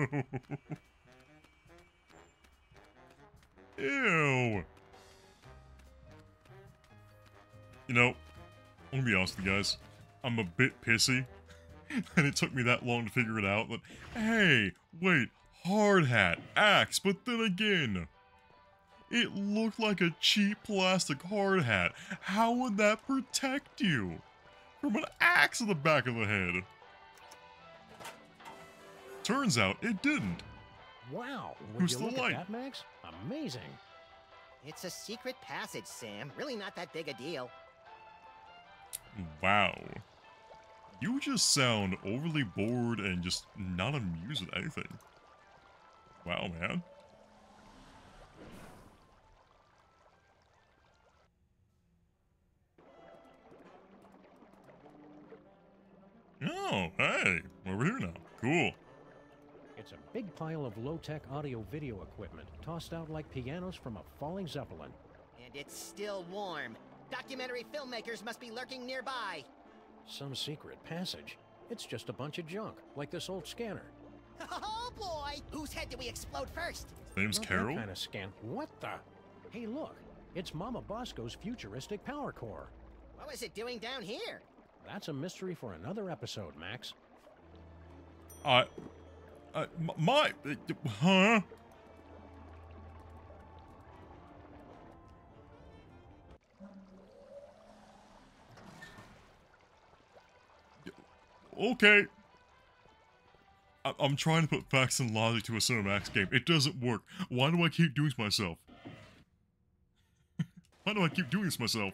Ew. You know, I'm gonna be honest with you guys. I'm a bit pissy. And it took me that long to figure it out. But hey, wait, hard hat, axe, but then again, it looked like a cheap plastic hard hat. How would that protect you from an axe in the back of the head? Turns out it didn't.
Wow,
Who's
would you
the
look
light?
at that, Max? Amazing.
It's a secret passage, Sam. Really not that big a deal.
Wow. You just sound overly bored and just not amused with anything. Wow, man. Oh, hey, over here now. Cool.
It's a big pile of low-tech audio-video equipment, tossed out like pianos from a falling Zeppelin.
And it's still warm. Documentary filmmakers must be lurking nearby.
Some secret passage. It's just a bunch of junk, like this old scanner.
Oh boy! Whose head did we explode first?
Name's
Not
Carol?
That kind of scan. What the? Hey, look. It's Mama Bosco's futuristic power core.
What was it doing down here?
That's a mystery for another episode, Max.
Huh? Okay. I'm trying to put facts and logic to a Cinemax game. It doesn't work. Why do I keep doing this myself? Why do I keep doing this myself?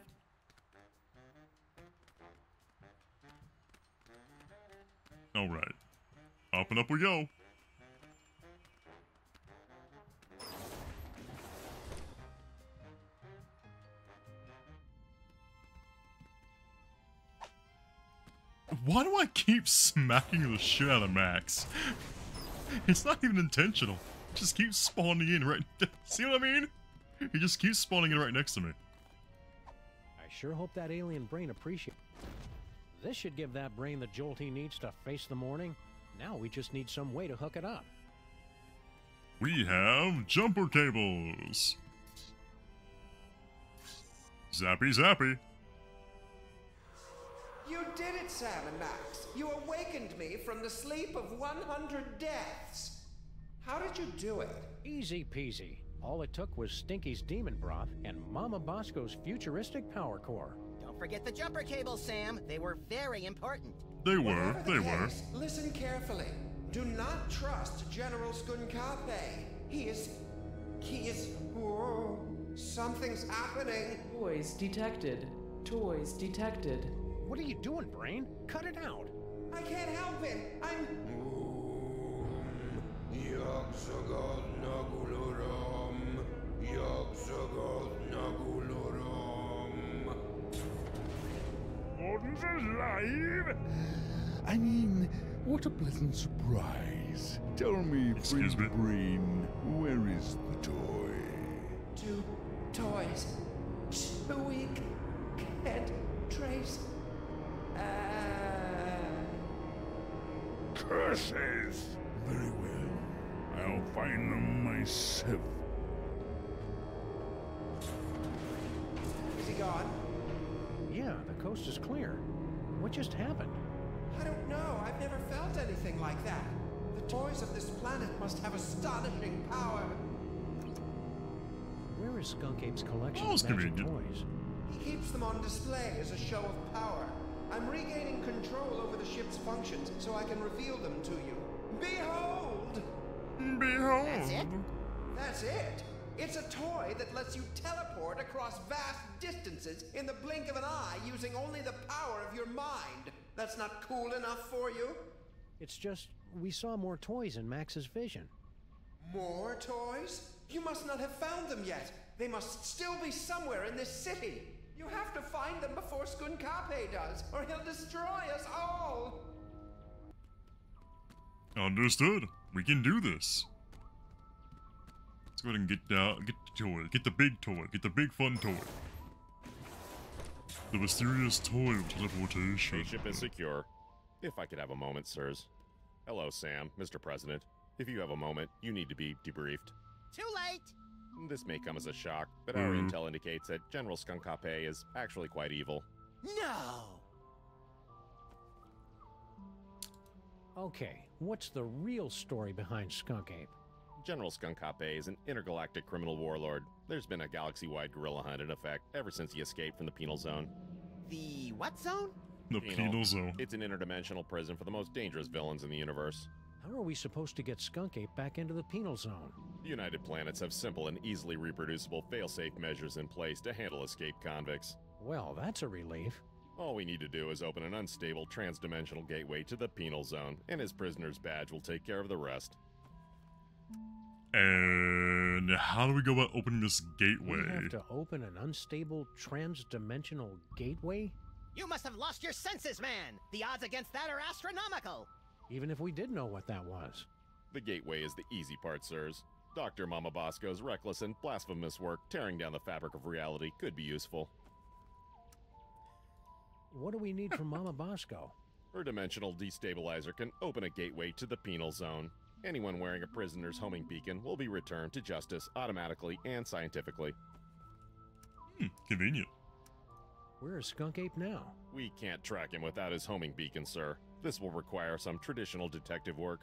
Alright. Up and up we go. Why do I keep smacking the shit out of Max? It's not even intentional. It just keeps spawning in right... See what I mean? He just keeps spawning in right next to me.
I sure hope that alien brain appreciates. This should give that brain the jolt he needs to face the morning. Now we just need some way to hook it up.
We have jumper cables. Zappy zappy.
You did it, Sam and Max. You awakened me from the sleep of 100 deaths. How did you do it?
Easy peasy. All it took was Stinky's demon broth and Mama Bosco's futuristic power core.
Don't forget the jumper cables, Sam. They were very important.
They were.
Listen carefully. Do not trust General Skunkape. He is... Whoa. Something's happening.
Toys detected. Toys detected.
What are you doing, brain? Cut it out.
I can't help it. I'm...
Gordon's alive? I mean, what a pleasant surprise. Tell me, Friend Brain, where is the toy?
2 toys. 2 we can't trace.
Curses! Very well. I'll find them myself.
Is he gone?
Yeah, the coast is clear. What just happened?
I don't know. I've never felt anything like that. The toys of this planet must have astonishing power.
Where is Skunkape's collection
of
magic toys?
He keeps them on display as a show of power. I'm regaining control over the ship's functions so I can reveal them to you. Behold!
Behold!
That's it?
That's it! It's a toy that lets you teleport across vast distances in the blink of an eye using only the power of your mind. That's not cool enough for you?
It's just, we saw more toys in Max's vision.
More toys? You must not have found them yet. They must still be somewhere in this city. You have to find them before Skunkape does, or he'll destroy us all!
Understood. We can do this. Let's go ahead and get the toy. Get the big toy. Get the big fun toy. The mysterious toy of teleportation.
Spaceship is secure. If I could have a moment, sirs. Hello, Sam, Mr. President. If you have a moment, you need to be debriefed.
Too late!
This may come as a shock, but our intel indicates that General Skunkape is actually quite evil.
No!
Okay, what's the real story behind Skunkape?
General Skunkape is an intergalactic criminal warlord. There's been a galaxy-wide guerrilla hunt in effect ever since he escaped from the penal zone.
The what zone?
The penal zone.
It's an interdimensional prison for the most dangerous villains in the universe.
How are we supposed to get Skunkape back into the penal zone?
The United Planets have simple and easily reproducible fail-safe measures in place to handle escaped convicts.
Well, that's a relief.
All we need to do is open an unstable trans-dimensional gateway to the penal zone, and his prisoner's badge will take care of the rest.
And how do we go about opening this gateway?
We have to open an unstable trans-dimensional gateway?
You must have lost your senses, man! The odds against that are astronomical!
Even if we did know what that was.
The gateway is the easy part, sirs. Dr. Mama Bosco's reckless and blasphemous work tearing down the fabric of reality could be useful.
What do we need from Mama Bosco?
Her dimensional destabilizer can open a gateway to the penal zone. Anyone wearing a prisoner's homing beacon will be returned to justice automatically and scientifically.
Convenient.
Where is Skunkape now?
We can't track him without his homing beacon, sir. This will require some traditional detective work.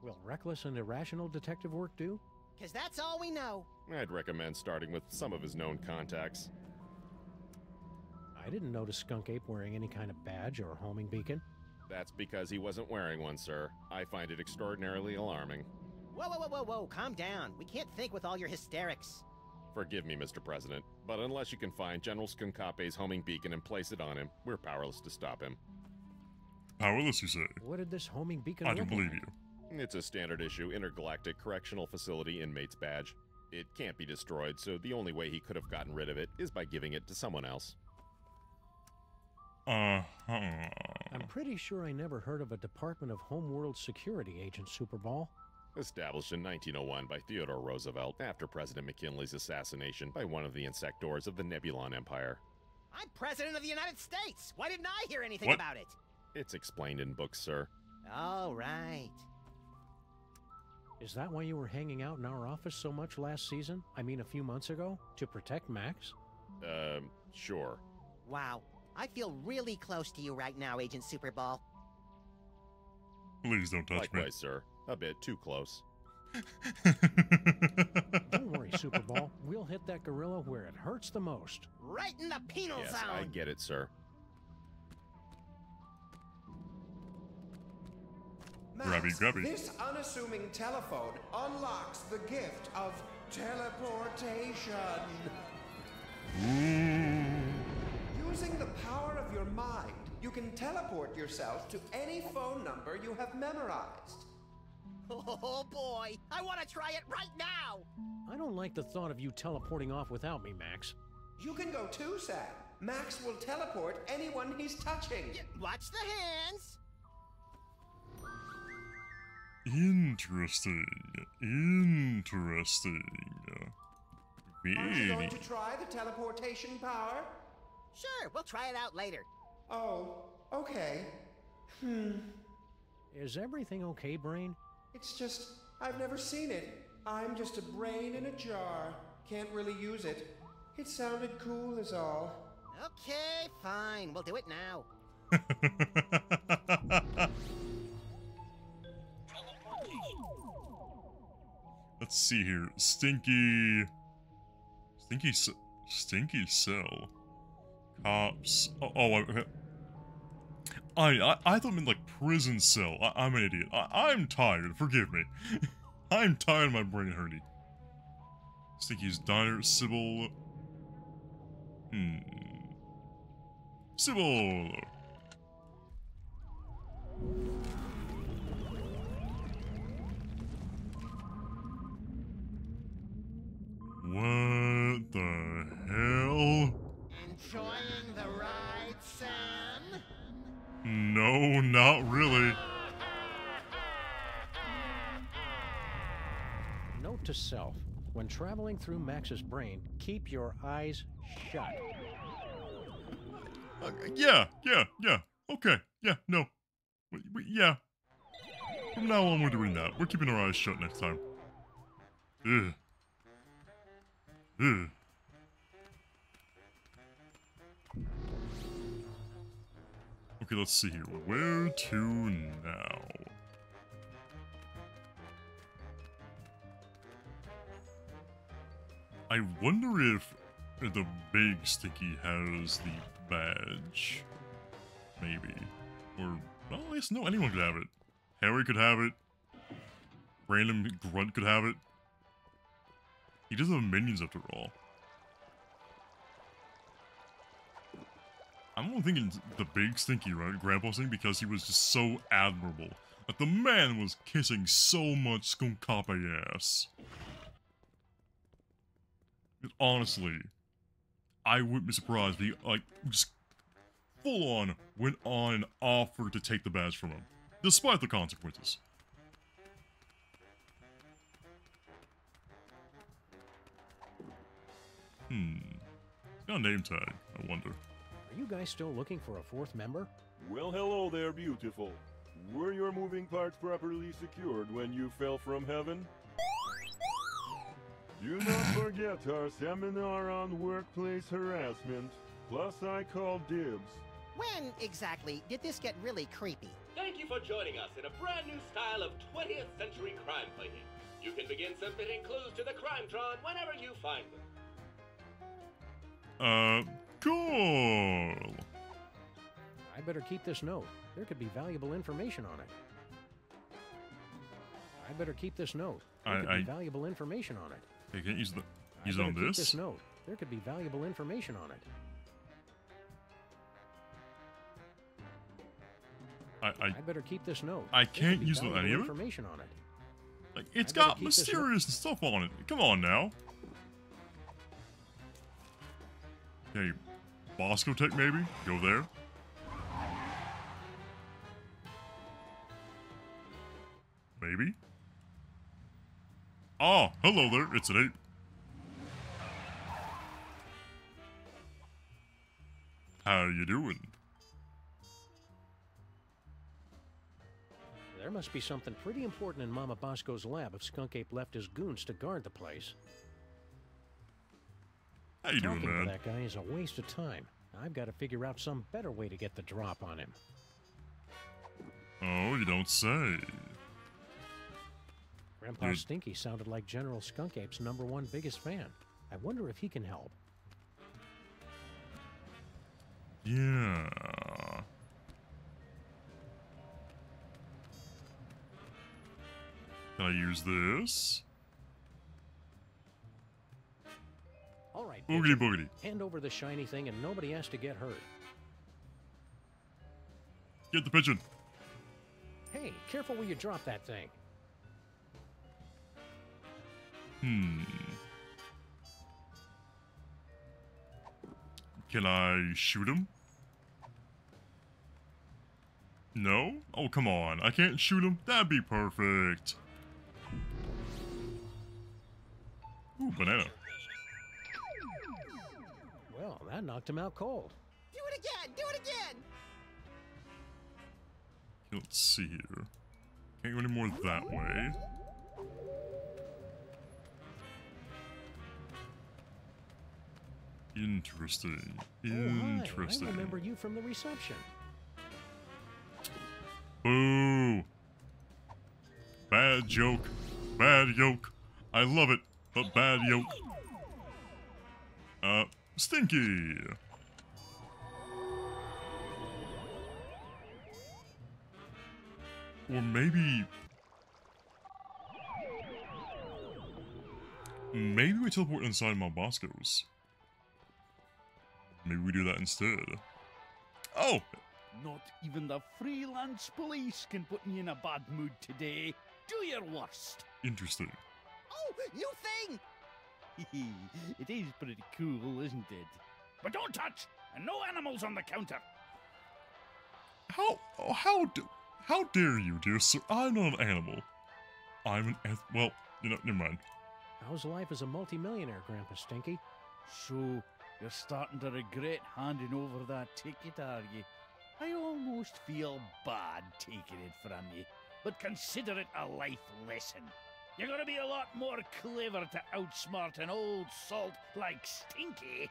Will reckless and irrational detective work do?
'Cause that's all we know.
I'd recommend starting with some of his known contacts.
I didn't notice Skunkape wearing any kind of badge or homing beacon.
That's because he wasn't wearing one, sir. I find it extraordinarily alarming.
Whoa, whoa, whoa, whoa, whoa, calm down. We can't think with all your hysterics.
Forgive me, Mr. President, but unless you can find General Skunkape's homing beacon and place it on him, we're powerless to stop him.
Powerless, you say?
What did this homing beacon
I
look
don't believe
like?
you.
It's a standard issue intergalactic correctional facility inmate's badge. It can't be destroyed, so the only way he could have gotten rid of it is by giving it to someone else.
I'm pretty sure I never heard of a Department of Homeworld Security agent, Superball.
Established in 1901 by Theodore Roosevelt after President McKinley's assassination by one of the insectors of the Nebulon Empire.
I'm President of the United States! Why didn't I hear anything about it?
It's explained in books, sir.
Oh, right.
Is that why you were hanging out in our office so much last season? I mean, a few months ago? To protect Max?
Sure.
Wow. I feel really close to you right now, Agent Superball.
Please don't touch me.
Likewise, sir. A bit too close.
Don't worry, Superball. We'll hit that gorilla where it hurts the most.
Right in the penal
Yes,
zone!
I get it, sir.
Max,
grabby.
This unassuming telephone unlocks the gift of teleportation. Using the power of your mind, you can teleport yourself to any phone number you have memorized.
Oh boy, I want to try it right now!
I don't like the thought of you teleporting off without me, Max.
You can go too, Sam. Max will teleport anyone he's touching.
Watch the hands!
Interesting.
Aren't you going
Very.
to try the teleportation power?
Sure, we'll try it out later.
Oh, okay.
Is everything okay, Brain?
It's just, I've never seen it. I'm just a brain in a jar. Can't really use it. It sounded cool is all.
Okay, fine. We'll do it now.
Let's see here. Stinky cell. Cops. I thought it meant like prison cell. I'm an idiot. I'm tired. Forgive me. I'm tired of my brain hurting. Stinky's diner. Sybil. Sybil. What the hell?
Enjoying the ride, Sam?
No, not really.
Note to self. When traveling through Max's brain, keep your eyes shut.
Yeah. Okay. Yeah, no. Yeah. From now on, we're doing that. We're keeping our eyes shut next time. Ugh. Okay, let's see here. Where to now? I wonder if the big Stinky has the badge. Maybe. Or, well, I guess no, anyone could have it. Harry could have it. Random Grunt could have it. He doesn't have minions after all. I'm only thinking the big Stinky, right? Grandpa Stinky, because he was just so admirable. Like, the man was kissing so much Skunkape ass. Honestly, I wouldn't be surprised if he, like, just full on went on and offered to take the badge from him, despite the consequences. It's got a name tag, I wonder.
Are you guys still looking for a fourth member?
Well, hello there, beautiful. Were your moving parts properly secured when you fell from heaven? Do not forget our seminar on workplace harassment. Plus, I called dibs.
When, exactly, did this get really creepy?
Thank you for joining us in a brand new style of 20th century crime fighting. You can begin submitting clues to the Crimetron whenever you find them.
Cool.
I better keep this note. There could be valuable information on it. I better keep this note. There could be valuable information on it.
I can't use it on
Keep
this.
this note. There could be valuable information on it.
I
better keep this note.
I
There could
can't
be
use
valuable
any of it.
information on it.
Like, it's
I better
got
keep this
mysterious stuff on it. Come on now. Okay, Bosco Tech maybe? Go there. Maybe? Oh, hello there. It's an ape. How you doing?
There must be something pretty important in Mama Bosco's lab if Skunk Ape left his goons to guard the place.
How you doing,
Talking to
man?
that guy is a waste of time. I've got to figure out some better way to get the drop on him.
Oh, you don't say.
Grandpa Stinky sounded like General Skunk Ape's #1 biggest fan. I wonder if he can help.
Yeah. Can I use this?
All right,
Boogity
Pigeon.
boogity.
Hand over the shiny thing and nobody has to get hurt.
Get the pigeon.
Hey, careful where you drop that thing.
Can I shoot him? No? Oh, come on. I can't shoot him? That'd be perfect. Ooh, banana.
Well, that knocked him out cold.
Do it again! Do it again!
Let's see here. Can't go any more that way. Interesting. Interesting.
I remember you from the reception.
Boo! Bad joke. Bad yoke. I love it, but bad yoke. Stinky! Or maybe... Maybe we teleport inside Mount Bosco's. Maybe we do that instead. Oh!
Not even the Freelance Police can put me in a bad mood today. Do your worst.
Interesting.
Oh, new thing!
It is pretty cool, isn't it? But don't touch! And no animals on the counter!
How dare you, dear sir? I'm not an animal. I'm an well, you know, never mind.
How's life as a multimillionaire, Grandpa Stinky?
So, you're starting to regret handing over that ticket, are you? I almost feel bad taking it from you, but consider it a life lesson. You're gonna be a lot more clever to outsmart an old salt like Stinky.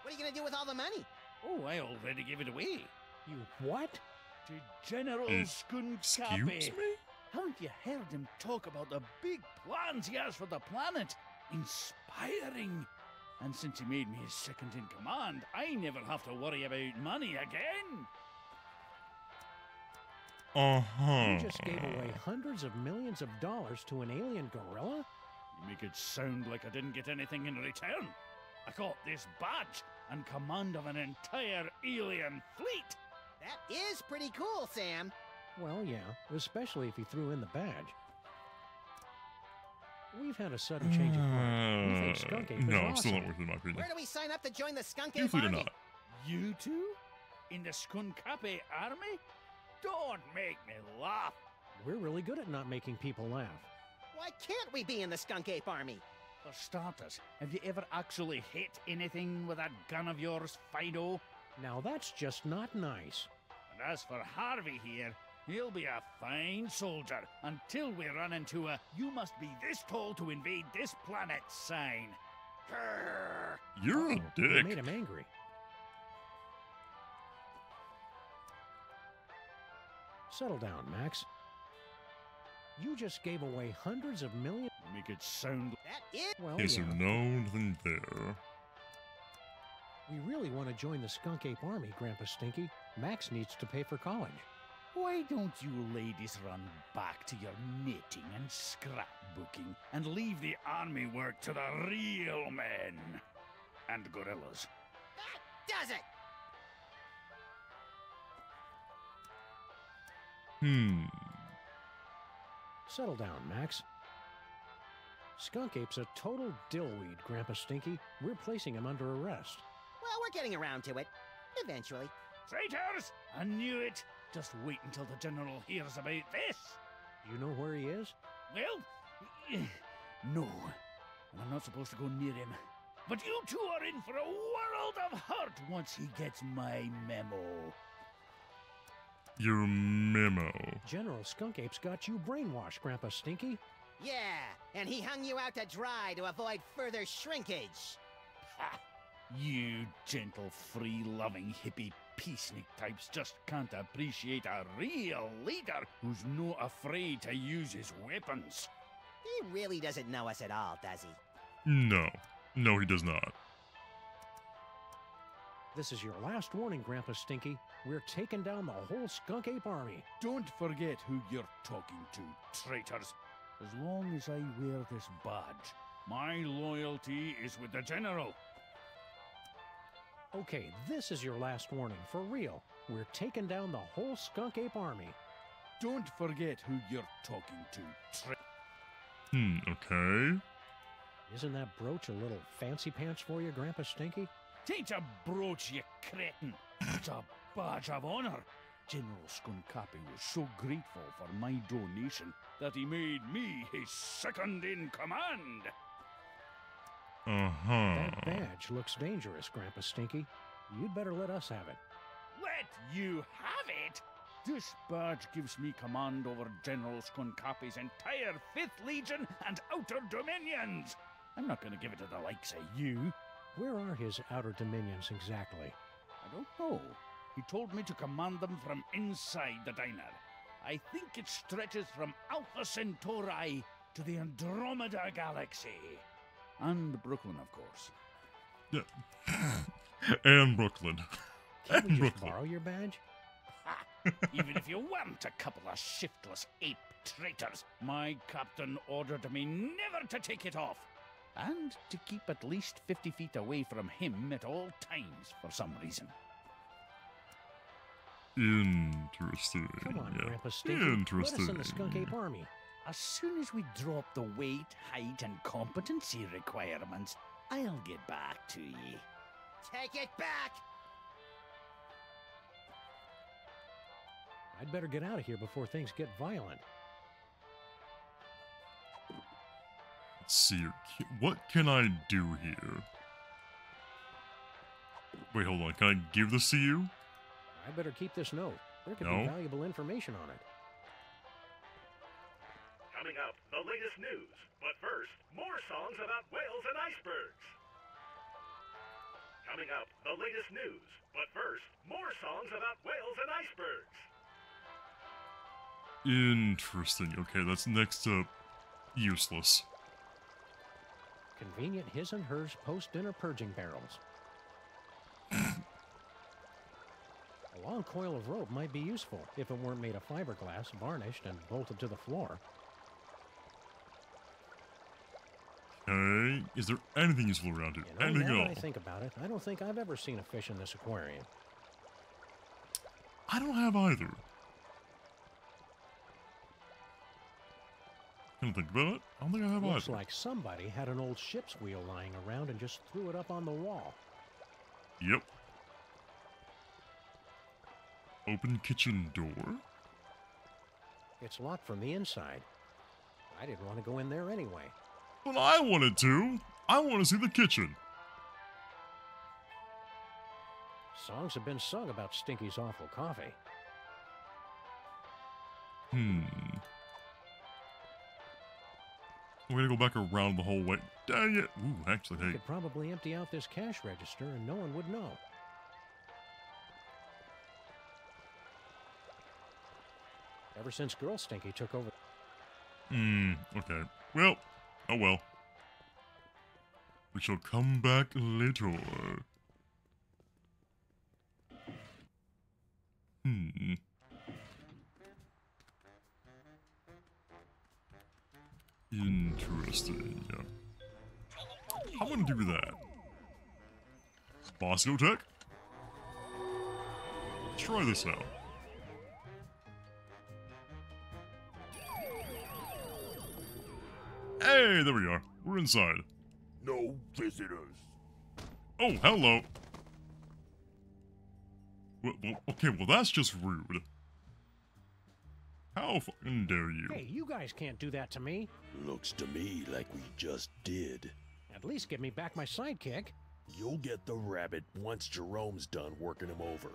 What are you gonna do with all the money?
Oh, I already gave it away.
You what?
To General Skunk
Excuse me?
Haven't you heard him talk about the big plans he has for the planet? Inspiring. And since he made me his second in command, I never have to worry about money again.
You just gave away hundreds of millions of dollars to an alien gorilla?
You make it sound like I didn't get anything in return. I got this badge and command of an entire alien fleet.
That is pretty cool, Sam.
Well, yeah, especially if you threw in the badge. We've had a sudden change of heart. We think Skunk Ape is
no,
awesome.
still not worth it in my opinion.
Where do we sign up to join the Skunk
You
Ape
fleet or
army?
not.
You two? In the Skunk Ape army? Don't make me laugh.
We're really good at not making people laugh.
Why can't we be in the Skunk Ape army?
For starters, have you ever actually hit anything with that gun of yours, Fido?
Now that's just not nice.
And as for Harvey here, he'll be a fine soldier until we run into a "you must be this tall to invade this planet" sign. Grrr.
You're a
You
dick.
made him angry. Settle down, Max. You just gave away hundreds of millions.
Make it sound.
That is.
Well,
Okay, so
yeah.
nothing there.
We really want to join the Skunk Ape army, Grandpa Stinky. Max needs to pay for college.
Why don't you ladies run back to your knitting and scrapbooking and leave the army work to the real men and gorillas?
That does it!
Settle down, Max. Skunk Ape's a total dillweed, Grandpa Stinky. We're placing him under arrest.
Well, we're getting around to it. Eventually.
Traitors! I knew it! Just wait until the General hears about this!
You know where he is?
Well, no. And I'm not supposed to go near him. But you two are in for a world of hurt once he gets my memo.
Your memo.
General Skunk Ape's got you brainwashed, Grandpa Stinky.
Yeah, and he hung you out to dry to avoid further shrinkage.
Ha! You gentle, free-loving, hippie peacenik types just can't appreciate a real leader who's not afraid to use his weapons.
He really doesn't know us at all, does he?
No. No, he does not.
This is your last warning, Grandpa Stinky. We're taking down the whole Skunk Ape army.
Don't forget who you're talking to, traitors. As long as I wear this badge, my loyalty is with the General.
Okay, this is your last warning, for real. We're taking down the whole Skunk Ape army.
Don't forget who you're talking to,
Okay.
Isn't that brooch a little fancy pants for you, Grandpa Stinky?
Tain't a brooch, you cretin. It's a badge of honor. General Skunkapi was so grateful for my donation that he made me his second-in-command.
That badge looks dangerous, Grandpa Stinky. You'd better let us have it.
Let you have it? This badge gives me command over General Skunkapi's entire 5th Legion and Outer Dominions. I'm not going to give it to the likes of you.
Where are his Outer Dominions exactly?
I don't know. He told me to command them from inside the diner. I think it stretches from Alpha Centauri to the Andromeda Galaxy. And Brooklyn, of course.
Yeah. And Brooklyn.
Can we just borrow your badge?
Even if you weren't a couple of shiftless ape traitors, my captain ordered me never to take it off. And to keep at least 50 feet away from him at all times for some reason.
Interesting.
Come on,
yeah.
Grandpa Stinky.
Interesting.
Let us in the Skunk Ape army.
As soon as we drop the weight, height, and competency requirements, I'll get back to ye.
Take it back!
I'd better get out of here before things get violent.
Let's see here. What can I do here? Wait, hold on. Can I give this to you?
I better keep this note. There could be valuable information on it.
Coming up, the latest news. But first, more songs about whales and icebergs. Coming up, the latest news. But first, more songs about whales and icebergs.
Interesting. Okay, that's next up. Useless.
Convenient his and hers post-dinner purging barrels. A long coil of rope might be useful if it weren't made of fiberglass, varnished, and bolted to the floor.
Okay, is there anything useful around here?
You know,
Anything
now
else?
that I think about it, I don't think I've ever seen a fish in this aquarium.
I don't have either. Can I think about it? I don't think I have
Looks
either.
like somebody had an old ship's wheel lying around and just threw it up on the wall.
Yep. Open kitchen door.
It's locked from the inside. I didn't want to go in there anyway.
But I wanted to. I want to see the kitchen.
Songs have been sung about Stinky's awful coffee.
We're gonna go back around the whole way. Dang it. Ooh, actually,
You
hey.
could probably empty out this cash register and no one would know. Ever since Girl Stinky took over...
Okay. Well, oh well. We shall come back later. Interesting, yeah. I'm gonna do that. Bosco Tech? Let's try this out. Hey, there we are. We're inside.
No visitors.
Oh, hello. Well, okay, well that's just rude. How fucking dare you?
Hey, you guys can't do that to me.
Looks to me like we just did.
At least give me back my sidekick.
You'll get the rabbit once Jerome's done working him over.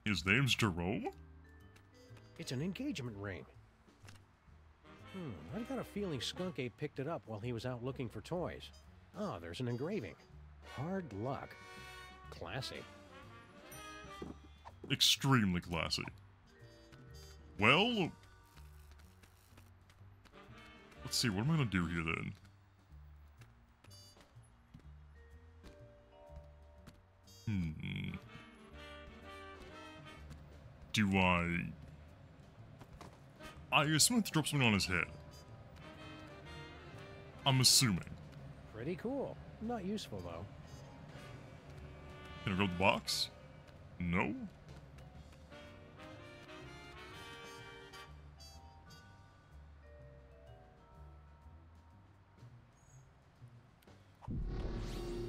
His name's Jerome?
It's an engagement ring. I've got a feeling Skunk Ape picked it up while he was out looking for toys. Oh, there's an engraving. Hard luck. Classy.
Extremely classy. Well, let's see, what am I gonna do here then? Do I assume to drop something on his head. I'm assuming.
Pretty cool. Not useful, though.
Can I grab the box? No?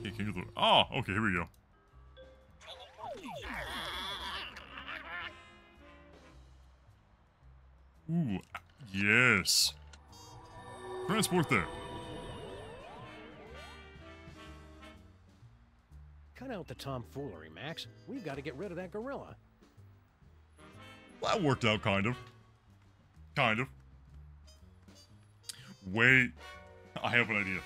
Okay, can you do it? Ah, okay, here we go. Ooh, yes. Transport there.
Cut out the tomfoolery, Max. We've got to get rid of that gorilla.
That worked out, kind of. Kind of. Wait. I have an idea.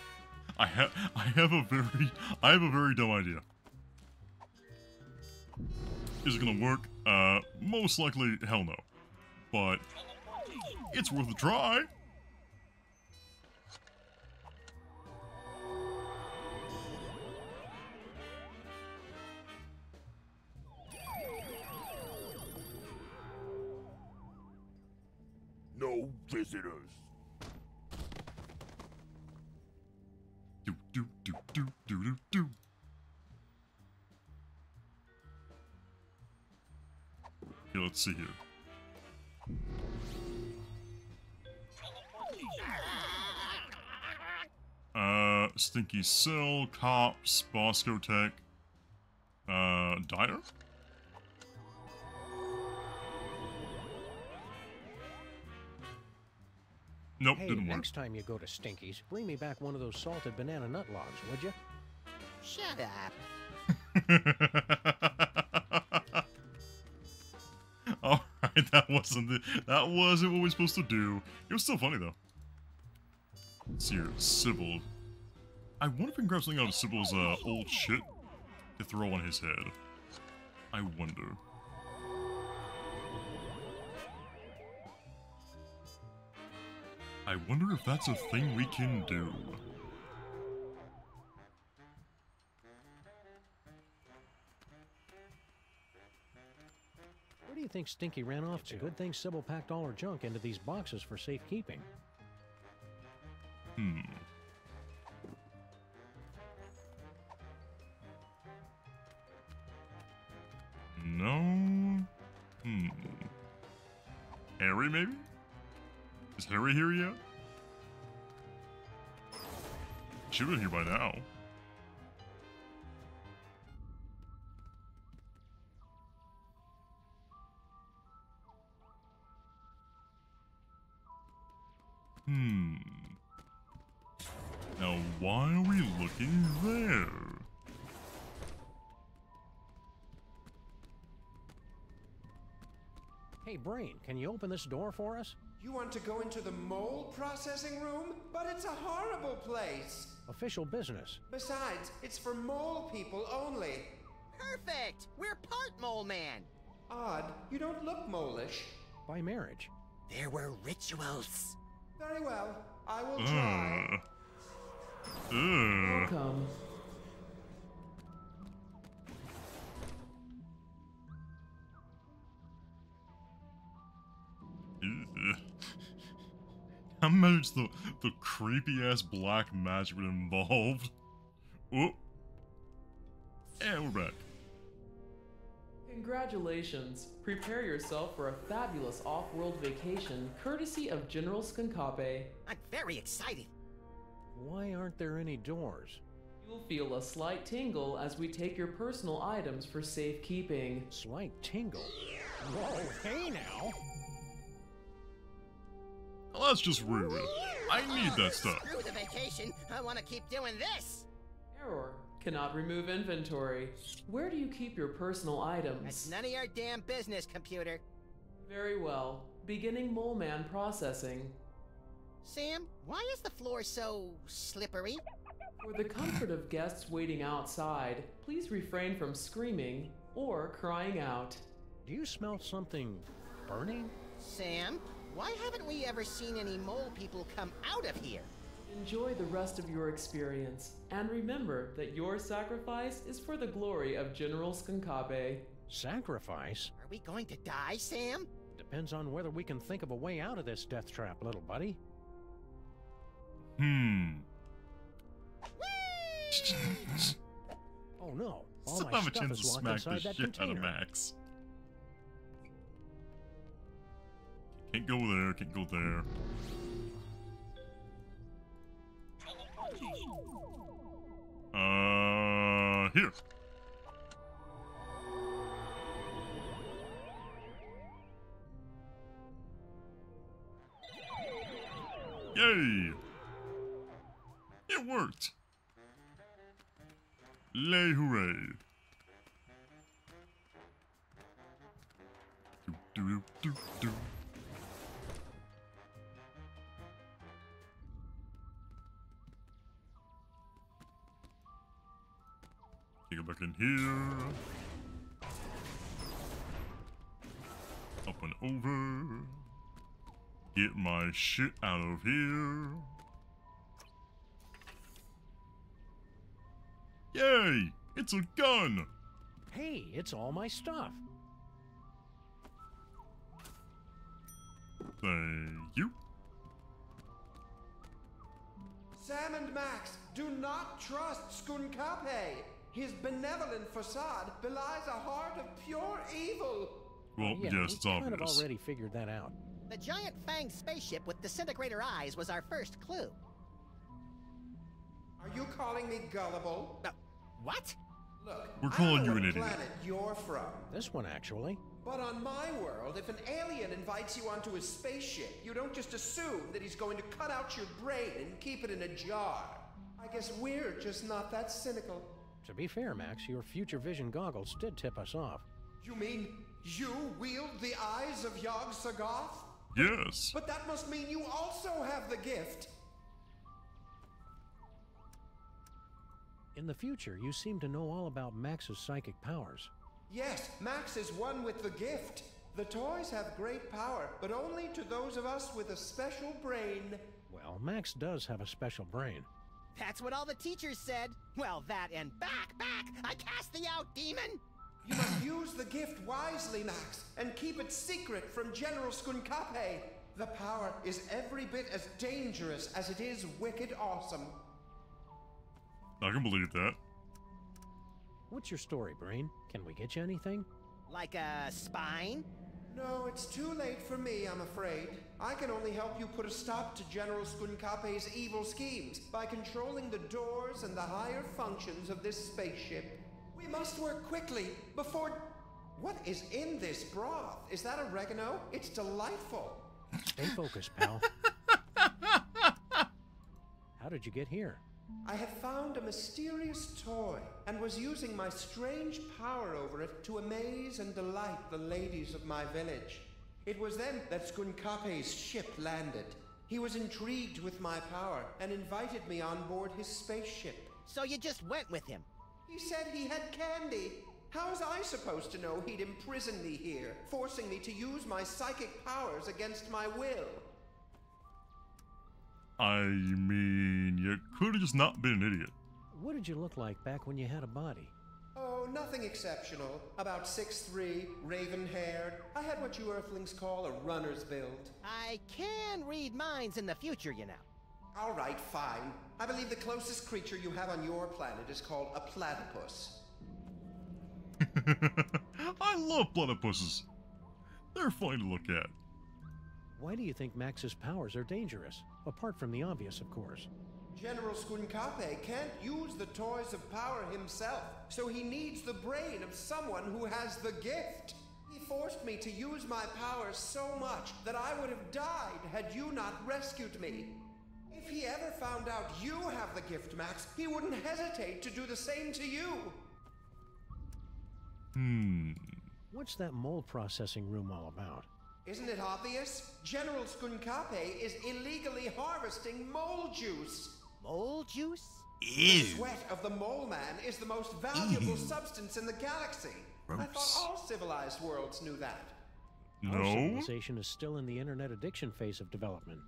I have a very dumb idea. Is it gonna work? Most likely, hell no. But it's worth a try.
No visitors.
Do do do do do do do. Okay, let's see here. Stinky Sill, Cops, Bosco Tech, Dyer? Nope,
hey,
didn't work.
Next time you go to Stinky's, bring me back one of those salted banana nut logs, would you?
Shut up.
Alright, that wasn't what we're supposed to do. It was still funny though. Let's see here, Sybil. I wonder if we can grab something out of Sybil's old shit to throw on his head. I wonder. I wonder if that's a thing we can do.
Where do you think Stinky ran off to? Good thing Sybil packed all her junk into these boxes for safekeeping.
No. Harry, maybe? Is Harry here yet? Should have been here by now. Now, why are we looking there?
Hey, Brain, can you open this door for us?
You want to go into the mole processing room? But it's a horrible place.
Official business.
Besides, it's for mole people only.
Perfect! We're part mole man.
Odd, you don't look mole-ish.
By marriage.
There were rituals.
Very well, I will try.
Welcome.
How much the creepy ass black magic involved? Oh, and we're back.
Congratulations! Prepare yourself for a fabulous off-world vacation courtesy of General Skunkape.
I'm very excited.
Why aren't there any doors?
You'll feel a slight tingle as we take your personal items for safekeeping.
Slight tingle? Whoa, hey now!
Well, that's just rude. I need that stuff.
Screw the vacation. I want to keep doing this.
Error. Cannot remove inventory. Where do you keep your personal items?
That's none of your damn business, computer.
Very well. Beginning Mole Man processing.
Sam, why is the floor so slippery?
For the comfort of guests waiting outside, please refrain from screaming or crying out.
Do you smell something burning?
Sam, why haven't we ever seen any mole people come out of here?
Enjoy the rest of your experience, and remember that your sacrifice is for the glory of General Skunkape.
Sacrifice?
Are we going to die, Sam?
Depends on whether we can think of a way out of this death trap, little buddy. Oh no, all my stuff is locked inside that container.
Max. Can't go there, can't go there. Here. Yay! It worked! Lay hooray! Do. Take it back in here. Up and over. Get my shit out of here. Yay! It's a gun!
Hey, it's all my stuff.
Thank you.
Sam and Max, do not trust Skunkape. His benevolent facade belies a heart of pure evil.
Well,
yeah,
yes, it's obvious.
We kind of already figured that out.
The giant fanged spaceship with disintegrator eyes was our first clue.
Are you calling me gullible?
What?
Look,
we're calling you
I
an
know
idiot.
What planet you're from.
This one, actually.
But on my world, if an alien invites you onto his spaceship, you don't just assume that he's going to cut out your brain and keep it in a jar. I guess we're just not that cynical.
To be fair, Max, your future vision goggles did tip us off.
You mean you wield the eyes of Yog-Sothoth?
Yes.
But that must mean you also have the gift.
In the future, you seem to know all about Max's psychic powers.
Yes, Max is one with the gift. The toys have great power, but only to those of us with a special brain.
Well, Max does have a special brain.
That's what all the teachers said. Well, that and back! I cast thee out, demon!
You must use the gift wisely, Max, and keep it secret from General Skunkape. The power is every bit as dangerous as it is wicked awesome.
I can believe that.
What's your story, Brain? Can we get you anything?
Like a spine?
No, it's too late for me, I'm afraid. I can only help you put a stop to General Skunkape's evil schemes by controlling the doors and the higher functions of this spaceship. We must work quickly before... What is in this broth? Is that oregano? It's delightful.
Stay focused, pal. How did you get here?
I had found a mysterious toy and was using my strange power over it to amaze and delight the ladies of my village. It was then that Skunkape's ship landed. He was intrigued with my power and invited me on board his spaceship.
So you just went with him?
He said he had candy. How was I supposed to know he'd imprison me here, forcing me to use my psychic powers against my will?
I mean, you could have just not been an idiot.
What did you look like back when you had a body?
Oh, nothing exceptional. About 6'3", raven-haired. I had what you Earthlings call a runner's build.
I can read minds in the future, you know.
All right, fine. I believe the closest creature you have on your planet is called a platypus.
I love platypuses. They're fun to look at.
Why do you think Max's powers are dangerous? Apart from the obvious, of course.
General Skunkape can't use the toys of power himself, so he needs the brain of someone who has the gift. He forced me to use my powers so much that I would have died had you not rescued me. If he ever found out you have the gift, Max, he wouldn't hesitate to do the same to you.
What's that mold processing room all about?
Isn't it obvious? General Skunkape is illegally harvesting mole juice.
Mole juice?
The sweat of the mole man is the most valuable substance in the galaxy. I thought all civilized worlds knew that.
Our civilization is still in the internet addiction phase of development.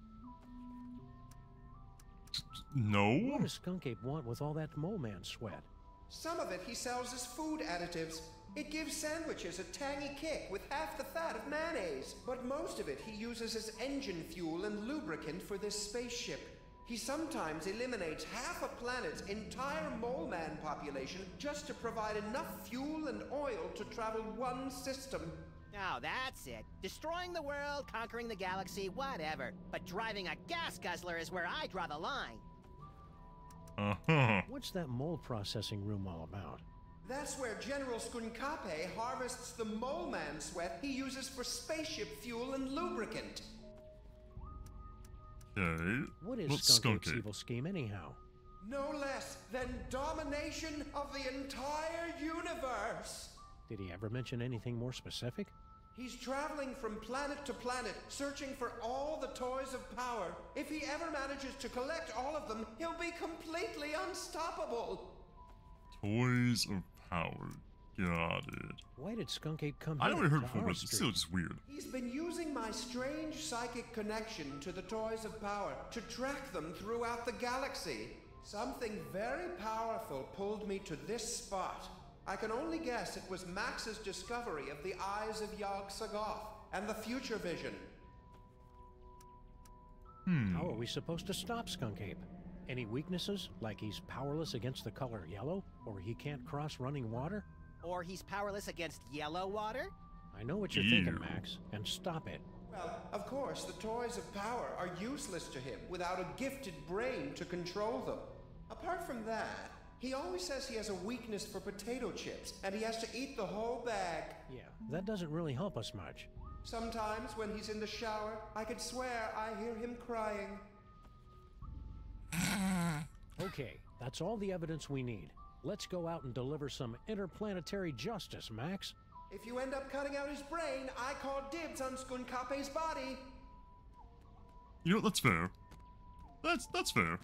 No?
What does Skunkape want with all that mole man sweat?
Some of it he sells as food additives. It gives sandwiches a tangy kick with half the fat of mayonnaise. But most of it he uses as engine fuel and lubricant for this spaceship. He sometimes eliminates half a planet's entire mole man population just to provide enough fuel and oil to travel one system.
Oh, that's it. Destroying the world, conquering the galaxy, whatever. But driving a gas guzzler is where I draw the line.
What's that mold processing room all about?
That's where General Skunkape harvests the mole man sweat he uses for spaceship fuel and lubricant.
Okay.
What is Skunkape's evil scheme anyhow?
No less than domination of the entire universe.
Did he ever mention anything more specific?
He's traveling from planet to planet, searching for all the toys of power. If he ever manages to collect all of them, he'll be completely unstoppable.
Toys of power. Got it.
Why did Skunkape come
I
here?
know I heard before, but it's still just weird.
He's been using my strange psychic connection to the toys of power to track them throughout the galaxy. Something very powerful pulled me to this spot. I can only guess it was Max's discovery of the eyes of Yog-Sothoth and the future vision.
How are we supposed to stop Skunkape? Any weaknesses, like he's powerless against the color yellow, or he can't cross running water?
Or he's powerless against yellow water?
I know what you're thinking, Max, and stop it.
Well, of course, the toys of power are useless to him without a gifted brain to control them. Apart from that, he always says he has a weakness for potato chips, and he has to eat the whole bag.
Yeah, that doesn't really help us much.
Sometimes when he's in the shower, I could swear I hear him crying.
Okay, that's all the evidence we need. Let's go out and deliver some interplanetary justice, Max.
If you end up cutting out his brain, I call dibs on Skunkape's body.
You know, that's fair. That's fair.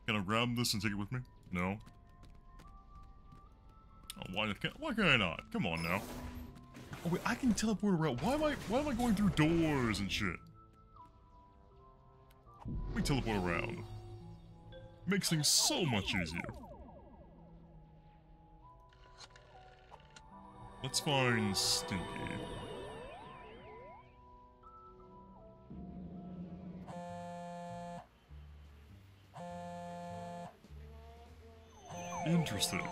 Can I grab this and take it with me? No. Oh, why can I not? Come on now. Oh wait, I can teleport around. Why am I going through doors and shit? We teleport around. Makes things so much easier. Let's find Stinky. Interesting.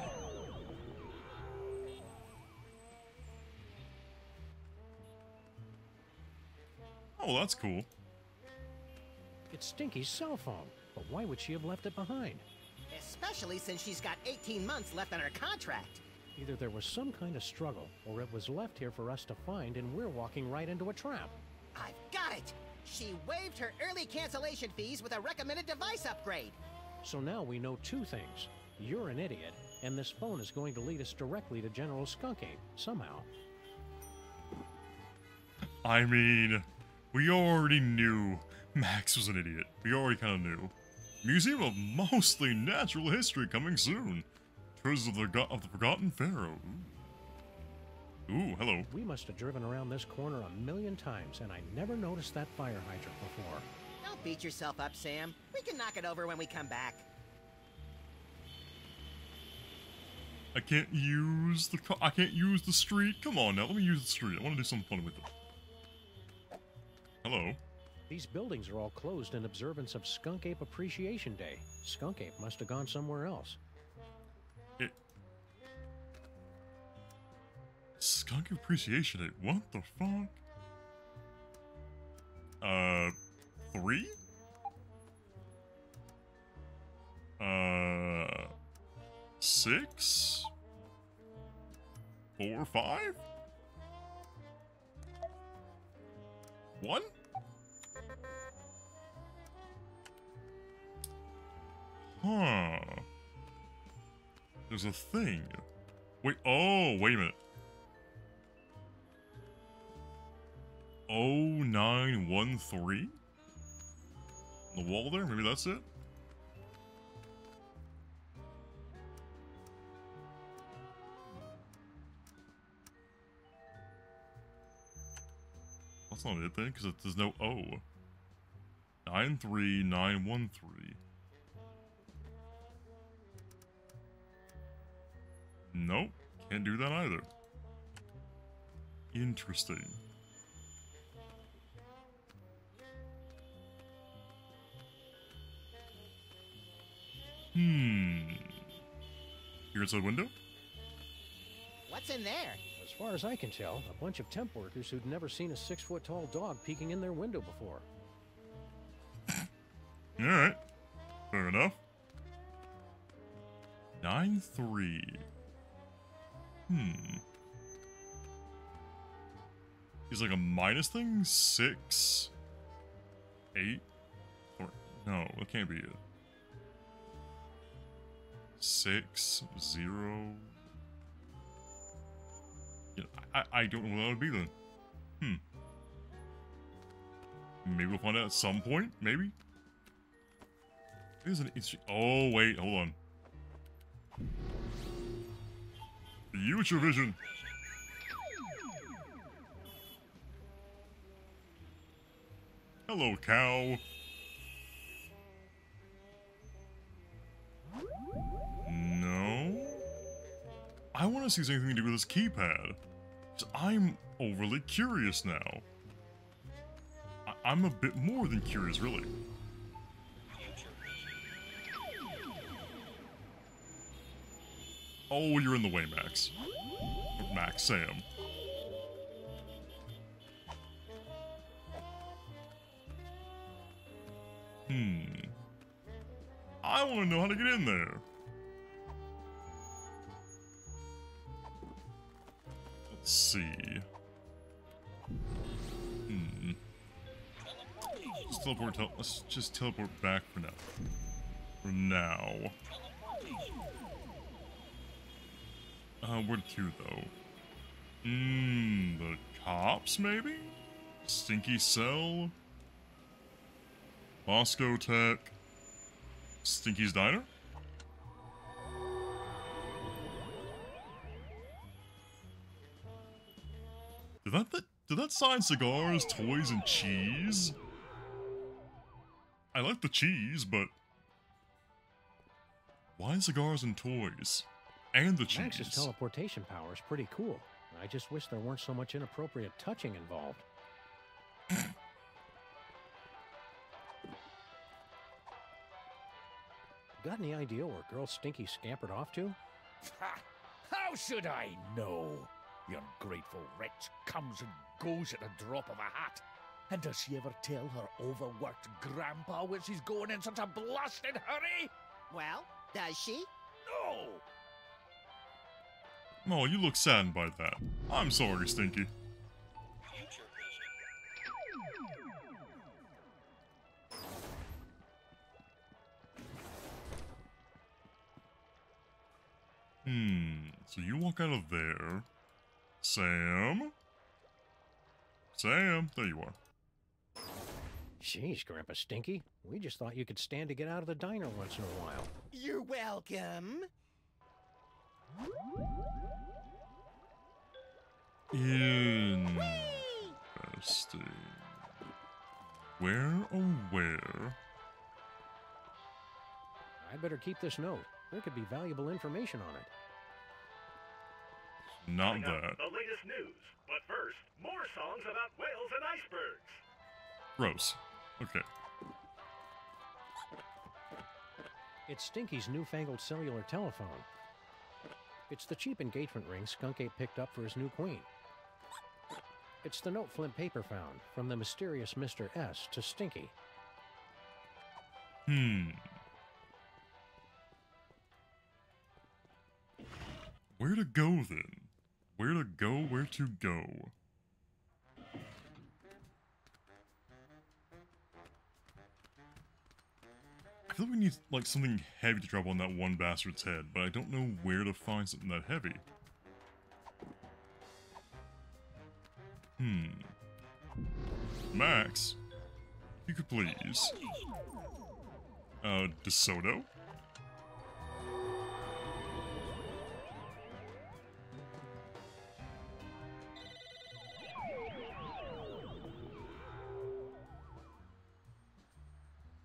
Oh, that's cool.
It's Stinky's cell phone, but why would she have left it behind?
Especially since she's got 18 months left on her contract.
Either there was some kind of struggle, or it was left here for us to find, and we're walking right into a trap.
I've got it! She waived her early cancellation fees with a recommended device upgrade.
So now we know two things. You're an idiot, and this phone is going to lead us directly to General Skunkape, somehow.
I mean, we already knew Max was an idiot. We already kind of knew. Museum of Mostly Natural History coming soon. Treasures of the Forgotten Pharaoh. Ooh, hello.
We must have driven around this corner 1,000,000 times, and I never noticed that fire hydrant before.
Don't beat yourself up, Sam. We can knock it over when we come back.
I can't use the street. Come on now, let me use the street. I want to do something fun with it. Hello.
These buildings are all closed in observance of Skunk Ape Appreciation Day. Skunk Ape must have gone somewhere else.
Skunk Appreciation Day? What the fuck? 3? 6? 4, 5? 1? Huh. There's a thing. Wait, oh, wait a minute. 0913? The wall there? Maybe that's it? That's not it then, because there's no O. 93913. Nope, can't do that either. Interesting. Here inside the window?
What's in there?
As far as I can tell, a bunch of temp workers who'd never seen a 6-foot-tall dog peeking in their window before.
Alright. Fair enough. 9-3. He's like a minus thing? 6, 8, 3. No, it can't be it. 6, 0. Yeah, I don't know what that would be then. Maybe we'll find out at some point, maybe? There's an oh, wait, hold on. You with your vision. Hello, cow. No? I want to see if there's anything to do with this keypad. 'Cause I'm overly curious now. I'm a bit more than curious, really. Oh, you're in the way, Max. Or Max, Sam. I want to know how to get in there. Let's see. Let's just teleport back for now. For now. Where to, though? The cops, maybe? Stinky Cell? Bosco Tech? Stinky's Diner? Did that sign cigars, toys, and cheese? I like the cheese, but why cigars and toys? And the cheese.
Max's teleportation power is pretty cool. I just wish there weren't so much inappropriate touching involved. Got any idea where girl Stinky scampered off to?
Ha! How should I know? Your ungrateful wretch comes and goes at the drop of a hat. And does she ever tell her overworked grandpa where she's going in such a blasted hurry?
Well, does she?
No!
Oh, you look saddened by that. I'm sorry, Stinky. So you walk out of there. Sam? Sam, there you are.
Jeez, Grandpa Stinky. We just thought you could stand to get out of the diner once in a while.
You're welcome.
Interesting. Where, oh where?
I better keep this note. There could be valuable information on it.
Not
Coming up,
that.
the latest news. But first, more songs about whales and icebergs.
Gross. Okay.
It's Stinky's newfangled cellular telephone. It's the cheap engagement ring Skunk Ape picked up for his new queen. It's the note Flint paper found from the mysterious Mr. S to Stinky.
Where to go then? Where to go? Where to go? I feel like we need like something heavy to drop on that one bastard's head, but I don't know where to find something that heavy. Max, if you could please. DeSoto?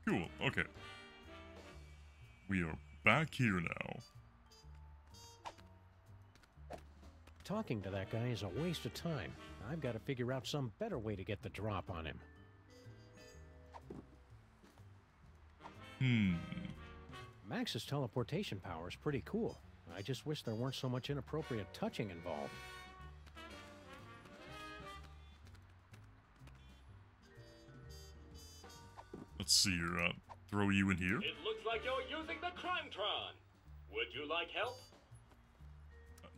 Cool, okay. We are back here now.
Talking to that guy is a waste of time. I've got to figure out some better way to get the drop on him. Max's teleportation power is pretty cool. I just wish there weren't so much inappropriate touching involved.
Let's see here, throw you in here.
It looks like you're using the Crimetron. Would you like help?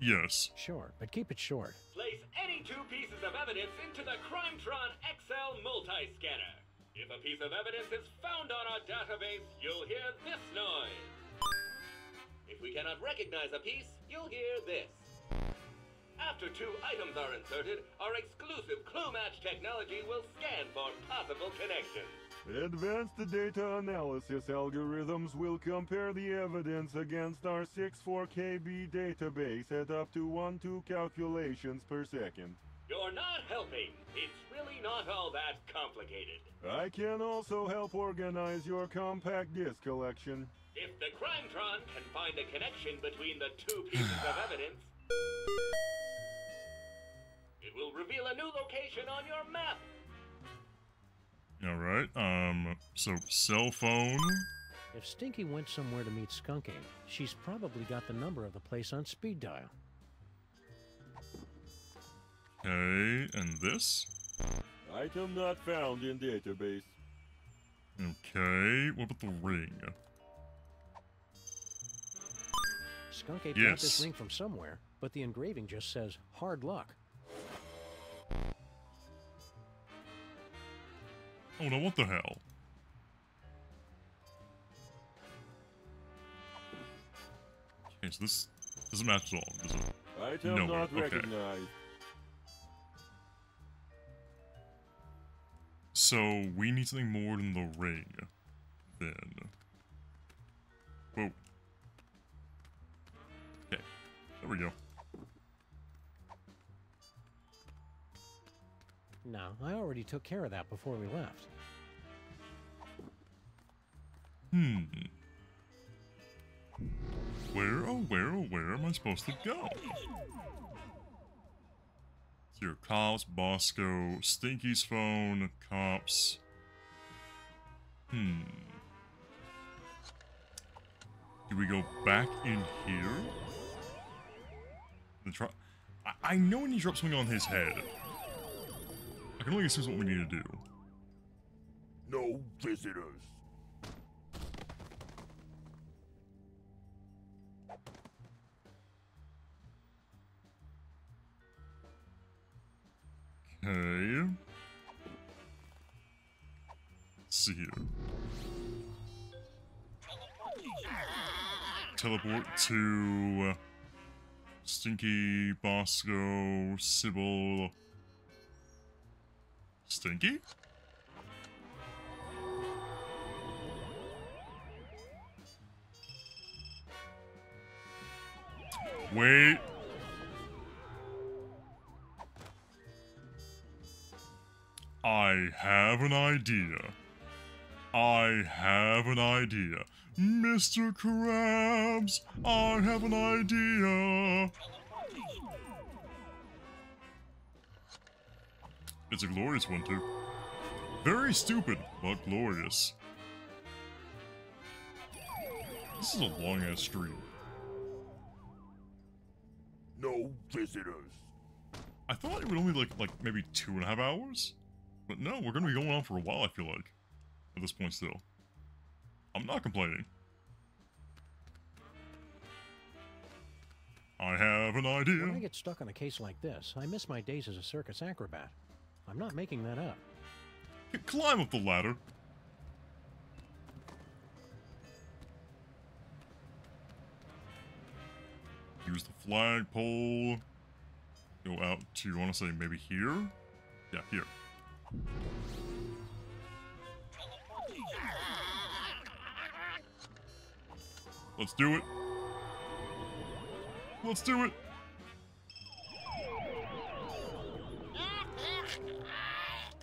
Yes.
Sure, but keep it short.
Place any two pieces of evidence into the Crimetron XL multi-scanner. If a piece of evidence is found on our database, you'll hear this noise. If we cannot recognize a piece, you'll hear this. After two items are inserted, our exclusive clue match technology will scan for possible connections.
Advanced data analysis algorithms will compare the evidence against our 64KB database at up to 1-2 calculations per second.
You're not helping. It's really not all that complicated.
I can also help organize your compact disc collection.
If the Crimetron can find a connection between the two pieces of evidence, it will reveal a new location on your map.
Alright, so cell phone.
If Stinky went somewhere to meet Skunking, she's probably got the number of the place on speed dial.
Okay, and this?
Item not found in database.
Okay, what about the ring?
Skunk Ape got this ring from somewhere, but the engraving just says, hard luck.
Oh no, what the hell? Okay, so this doesn't match at all, does it?
Item not recognized.
So, we need something more than the ring, then. Whoa. Okay, there we go.
No, I already took care of that before we left.
Where am I supposed to go? It's your cops, Bosco, Stinky's phone, cops. Do we go back in here? I know when you drop something on his head. I can only assume what we need to do.
No visitors.
Okay. Let's see here. Teleport to Stinky, Bosco, Sybil. Stinky? Wait. I have an idea. Mr. Krabs, I have an idea. It's a glorious one, too. Very stupid, but glorious. This is a long-ass stream.
No visitors.
I thought it would only like maybe 2.5 hours, but no, we're gonna be going on for a while. I feel like at this point still. I'm not complaining. I have an idea.
When I get stuck on a case like this, I miss my days as a circus acrobat. I'm not making that up.
Climb up the ladder. Use the flagpole. Go out to, I want to say, maybe here? Yeah, here. Let's do it. Let's do it.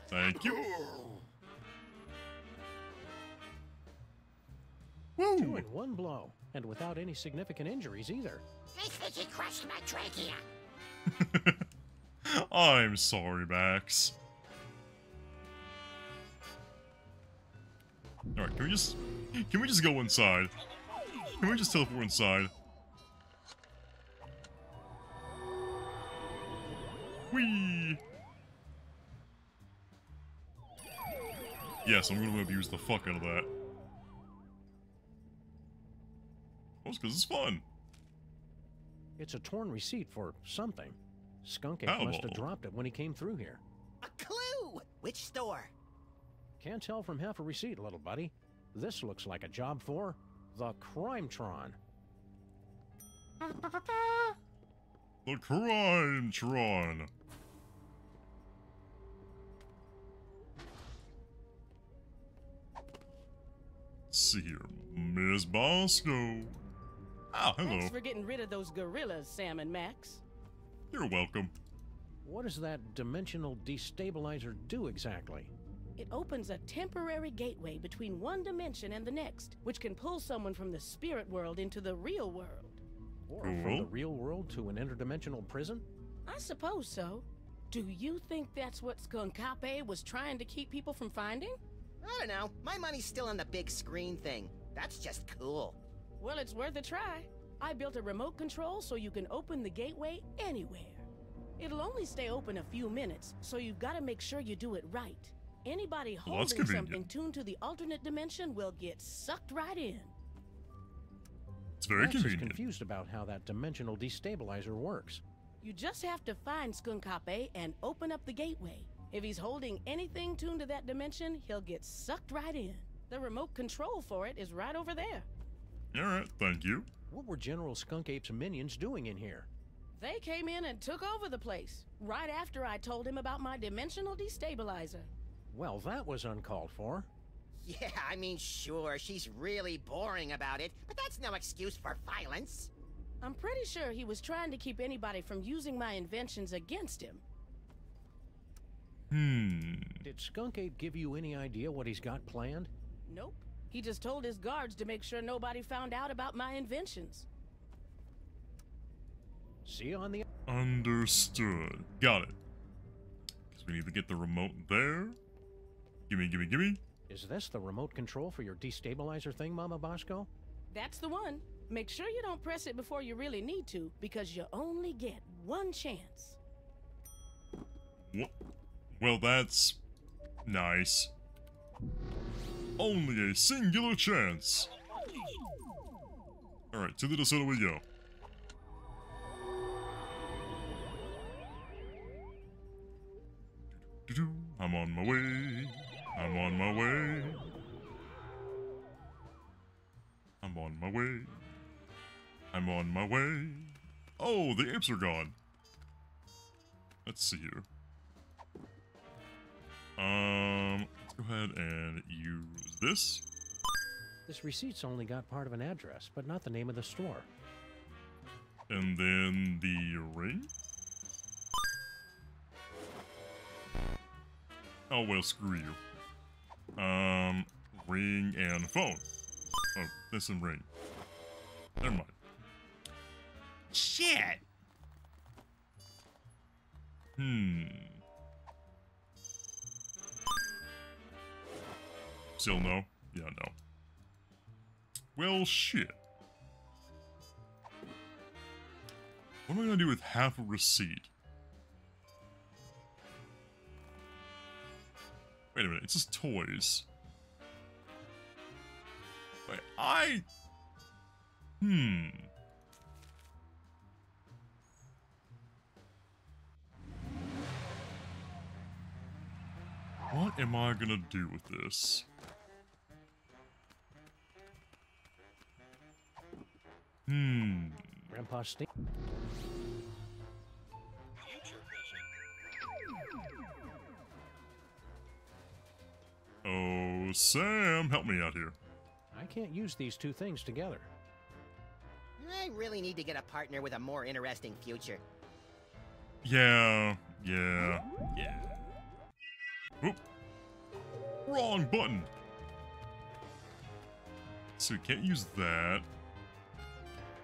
Thank you. Woo!
2 in 1 blow, and without any significant injuries either.
I think he crushed my trachea.
I'm sorry, Max. Alright, can we just go inside? Can we just teleport inside? Whee! Yes, I'm gonna abuse the fuck out of that. Well, because it's fun.
It's a torn receipt for something. Skunk Ape
How?
must have dropped it when he came through here.
A clue! Which store?
Can't tell from half a receipt, little buddy. This looks like a job for the Crimetron.
The Crimetron. Let's see here, Miss Bosco. Oh, hello.
Thanks for getting rid of those gorillas, Sam and Max.
You're welcome.
What does that dimensional destabilizer do exactly?
It opens a temporary gateway between one dimension and the next, which can pull someone from the spirit world into the real world.
Or from the real world to an interdimensional prison?
I suppose so. Do you think that's what Skunk Ape was trying to keep people from finding?
I don't know. My money's still on the big screen thing. That's just cool.
Well, it's worth a try. I built a remote control so you can open the gateway anywhere. It'll only stay open a few minutes, so you've got to make sure you do it right. Anybody holding something tuned to the alternate dimension will get sucked right in.
It's very
Max is
convenient.
confused about how that dimensional destabilizer works.
You just have to find Skunk Ape and open up the gateway. If he's holding anything tuned to that dimension, he'll get sucked right in. The remote control for it is right over there.
Alright, thank you.
What were General Skunk Ape's minions doing in here?
They came in and took over the place, right after I told him about my dimensional destabilizer.
Well, that was uncalled for.
Yeah, I mean, sure, she's really boring about it, but that's no excuse for violence.
I'm pretty sure he was trying to keep anybody from using my inventions against him.
Did Skunk Ape give you any idea what he's got planned?
Nope. He just told his guards to make sure nobody found out about my inventions.
See you on the...
Understood. Got it. Because we need to get the remote there. Gimme, gimme, gimme.
Is this the remote control for your destabilizer thing, Mama Bosco?
That's the one. Make sure you don't press it before you really need to, because you only get one chance.
What? Well, that's nice. Only a singular chance. Alright, to the DeSoto we go. I'm on my way. I'm on my way. I'm on my way. I'm on my way. Oh, the apes are gone. Let's see here. Let's go ahead and use this.
This receipt's only got part of an address, but not the name of the store.
And then the ring. Oh, well, screw you. Ring and phone. Oh, this and ring. Never mind. Shit! Still no? Yeah, no. Well, shit. What am I gonna do with half a receipt? Wait a minute, it's just toys. Wait, What am I gonna do with this?
Grandpa Stink.
Oh, Sam, help me out here.
I can't use these two things together.
I really need to get a partner with a more interesting future.
Yeah. Oop. Wrong button. So we can't use that.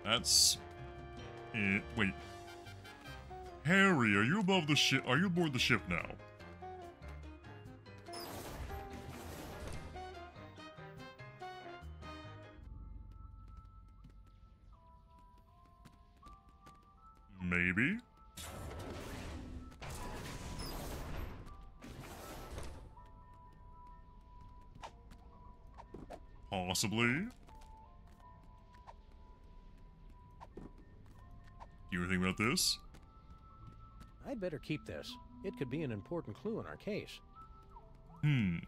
That's it. Wait. Harry, are you above the ship? Are you aboard the ship now? Maybe. Possibly. You ever think about this?
I'd better keep this. It could be an important clue in our case.
Do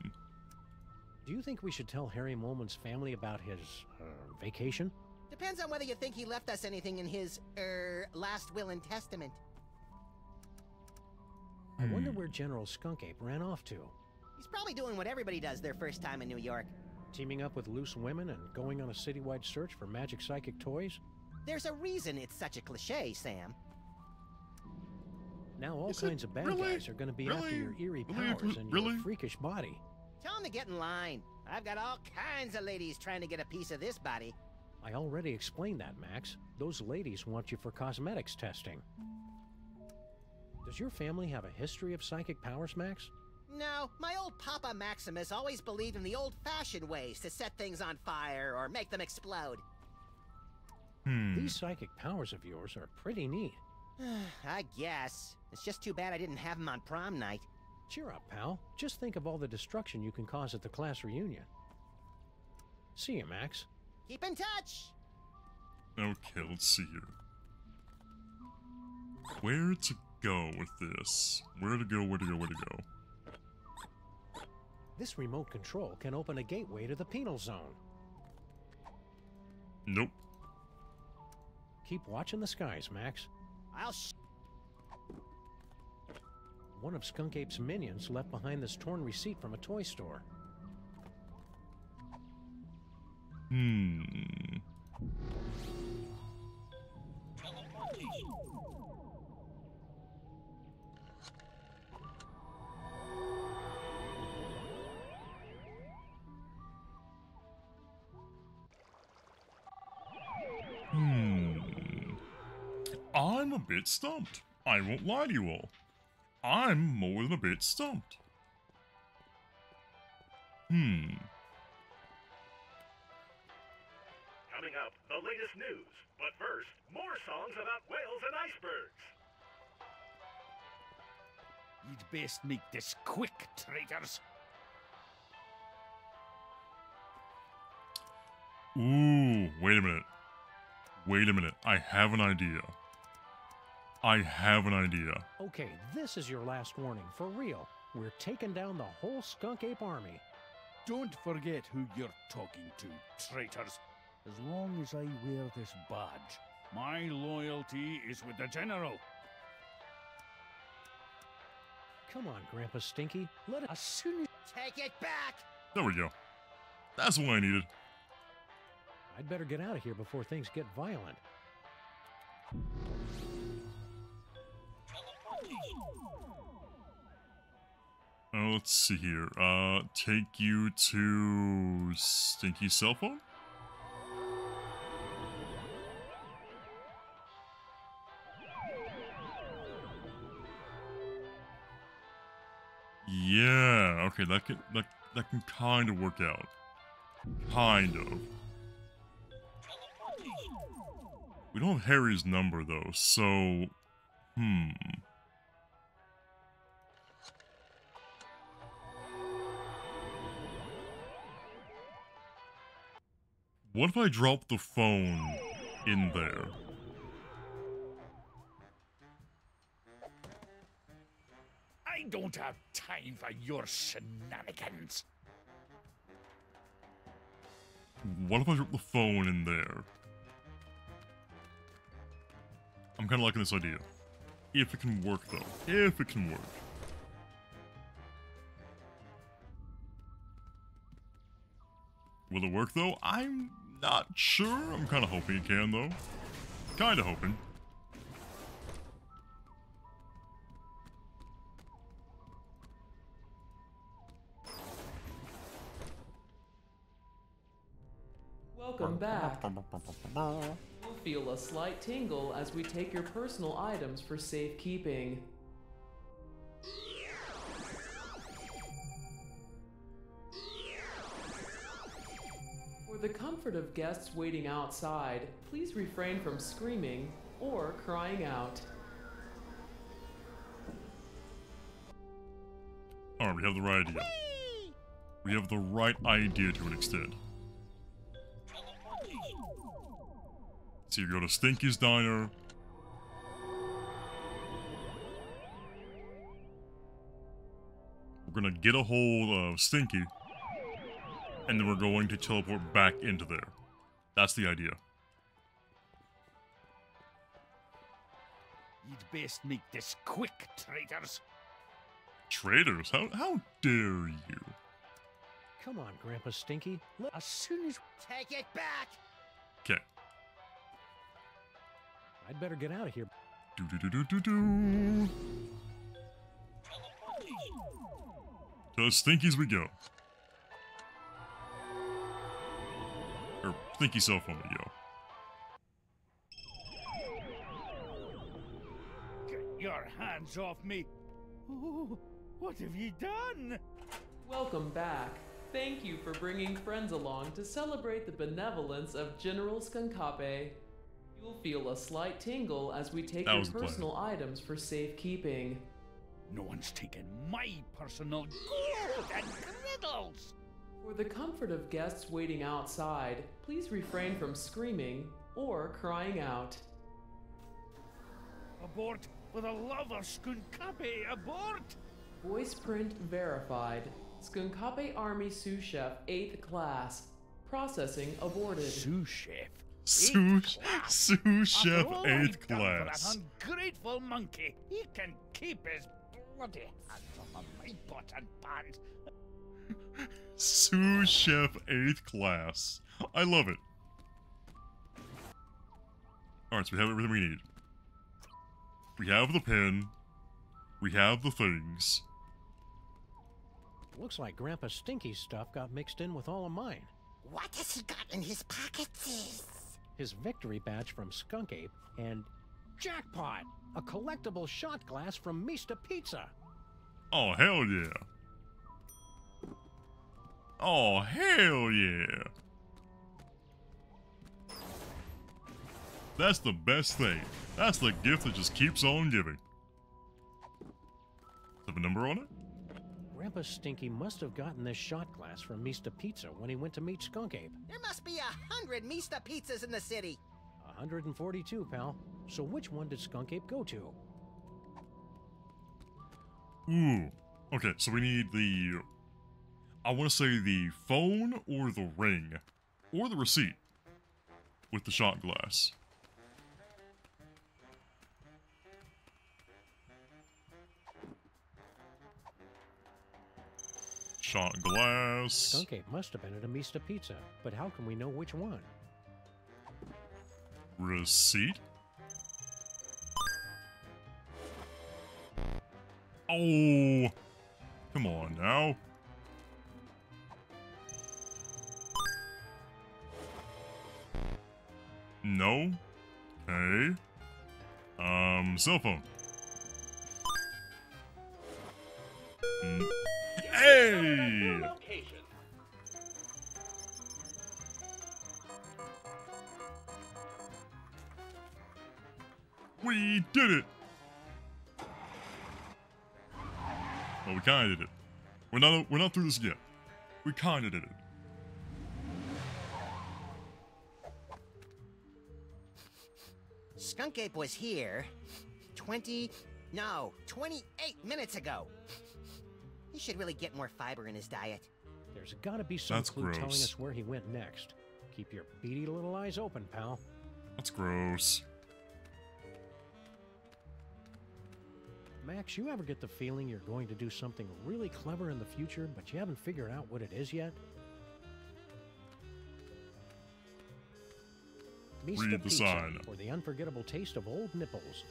you think we should tell Harry Molman's family about his, vacation?
Depends on whether you think he left us anything in his, last will and testament.
I wonder where General Skunkape ran off to.
He's probably doing what everybody does their first time in New York.
Teaming up with loose women and going on a citywide search for magic psychic toys?
There's a reason it's such a cliche, Sam.
Now all kinds of bad guys are going to be after your eerie powers and your freakish body.
Tell him to get in line. I've got all kinds of ladies trying to get a piece of this body.
I already explained that, Max. Those ladies want you for cosmetics testing. Does your family have a history of psychic powers, Max?
No, my old Papa Maximus always believed in the old-fashioned ways to set things on fire or make them explode.
These psychic powers of yours are pretty neat.
I guess. It's just too bad I didn't have them on prom night.
Cheer up, pal. Just think of all the destruction you can cause at the class reunion. See you, Max.
Keep in touch!
Okay, let's see here. Where to go with this? Where to go?
This remote control can open a gateway to the penal zone.
Nope.
Keep watching the skies, Max. One of Skunkape's minions left behind this torn receipt from a toy store.
I'm a bit stumped. I won't lie to you all. I'm more than a bit stumped.
Coming up, the latest news. But first, more songs about whales and icebergs.
You'd best make this quick, traitors.
Ooh, wait a minute. I have an idea.
Okay, this is your last warning, for real. We're taking down the whole Skunkape army.
Don't forget who you're talking to, traitors. As long as I wear this badge, my loyalty is with the General.
Come on, Grandpa Stinky. Let us soon.
Take it back!
There we go. That's what I needed.
I'd better get out of here before things get violent.
Let's see here. Take you to Stinky's cell phone? Yeah, okay, that that can kind of work out. Kind of. We don't have Harry's number, though, so... What if I drop the phone in there?
I don't have time for your shenanigans.
What if I drop the phone in there? I'm kind of liking this idea. If it can work, though. If it can work. Will it work, though? I'm not sure. I'm kind of hoping it can, though. Kind of hoping.
Welcome back. You'll feel a slight tingle as we take your personal items for safekeeping. For the comfort of guests waiting outside, please refrain from screaming or crying out.
Alright, we have the right idea. We have the right idea to an extent. So you go to Stinky's Diner. We're gonna get a hold of Stinky. And then we're going to teleport back into there. That's the idea.
You'd best make this quick, traitors.
Traitors? How dare you?
Come on, Grandpa Stinky.
As soon as...
Take it back!
Okay.
I'd better get out of here.
Do. To Stinky's we go. Or Stinky cell phone we go.
Get your hands off me! Oh, what have you done?
Welcome back. Thank you for bringing friends along to celebrate the benevolence of General Skunkape. You'll feel a slight tingle as we take your personal items for safekeeping.
No one's taken my personal gold and griddles!
For the comfort of guests waiting outside, please refrain from screaming or crying out.
Abort! For the love of Skunkape, abort!
Voice print verified. Skunkape Army Sous Chef 8th class. Processing aborted.
Sous Chef?
Sous Chef 8th class.
That ungrateful monkey. He can keep his bloody hands off of my pots and pans.
Sous Chef 8th class. I love it. Alright, so we have everything we need. We have the pen. We have the things.
Looks like Grandpa Stinky's stuff got mixed in with all of mine.
What has he got in his pockets?
His victory badge from Skunkape and jackpot! A collectible shot glass from Mr. Pizza.
Oh, hell yeah. Oh, hell yeah. That's the best thing. That's the gift that just keeps on giving. Does it have a number on it?
Grandpa Stinky must have gotten this shot glass from Mr. Pizza when he went to meet Skunkape.
There must be 100 Mr. Pizzas in the city.
142, pal. So which one did Skunkape go to?
Ooh. Okay, so we need the... I want to say the phone or the ring. Or the receipt. With the shot glass. Shot glass.
Skunkape must have been at a Mr. Pizza, but how can we know which one?
Receipt? Oh! Come on now. No? Okay. Cell phone. Hey! We did it! Well, we kinda did it. We're not through this yet. We kinda did it.
Skunk Ape was here 28 minutes ago. He should really get more fiber in his diet.
There's gotta be some
That's
clue
gross.
telling us where he went next. Keep your beady little eyes open, pal.
That's gross.
Max, you ever get the feeling you're going to do something really clever in the future, but you haven't figured out what it is yet?
Read the sign.
Or the unforgettable taste of old nipples.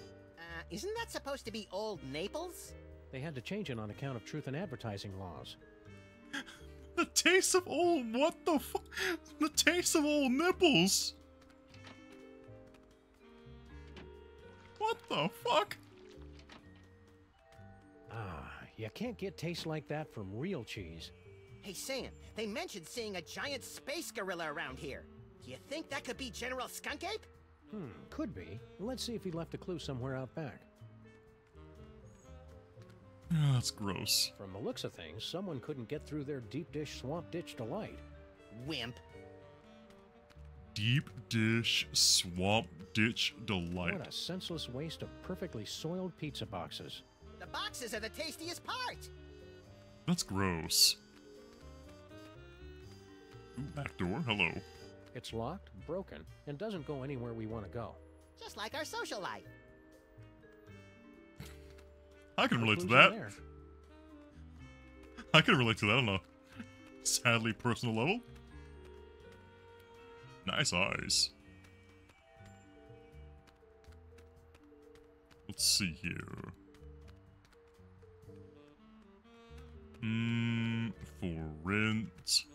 Isn't that supposed to be Old Naples?
They had to change it on account of truth in advertising laws.
The taste of old... What the fuck? The taste of old nipples? What the fuck?
You can't get taste like that from real cheese.
Hey, Sam, they mentioned seeing a giant space gorilla around here. Do you think that could be General Skunk Ape?
Could be. Let's see if he left a clue somewhere out back.
That's gross.
From the looks of things, someone couldn't get through their deep dish swamp ditch delight.
Wimp.
Deep dish swamp ditch delight.
What a senseless waste of perfectly soiled pizza boxes.
The boxes are the tastiest part.
That's gross. Ooh, back door. Hello.
It's locked, broken, and doesn't go anywhere we want to go.
Just like our social life.
I can relate to
Clues in
that.
there.
I can relate to that on a sadly personal level. Nice eyes. Let's see here. For rent.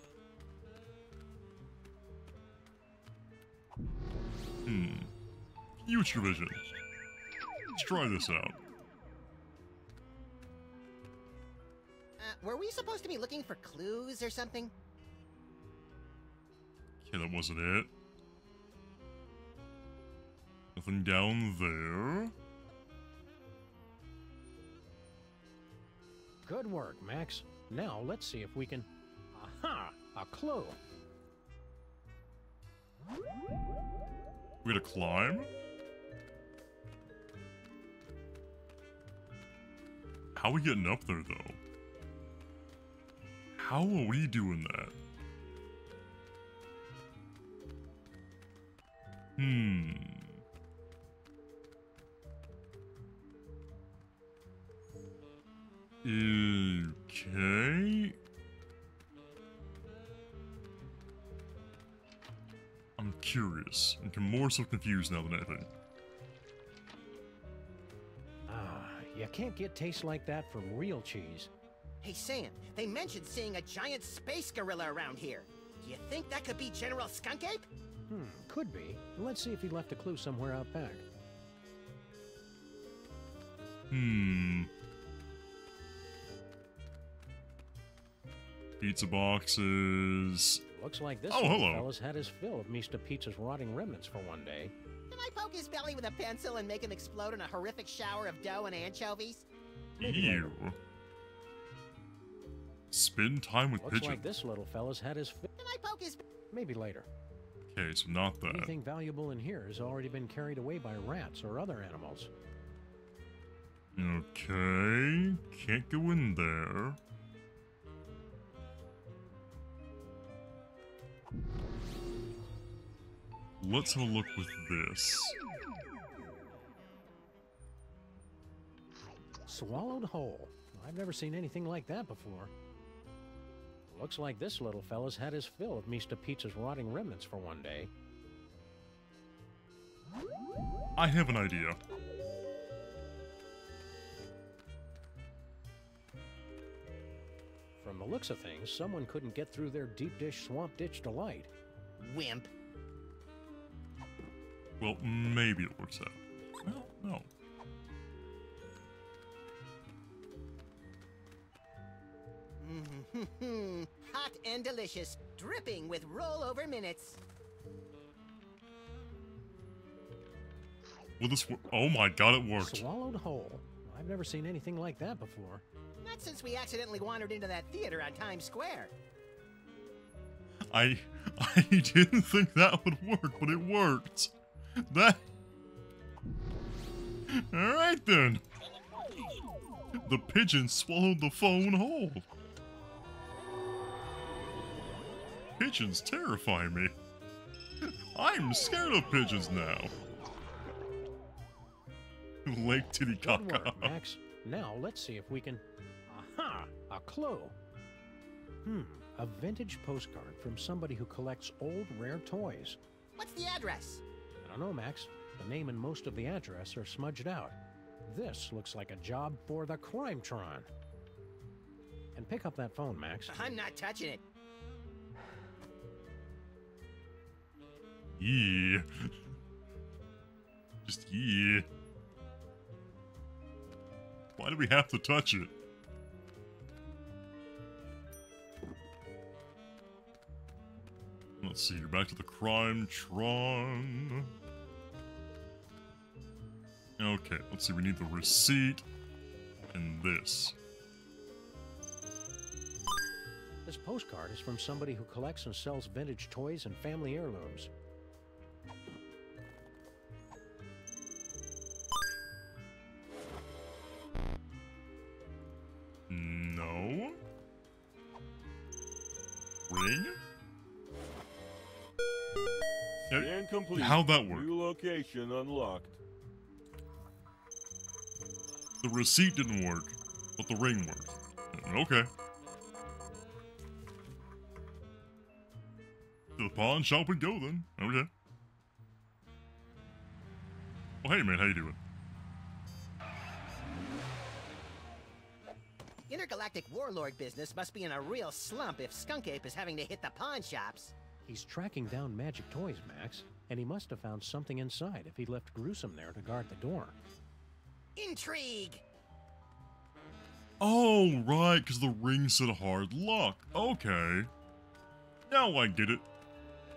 Future vision. Let's try this out.
Were we supposed to be looking for clues or something?
Okay, that wasn't it. Nothing down there.
Good work, Max. Now let's see if we can... Aha! A clue!
We gotta climb? How are we getting up there, though? How are we doing that? Okay. I'm curious. I'm more so confused now than anything.
You can't get taste like that from real cheese.
Hey, Sam, they mentioned seeing a giant space gorilla around here. Do you think that could be General Skunk Ape?
Could be. Let's see if he left a clue somewhere out back.
Pizza boxes.
Looks like this
hello.
fella's had his fill of Mr. Pizza's rotting remnants for one day.
Can I poke his belly with a pencil and make him explode in a horrific shower of dough and anchovies?
Ew. Spend time with
Looks
pigeons.
like this little fella's had his fill.
Can I poke his...
Maybe later.
Okay, so not that.
Anything valuable in here has already been carried away by rats or other animals.
Okay, can't go in there. Let's have a look with this.
Swallowed whole. I've never seen anything like that before. Looks like this little fella's had his fill of Mr. Pizza's rotting remnants for one day.
I have an idea.
From the looks of things, someone couldn't get through their deep dish swamp ditch delight.
Wimp.
Well, maybe it works out. Well, no.
Hot and delicious, dripping with rollover minutes.
Will this work? Oh my god, it worked.
Swallowed whole. I've never seen anything like that before.
Not since we accidentally wandered into that theater on Times Square.
I didn't think that would work, but it worked. That... Alright then. The pigeon swallowed the phone whole. Pigeons terrify me. I'm scared of pigeons now. Lake Titicaca.
Good work, Max. Now let's see if we can... Aha! A clue. A vintage postcard from somebody who collects old, rare toys.
What's the address?
I don't know, Max. The name and most of the address are smudged out. This looks like a job for the Crimetron. And pick up that phone, Max.
I'm not touching it.
Yeah. Just yeah. Why do we have to touch it? Let's see, you're back to the Crimetron. Okay, let's see, we need the receipt and this.
This postcard is from somebody who collects and sells vintage toys and family heirlooms.
No. Ring?
Scan complete.
How'd that work?
New location unlocked.
The receipt didn't work, but the ring worked. Okay. To the pawn shop we go then. Okay. Well, hey man, how you doing?
Intergalactic warlord business must be in a real slump if Skunk Ape is having to hit the pawn shops.
He's tracking down magic toys, Max, and he must have found something inside if he left Gruesome there to guard the door.
Intrigue!
Oh, right, because the ring said hard luck. Okay. Now I get it.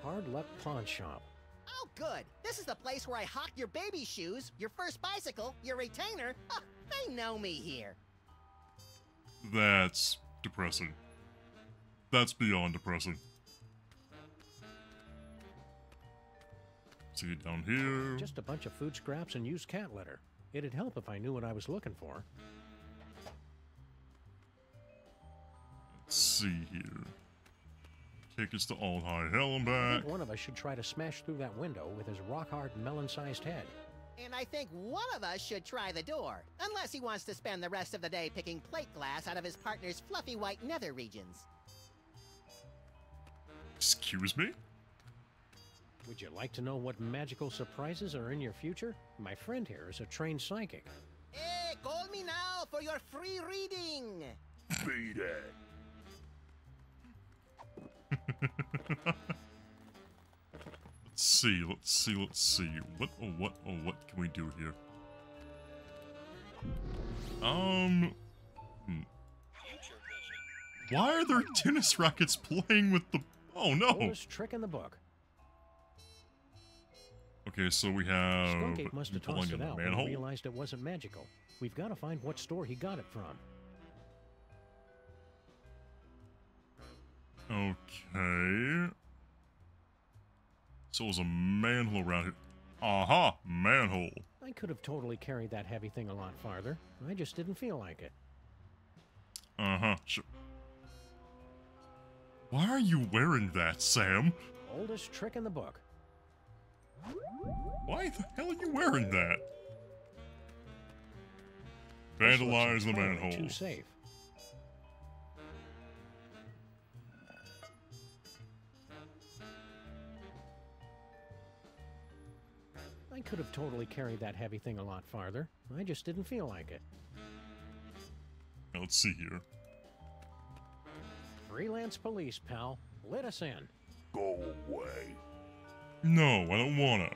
Hard Luck Pawn Shop.
Oh, good. This is the place where I hawked your baby shoes, your first bicycle, your retainer. Oh, they know me here.
That's depressing. That's beyond depressing. See it down here.
Just a bunch of food scraps and used cat litter. It'd help if I knew what I was looking for.
Let's see here. Take us to Old High Hell and
I
back.
think one of us should try to smash through that window with his rock-hard melon-sized head.
And I think one of us should try the door, unless he wants to spend the rest of the day picking plate glass out of his partner's fluffy white nether regions.
Excuse me?
Would you like to know what magical surprises are in your future? My friend here is a trained psychic.
Hey, call me now for your free reading!
Beat it.
Let's see. What can we do here? Why are there tennis rackets playing with the... Oh, no!
Oldest trick in the book.
Okay, so we have...
Skunk Ape must have tossed it out when
manhole?
he realized it wasn't magical. We've got to find what store he got it from.
Okay. So there's a manhole around here. Aha! Manhole.
I could have totally carried that heavy thing a lot farther. I just didn't feel like it.
Uh-huh, sure. Why are you wearing that, Sam?
Oldest trick in the book.
Why the hell are you wearing that?
This looks
Vandalize the
entirely
manhole.
Too safe. I could have totally carried that heavy thing a lot farther. I just didn't feel like it.
Now, let's see here.
Freelance Police, pal. Let us in.
Go away.
No, I don't wanna.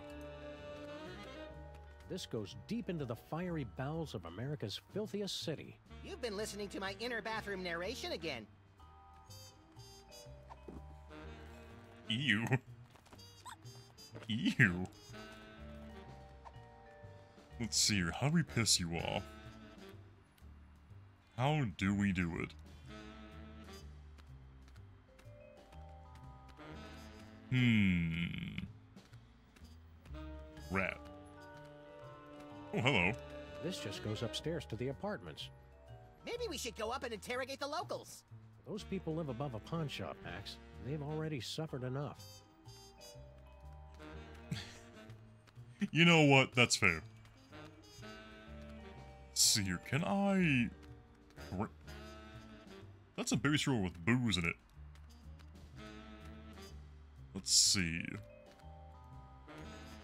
This goes deep into the fiery bowels of America's filthiest city.
You've been listening to my inner bathroom narration again.
Ew. Ew. Let's see here. How do we piss you off? How do we do it? Rat. Oh, hello.
This just goes upstairs to the apartments.
Maybe we should go up and interrogate the locals.
Those people live above a pawn shop, Max. They've already suffered enough.
You know what? That's fair. Let's see here. Can I... That's a baby stroller with booze in it. Let's see.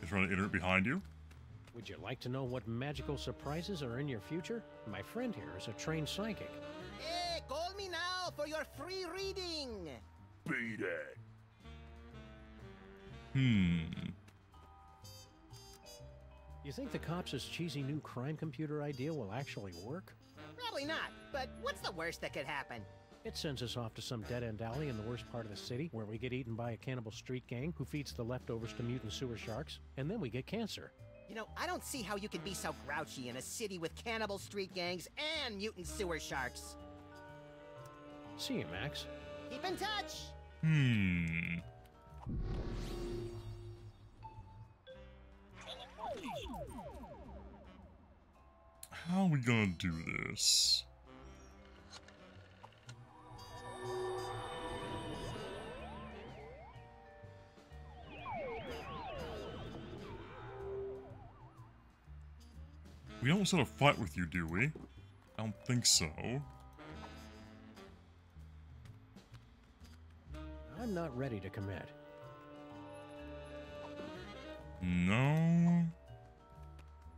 Is trying to enter it behind you?
Would you like to know what magical surprises are in your future? My friend here is a trained psychic.
Hey, call me now for your free reading.
Beat it.
You think the cops' cheesy new crime computer idea will actually work?
Probably not, but what's the worst that could happen?
It sends us off to some dead-end alley in the worst part of the city, where we get eaten by a cannibal street gang who feeds the leftovers to mutant sewer sharks, and then we get cancer.
You know, I don't see how you can be so grouchy in a city with cannibal street gangs and mutant sewer sharks.
See you, Max.
Keep in touch!
How are we gonna do this? We don't start a fight with you, do we? I don't think so.
I'm not ready to commit.
No.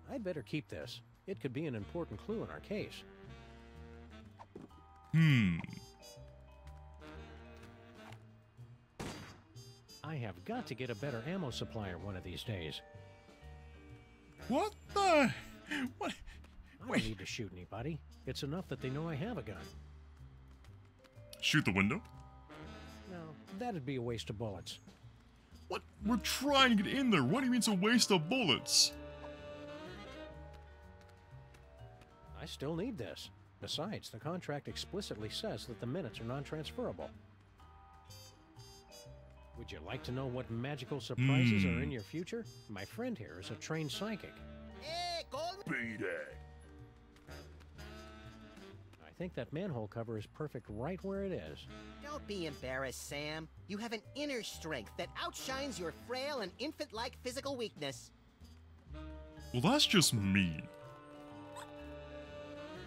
I'd better keep this. It could be an important clue in our case. I have got to get a better ammo supplier one of these days.
What the? What?
I don't need to shoot anybody. It's enough that they know I have a gun.
Shoot the window?
No, that'd be a waste of bullets.
What? We're trying to get in there. What do you mean it's a waste of bullets?
I still need this. Besides, the contract explicitly says that the minutes are non-transferable. Would you like to know what magical surprises are in your future? My friend here is a trained psychic.
Hey, call me.
Beat it.
I think that manhole cover is perfect right where it is.
Don't be embarrassed, Sam. You have an inner strength that outshines your frail and infant-like physical weakness.
Well, that's just me.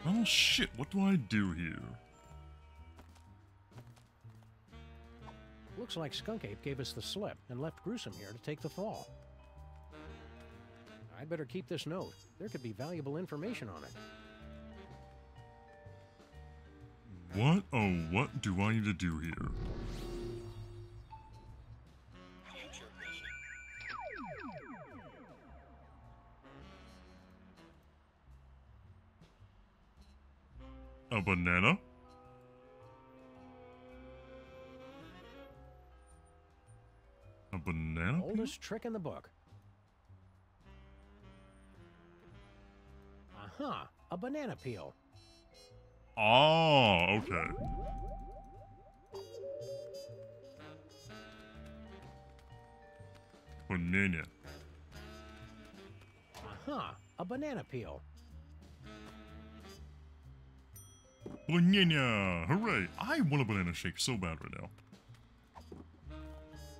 Oh shit, what do I do here?
Looks like Skunk Ape gave us the slip and left Gruesome here to take the fall. I'd better keep this note. There could be valuable information on it.
What? Oh, what do I need to do here? A banana? A banana?
Oldest trick in the book. Aha! A banana peel.
Oh, okay. Banana.
Aha! A banana peel.
Banana! Hooray! I want a banana shake so bad right now.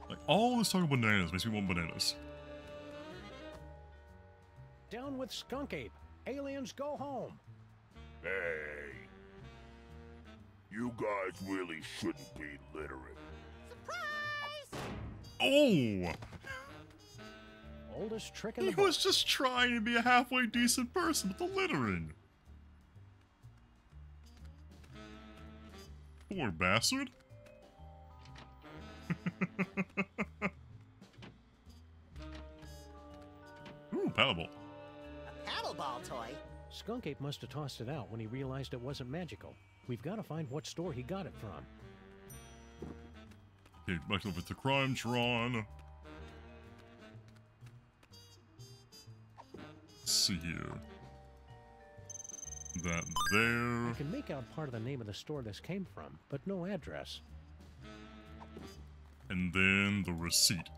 Like, all this talk about bananas makes me want bananas.
Down with Skunk Ape. Aliens go home.
Hey. You guys really shouldn't be littering.
Surprise!
Oh!
Oldest trick in the
He
book.
was just trying to be a halfway decent person with the littering. Poor bastard. Ooh, paddleball.
A paddleball toy?
Skunk Ape must have tossed it out when he realized it wasn't magical. We've got to find what store he got it from.
Okay, back over to Crimetron. Let's see here. That there.
I can make out part of the name of the store this came from, but no address.
And then the receipt.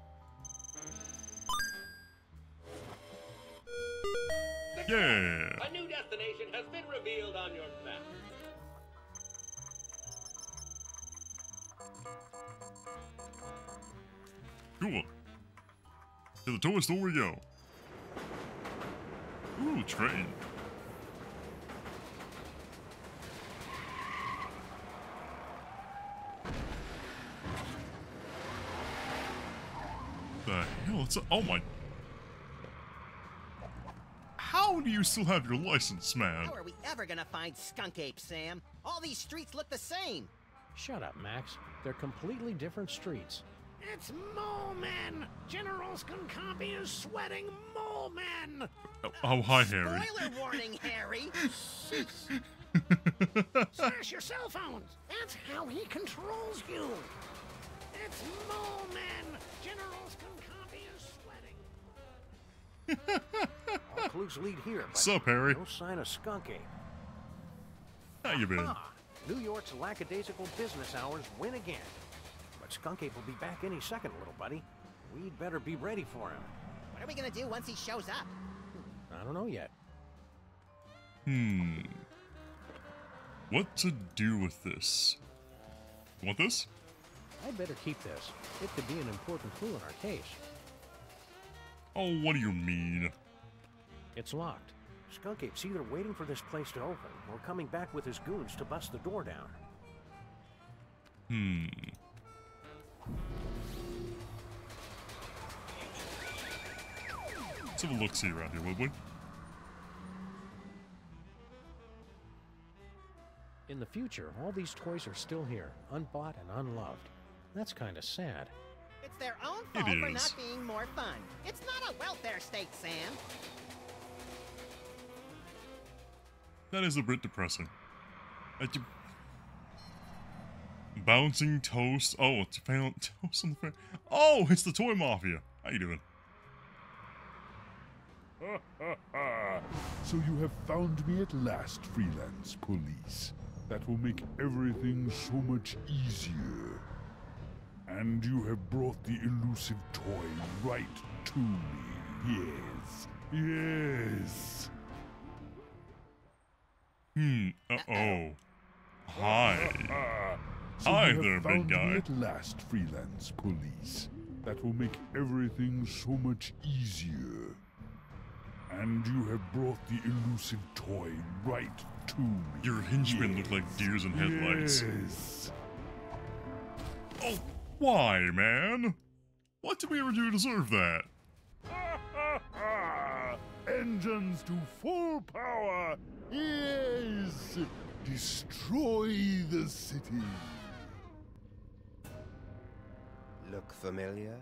Yeah.
A new destination has been revealed on your map.
Cool. To the toy store we go. Ooh, train. The hell? It's a, oh my. How do you still have your license, man?
How are we ever gonna find Skunk Ape, Sam? All these streets look the same.
Shut up, Max. They're completely different streets.
It's Mole Men! General Skunkapi is sweating Mole Men!
Oh, hi, Harry.
Spoiler warning, Harry!
Smash your cell phones! That's how he controls you! It's Mole Men! General Skunkapi is sweating.
All clues lead here, but
Sup, Harry?
no sign of Skunk Ape.
How you been?
Ah, New York's lackadaisical business hours win again. But Skunk Ape will be back any second, little buddy. We'd better be ready for him.
What are we gonna do once he shows up?
I don't know yet.
What to do with this? You want this?
I'd better keep this. It could be an important clue in our case.
Oh, what do you mean?
It's locked. Skunk Ape's either waiting for this place to open or coming back with his goons to bust the door down.
Let's have a look-see around here, will we?
In the future, all these toys are still here, unbought and unloved. That's kind of sad.
It's their own fault for not being more fun. It's not a welfare state, Sam.
That is a bit depressing. Bouncing toast. Oh, it's found toast on the fan. Oh, it's the Toy Mafia. How you doing?
So you have found me at last, Freelance Police. That will make everything so much easier. And you have brought the elusive toy right to me. Yes. Yes.
Uh-oh. Hi.
So
Hi
you have
there, big
found
guy.
me at last, Freelance Police. That will make everything so much easier. And you have brought the elusive toy right to me.
Your henchmen look like deers in headlights.
Yes.
Oh, why, man? What did we ever do to deserve that?
Engines to full power. Yes. Destroy the city.
Look familiar?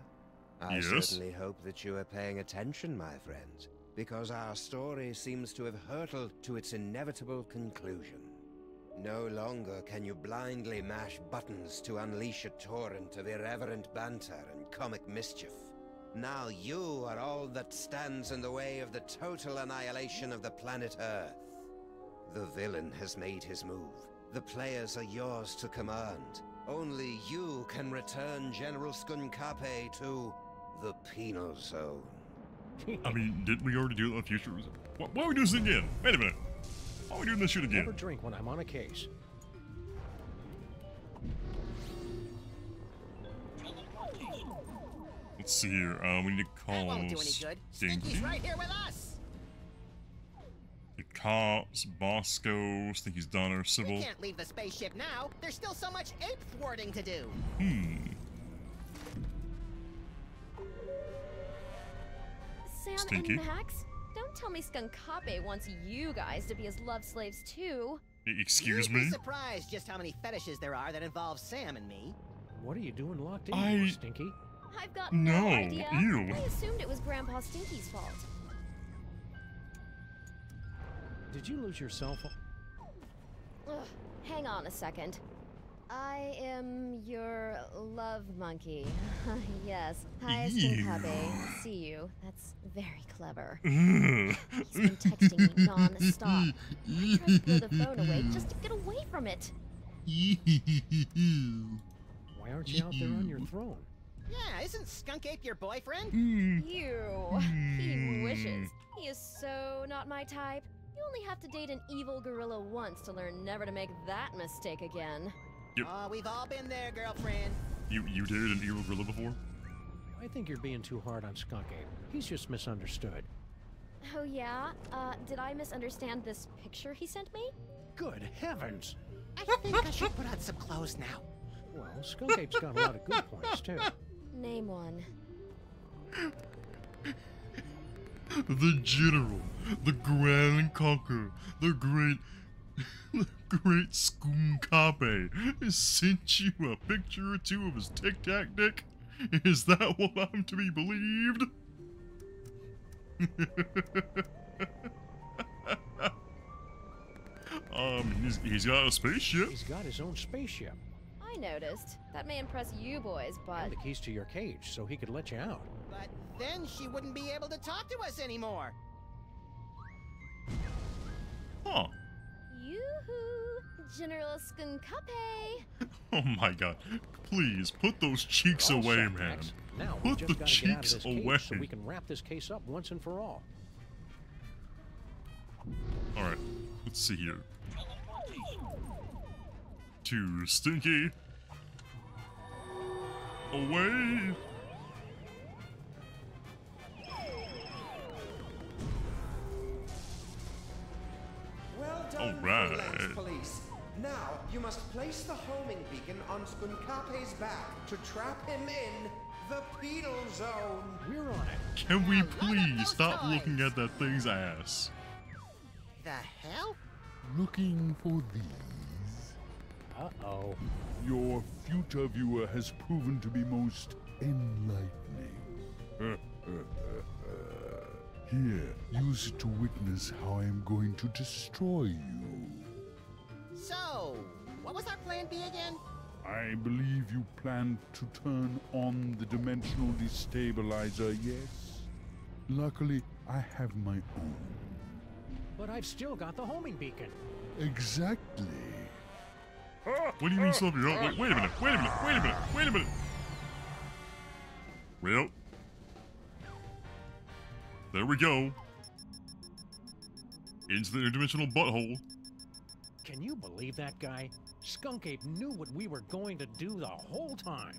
I
Yes?
certainly hope that you are paying attention, my friends, because our story seems to have hurtled to its inevitable conclusion. No longer can you blindly mash buttons to unleash a torrent of irreverent banter and comic mischief. Now you are all that stands in the way of the total annihilation of the planet Earth. The villain has made his move. The players are yours to command. Only you can return General Skunkapi to the penal zone.
I mean, didn't we already do it in the future? Why are we doing this again? Wait a minute. Why are we doing this shit again?
Never drink when I'm on a case.
Let's see here. We need to call
That won't do any good. Stinky's
Stinky.
right here with us.
The cops, Bosco, Stinky's Donner,
We
Sybil.
can't leave the spaceship now. There's still so much ape thwarting to do.
Sam
Stinky.
and Max, don't tell me Skunkapi wants you guys to be his love slaves too.
Excuse
You'd be
me?
surprised just how many fetishes there are that involve Sam and me.
What are you doing locked in here, Stinky?
I've got
No,
no idea.
ew.
I assumed it was Grandpa Stinky's fault.
Did you lose your cell phone?
Ugh, hang on a second. I am your love monkey. Yes. Hi, Skinkabe. See you. That's very clever. He's been texting me non-stop. I tried to throw the phone away just to get away from it.
Why aren't you out there on your throne?
Yeah, isn't Skunk Ape your boyfriend?
Ew. He wishes. He is so not my type. You only have to date an evil gorilla once to learn never to make that mistake again.
Yep.
Oh, we've all been there, girlfriend.
You dated an evil gorilla before?
I think you're being too hard on Skunk Ape. He's just misunderstood.
Oh yeah? Did I misunderstand this picture he sent me?
Good heavens!
I think I should put on some clothes now.
Well, Skunk Ape's got a lot of good points, too.
Name one.
The General, the Grand Conqueror, the great Skunkabe sent you a picture or two of his tic-tac dick? Is that what I'm to be believed? He's got a spaceship.
He's got his own spaceship.
I noticed. That may impress you boys, but...
And the keys to your cage, so he could let you out.
But then she wouldn't be able to talk to us anymore.
Huh.
Yoo-hoo! General Skunkape!
Oh my god. Please, put those cheeks
All
away,
set,
man.
Max. Now
Put
we
the
just gotta
cheeks
get out of this
away.
cage so we can wrap this case up once and for all.
Alright, let's see here. To Stinky. Away.
Well done, Freelance Police. Now, you must place the homing beacon on Skunkape's back to trap him in the penal zone.
We're on it.
Can we please stop looking at that thing's ass?
The hell?
Looking for these?
Uh-oh.
Your future viewer has proven to be most enlightening. Here, use it to witness how I am going to destroy you.
So, what was our plan B again?
I believe you plan to turn on the dimensional destabilizer, yes? Luckily, I have my own.
But I've still got the homing beacon.
Exactly.
What do you mean stop your own? Wait a minute, wait a minute, wait a minute, wait a minute. Well, there we go. Into the interdimensional butthole.
Can you believe that guy? Skunk Ape knew what we were going to do the whole time.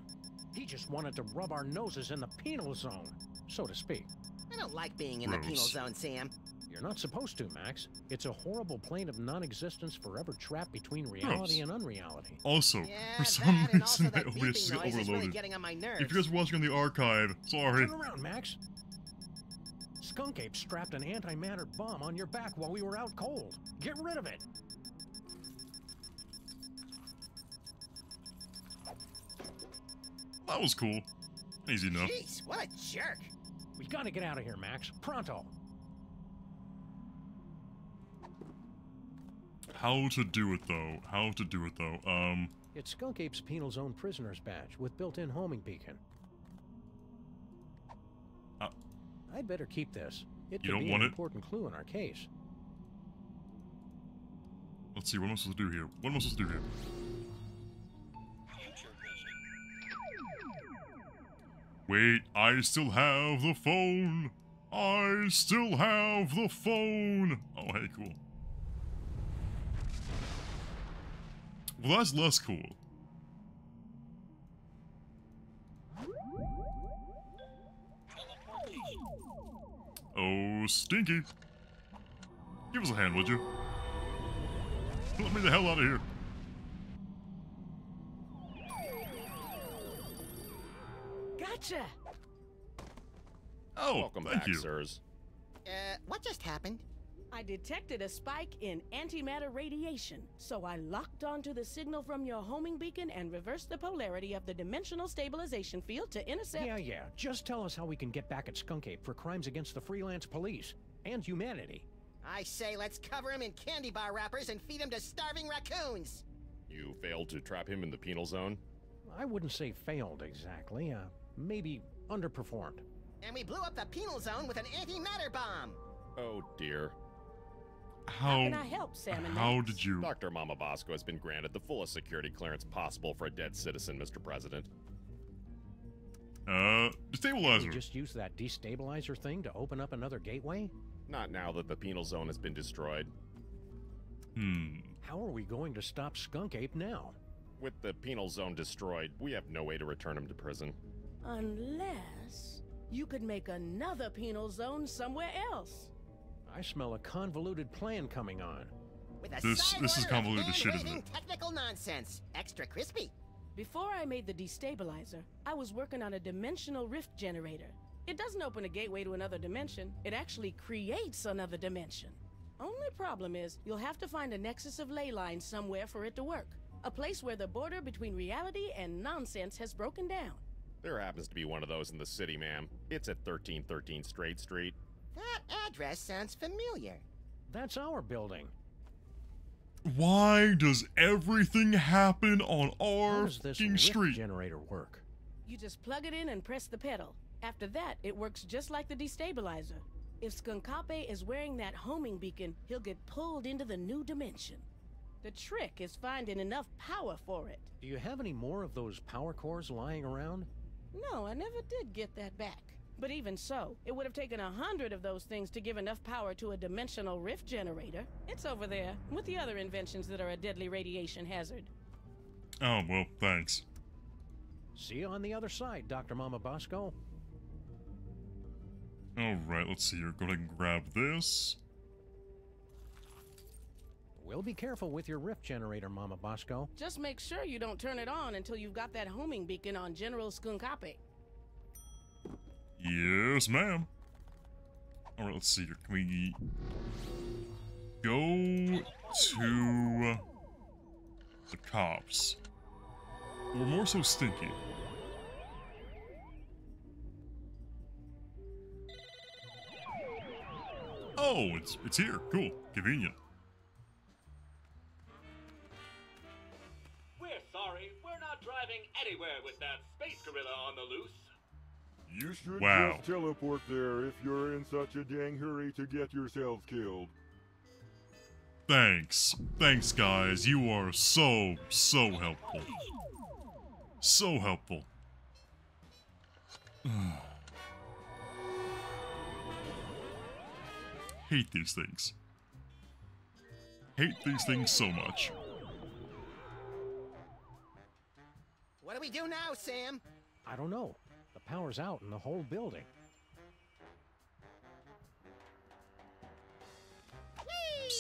He just wanted to rub our noses in the penal zone, so to speak.
I don't like being in the penal zone, Sam.
You're not supposed to, Max. It's a horrible plane of non-existence forever trapped between reality and unreality.
Also,
Yeah,
for some
that and also
reason,
that
I
beeping
always get
noise is really
overloaded.
getting on my nerves.
If you guys are watching on the archive, sorry.
Turn around, Max. Skunk Ape strapped an antimatter bomb on your back while we were out cold. Get rid of it.
That was cool. Easy enough.
Jeez, what a jerk.
We gotta get out of here, Max. Pronto.
How to do it though? How to do it though?
It's Skunk Ape's penal zone prisoner's badge with built-in homing beacon. I'd better keep this. It
You
could
don't
be
want
an
it?
important clue in our case.
Let's see, what am I supposed to do here? What am I supposed to do here? Wait, I still have the phone! I still have the phone! Oh, hey, cool. Well, that's less cool. Oh, Stinky. Give us a hand, would you? Let me the hell out of here.
Gotcha!
Oh,
welcome
thank
back,
you.
sirs.
What just happened?
I detected a spike in antimatter radiation, so I locked onto the signal from your homing beacon and reversed the polarity of the dimensional stabilization field to intercept...
Yeah. Just tell us how we can get back at Skunk Ape for crimes against the Freelance Police and humanity.
I say let's cover him in candy bar wrappers and feed him to starving raccoons.
You failed to trap him in the penal zone?
I wouldn't say failed exactly. Maybe underperformed.
And we blew up the penal zone with an antimatter bomb.
Oh dear.
How can I help, Sam and
How
Max?
did you?
Dr. Mama Bosco has been granted the fullest security clearance possible for a dead citizen, Mr. President.
Destabilizer.
You just use that destabilizer thing to open up another gateway?
Not now that the penal zone has been destroyed.
How are we going to stop Skunk Ape now?
With the penal zone destroyed, we have no way to return him to prison.
Unless you could make another penal zone somewhere else.
I smell a convoluted plan coming on.
With a
This is convoluted as shit, isn't it?
Technical nonsense. Extra crispy.
Before I made the destabilizer, I was working on a dimensional rift generator. It doesn't open a gateway to another dimension, it actually creates another dimension. Only problem is, you'll have to find a nexus of ley lines somewhere for it to work. A place where the border between reality and nonsense has broken down.
There happens to be one of those in the city, ma'am. It's at 1313 Straight Street.
That address sounds familiar.
That's our building.
Why does everything happen on our
How does this
fucking
rift
street?
generator work?
You just plug it in and press the pedal. After that, it works just like the destabilizer. If Skunkape is wearing that homing beacon, he'll get pulled into the new dimension. The trick is finding enough power for it.
Do you have any more of those power cores lying around?
No, I never did get that back. But even so, it would have taken 100 of those things to give enough power to a dimensional rift generator. It's over there, with the other inventions that are a deadly radiation hazard.
Oh, well, thanks.
See you on the other side, Dr. Mama Bosco.
Alright, let's see here. Go ahead and grab this.
We'll be careful with your rift generator, Mama Bosco.
Just make sure you don't turn it on until you've got that homing beacon on General Skunkape.
Yes, ma'am. Alright, let's see here. Can we go to the cops? Or more so Stinky. Oh, it's here. Cool. Convenient.
We're sorry, we're not driving anywhere with that space gorilla on the loose.
You should
Wow.
just teleport there if you're in such a dang hurry to get yourselves killed.
Thanks. Thanks, guys. You are so helpful. So helpful. Hate these things. Hate these things so much.
What do we do now, Sam?
I don't know. The power's out in the whole building.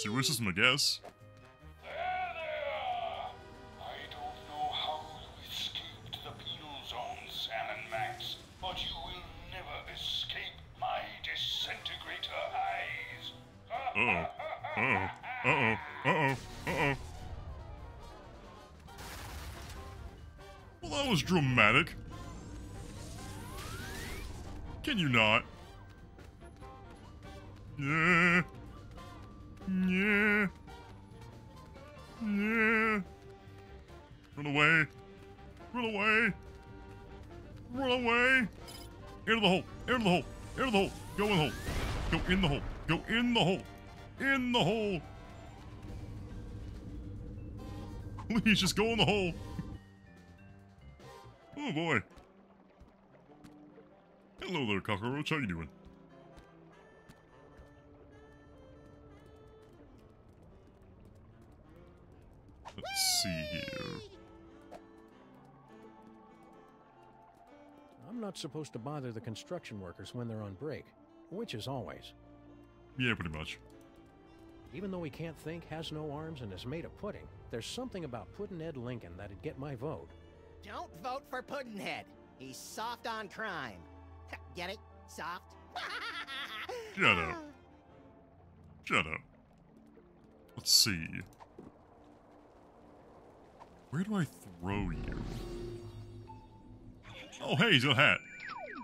Sewer system, I guess.
I don't know how you escaped the penal zone, Sam and Max, but you will never escape my disintegrator eyes.
Uh-oh. Uh-oh. Uh-oh. Uh-oh. Uh-oh. Well, that was dramatic. Can you not? Yeah. Yeah. Yeah. Run away. Run away. Run away. Into the hole. Into the hole. Into the hole. Go in the hole. Go in the hole. Go in the hole. In the hole. Please just go in the hole. Oh boy. Hello there, cockroach. How you doing? Let's see here.
I'm not supposed to bother the construction workers when they're on break, which is always.
Yeah, pretty much.
Even though he can't think, has no arms, and is made of pudding, there's something about Puddinhead Lincoln that'd get my vote.
Don't vote for Puddinhead. He's soft on crime. Get it? Soft?
Shut up. Shut up. Let's see. Where do I throw you? Oh, hey, he's got a hat.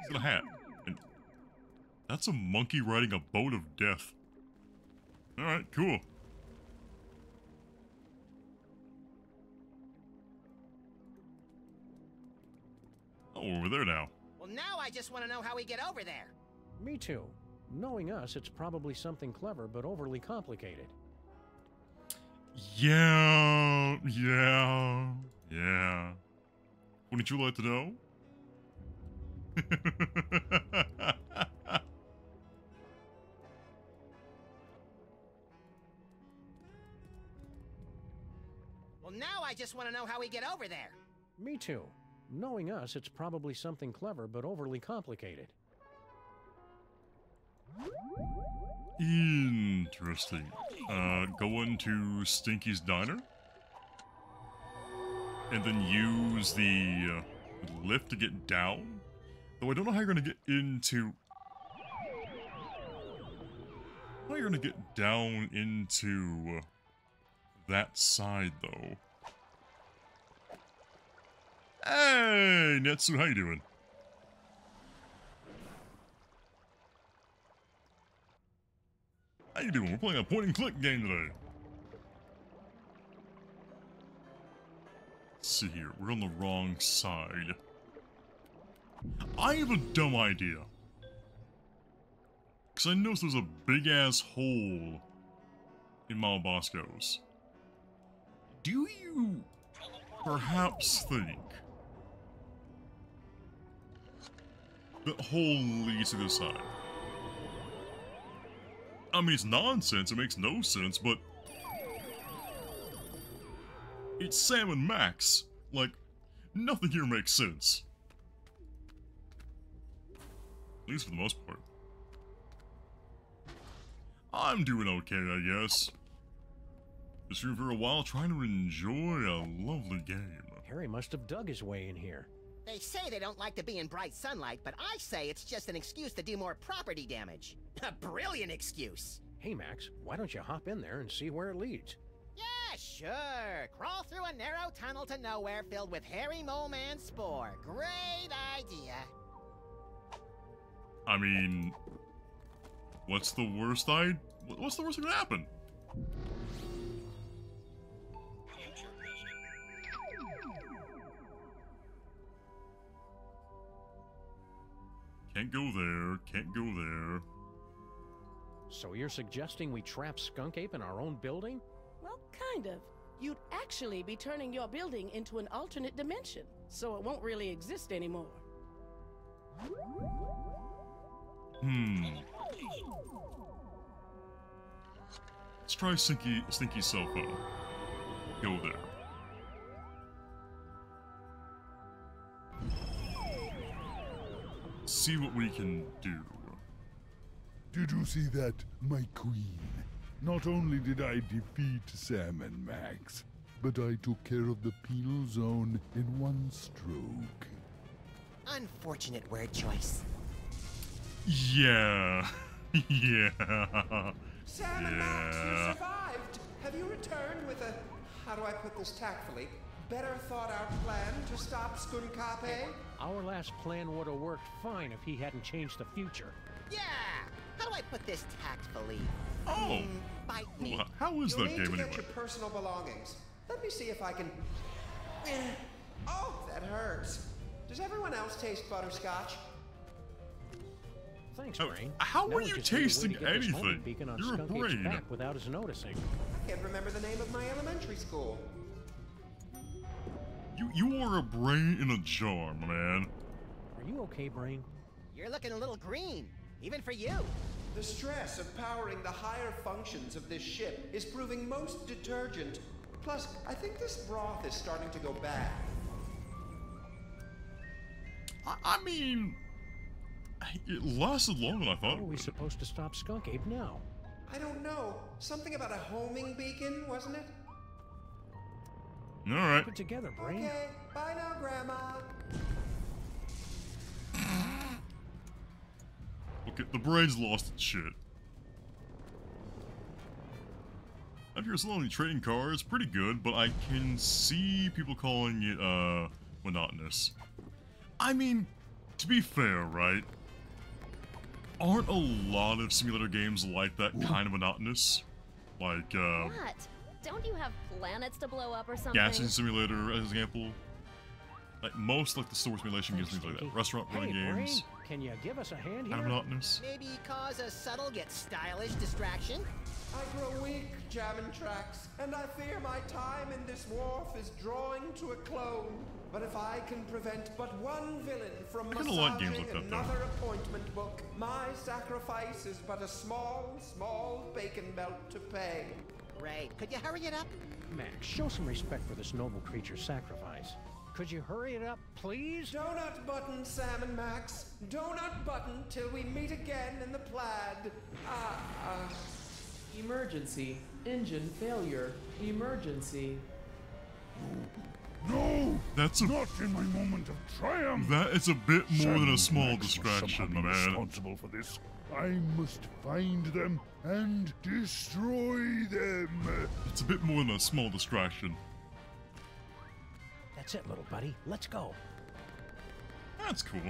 He's got a hat. And that's a monkey riding a boat of death. Alright, cool. we're over there now.
Well, now I just want to know how we get over there.
Me too. Knowing us, it's probably something clever but overly complicated.
Yeah. Wouldn't you like to know?
Well, now I just want to know how we get over there.
Me too. Knowing us, it's probably something clever but overly complicated.
Interesting. Go into Stinky's Diner? And then use the lift to get down? Though I don't know how you're gonna get into... How you're gonna get down into that side, though. Hey, Netsu, how you doing? How you doing? We're playing a point-and-click game today. Let's see here. We're on the wrong side. I have a dumb idea. Because I noticed there's a big-ass hole in Mama Bosco's. Do you perhaps think that hole leads to the side? I mean, it's nonsense, it makes no sense, but it's Sam and Max. Like, nothing here makes sense. At least for the most part. I'm doing okay, I guess. Just here for a while, trying to enjoy a lovely game.
Harry must have dug his way in here.
They say they don't like to be in bright sunlight, but I say it's just an excuse to do more property damage. A brilliant excuse.
Hey, Max, why don't you hop in there and see where it leads?
Yeah, sure. Crawl through a narrow tunnel to nowhere filled with hairy mole man spore. Great idea.
I mean, what's the worst thing that can happen? Can't go there, can't go there.
So you're suggesting we trap Skunk Ape in our own building?
Well, kind of. You'd actually be turning your building into an alternate dimension, so it won't really exist anymore.
Let's try Stinky's cell phone. Go there. See what we can do.
Did you see that, my queen? Not only did I defeat Sam and Max, but I took care of the penal zone in one stroke.
Unfortunate word choice.
Yeah. Yeah.
Sam and Max, you survived! Have you returned with a, how do I put this tactfully, better thought out plan to stop Skunkape?
Our last plan would have worked fine if he hadn't changed the future.
Yeah! How do I put this tactfully?
Oh!
Bite me.
Well, how is that game
You'll need to
anyway?
get your personal belongings. Let me see if I can... Oh, that hurts. Does everyone else taste butterscotch?
Thanks, Brain.
How
Now
are
we
you
just need a way to
tasting
get this homing
anything?
beacon on
You're a
Skunk Ape's
brain.
back without us noticing.
I can't remember the name of my elementary school.
You are a brain in a jar, my man.
Are you okay, Brain?
You're looking a little green, even for you.
The stress of powering the higher functions of this ship is proving most detergent. Plus, I think this broth is starting to go bad.
I mean, it lasted longer than I thought.
How are we supposed to stop Skunk Ape now?
I don't know. Something about a homing beacon, wasn't it?
All right.
Put together, Brain.
Okay, bye now, Grandma.
Okay, the brain's lost its shit. Out here selling trading cards, pretty good, but I can see people calling it, monotonous. I mean, to be fair, right? Aren't a lot of simulator games like that kind of monotonous? Like,
What? Don't you have planets to blow up or something?
Gassing Simulator, as an example. Like most like the store simulation games, things like that. Restaurant running games.
Can you give us a hand here?
Kind of monotonous.
Maybe cause a subtle yet stylish distraction?
I grow weak jamming tracks, and I fear my time in this wharf is drawing to a close. But if I can prevent but one villain from massaging another appointment book, my sacrifice is but a small bacon belt to pay.
Great. Could you hurry it up?
Max, show some respect for this noble creature's sacrifice. Could you hurry it up, please?
Donut button, Sam and Max. Donut button till we meet again in the plaid.
Emergency. Engine failure. Emergency.
No!
That's
not in my moment of triumph!
That is a bit more
Sam
than a small
Max
distraction, my man.
Responsible for this. I must find them and destroy them.
It's a bit more than a small distraction.
That's it, little buddy. Let's go.
That's cool.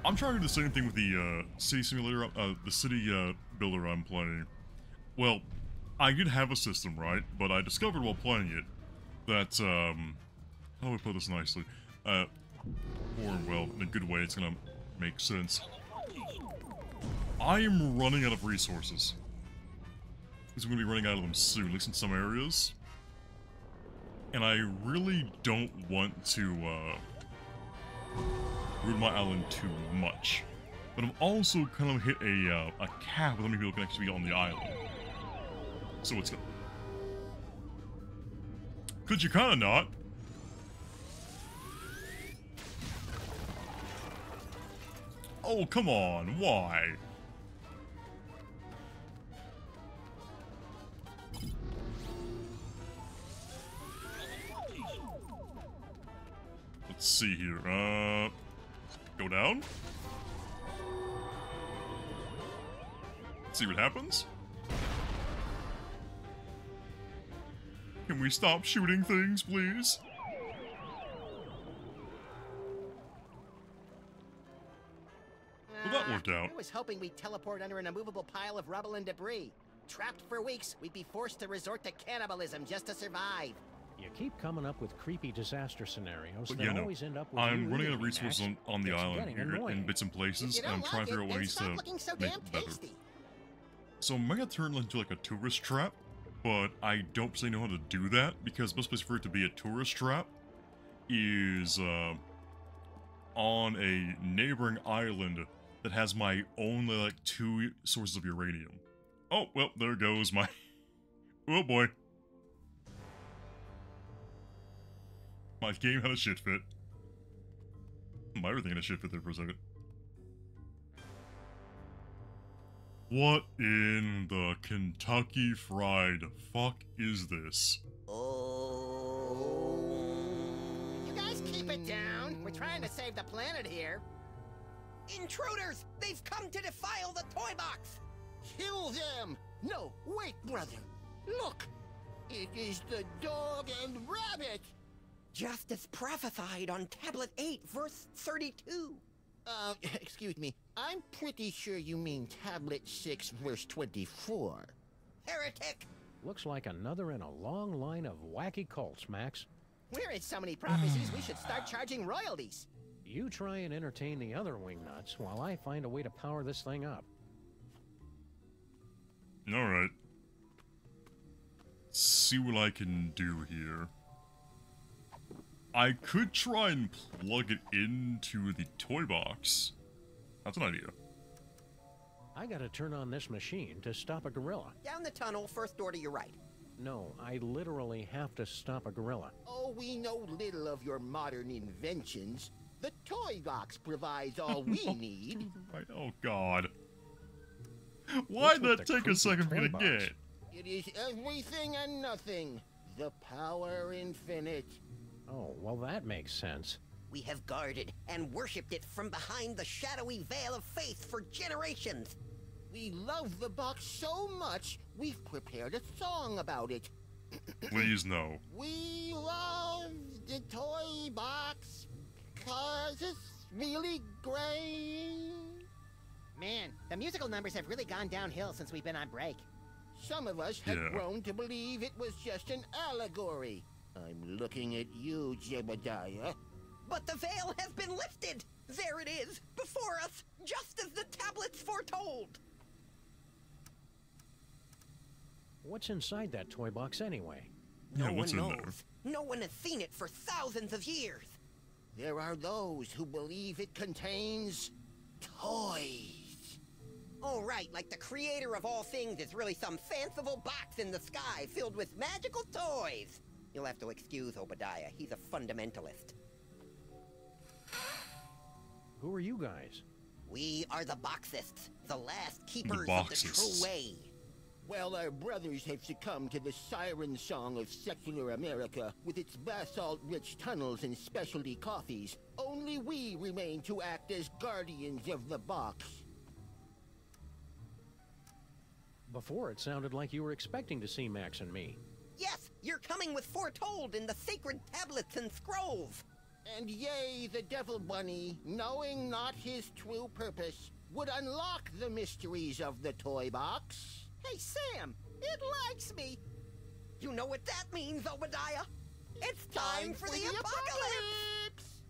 I'm trying to do the same thing with the city simulator, the city builder I'm playing. Well, I did have a system, right? But I discovered while playing it that, how do I put this nicely? Or, well, in a good way, it's gonna make sense. I am running out of resources. Because I'm gonna be running out of them soon, at least in some areas. And I really don't want to, ruin my island too much. But I've also kind of hit a cap with how many people can actually be on the island. So let's go. Could you kinda not? Oh, come on, why? Let's see here, go down? Let's see what happens. Can we stop shooting things, please? Well, that worked out.
I was hoping we'd teleport under an immovable pile of rubble and debris. Trapped for weeks, we'd be forced to resort to cannibalism just to survive.
You keep coming up with creepy disaster scenarios
But
that
yeah, no,
always end up with
I'm
you
running out of
leaving,
resources
Max.
on the
It's
island
getting
here
annoying.
in bits and places, and I'm trying to figure out ways to make it better. So I'm gonna turn it into like a tourist trap, but I don't really know how to do that because the best place for it to be a tourist trap is on a neighboring island that has my only like 2 sources of uranium. Oh, well, there goes my... Oh boy. My game had a shit fit. My everything had a shit fit there for a second. What in the Kentucky Fried fuck is this?
You guys keep it down. We're trying to save the planet here.
Intruders! They've come to defile the Toybox!
Kill them! No, wait, brother. Look! It is the dog and rabbit!
Just as prophesied on Tablet 8, verse 32.
Excuse me. I'm pretty sure you mean Tablet 6, verse 24.
Heretic!
Looks like another in a long line of wacky cults, Max.
We're in so many prophecies, we should start charging royalties.
You try and entertain the other wingnuts while I find a way to power this thing up.
Alright. See what I can do here. I could try and plug it into the Toybox. That's an idea.
I gotta turn on this machine to stop a gorilla.
Down the tunnel, first door to your right.
No, I literally have to stop a gorilla.
Oh, we know little of your modern inventions. The Toybox provides all we need.
Right, oh god. Why'd that take a second for me to get?
It is everything and nothing. The power infinite.
Oh, well that makes sense.
We have guarded and worshipped it from behind the shadowy veil of faith for generations.
We love the box so much, we've prepared a song about it.
Please no.
We love the toy box, 'cause it's really great. Man, the musical numbers have really gone downhill since we've been on break. Some of us had grown to believe it was just an allegory. I'm looking at you, Jebediah. But the veil has been lifted! There it is, before us, just as the tablets foretold!
What's inside that toy box anyway?
Yeah, what's in there?
No one has seen it for thousands of years.
There are those who believe it contains toys.
Oh, right, like the creator of all things is really some fanciful box in the sky filled with magical toys. You'll have to excuse Obadiah, he's a fundamentalist.
Who are you guys?
We are the Boxists, the last keepers of the true way.
Well, our brothers have succumbed to the siren song of secular America with its basalt-rich tunnels and specialty coffees. Only we remain to act as guardians of the box.
Before, it sounded like you were expecting to see Max and me.
Yes, you're coming with foretold in the sacred tablets and scrolls.
And yea, the Devil Bunny, knowing not his true purpose, would unlock the mysteries of the toy box.
Hey, Sam, it likes me. You know what that means, Obadiah? It's time for the apocalypse!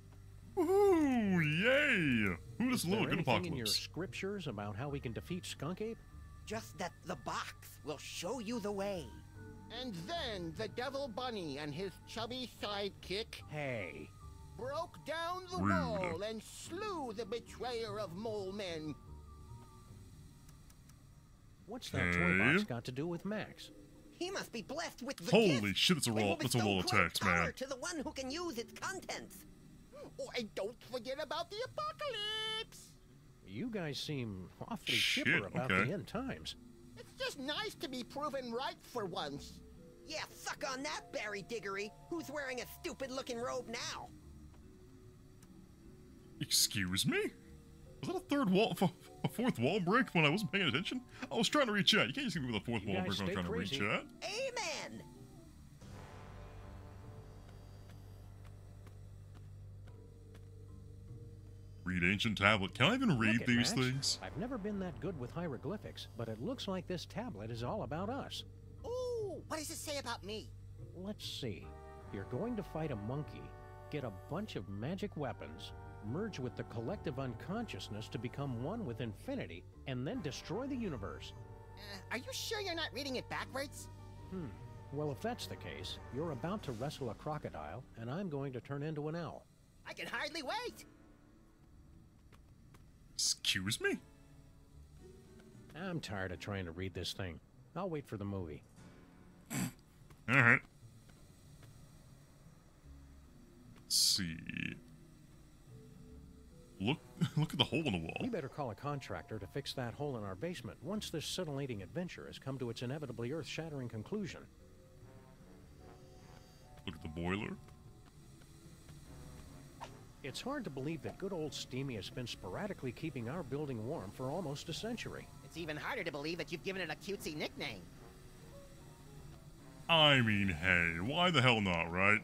Woohoo! Yay! Who doesn't love a good apocalypse?
In your scriptures about how we can defeat Skunk Ape?
Just that the box will show you the way.
And then the Devil Bunny and his chubby sidekick...
Hey!
...broke down the
Rude.
wall and slew the betrayer of mole men.
What's that toy box got to do with Max?
He must be blessed with the
Holy
gift.
shit, that's a roll. That's a roll of text, man.
To the one who can use its contents.
Oh, and don't forget about the apocalypse.
You guys seem awfully chipper about the end times.
It's just nice to be proven right for once.
Yeah, suck on that, Barry Diggory. Who's wearing a stupid-looking robe now?
Excuse me? Was that a fourth wall break when I wasn't paying attention? I was trying to read chat. You can't just give me the fourth wall break when I'm trying to read chat.
Amen!
Read ancient tablet. Can I even read these things?
I've never been that good with hieroglyphics, but it looks like this tablet is all about us.
Ooh, what does it say about me?
Let's see. You're going to fight a monkey, get a bunch of magic weapons, merge with the collective unconsciousness to become one with infinity, and then destroy the universe.
Are you sure you're not reading it backwards?
Well, if that's the case, you're about to wrestle a crocodile, and I'm going to turn into an owl.
I can hardly wait!
Excuse me?
I'm tired of trying to read this thing. I'll wait for the movie.
Alright. Let's see. Look at the hole in the wall.
We better call a contractor to fix that hole in our basement once this scintillating adventure has come to its inevitably earth-shattering conclusion.
Look at the boiler.
It's hard to believe that good old Steamy has been sporadically keeping our building warm for almost a century.
It's even harder to believe that you've given it a cutesy nickname.
I mean, hey, why the hell not, right?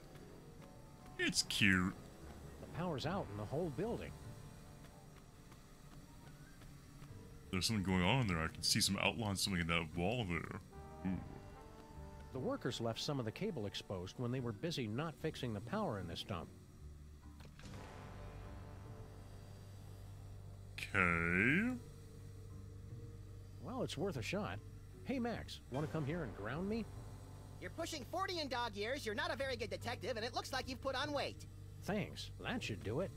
It's cute.
The power's out in the whole building.
There's something going on in there. I can see some outlines, something in that wall there. Ooh.
The workers left some of the cable exposed when they were busy not fixing the power in this dump.
Okay.
Well, it's worth a shot. Hey, Max, want to come here and ground me?
You're pushing 40 in dog years, you're not a very good detective, and it looks like you've put on weight.
Thanks. That should do it.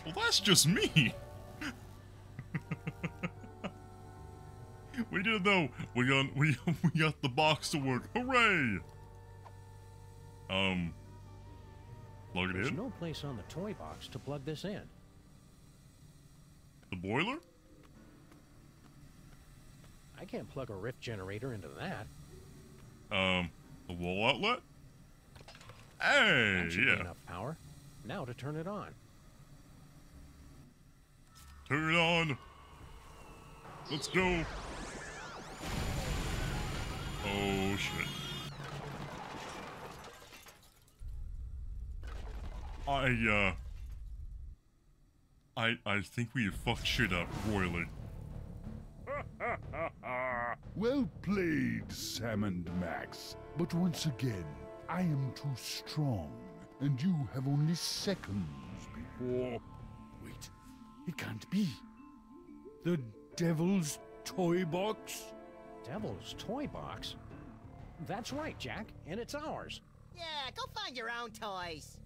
Well, that's just me. We did it though. We got the box to work. Hooray! Plug it
There's
in.
no place on the toy box to plug this in.
The boiler?
I can't plug a rift generator into that.
The wall outlet? Hey,
That should be
yeah.
enough power. Now to turn it on.
Turn it on. Let's go. Oh shit. I think we have fucked shit up royally.
Well played, Sam and Max. But once again, I am too strong. and you have only seconds before... Wait, it can't be. The Devil's Toybox?
Devil's Toybox? That's right, Jack, and it's ours.
Yeah, go find your own toys.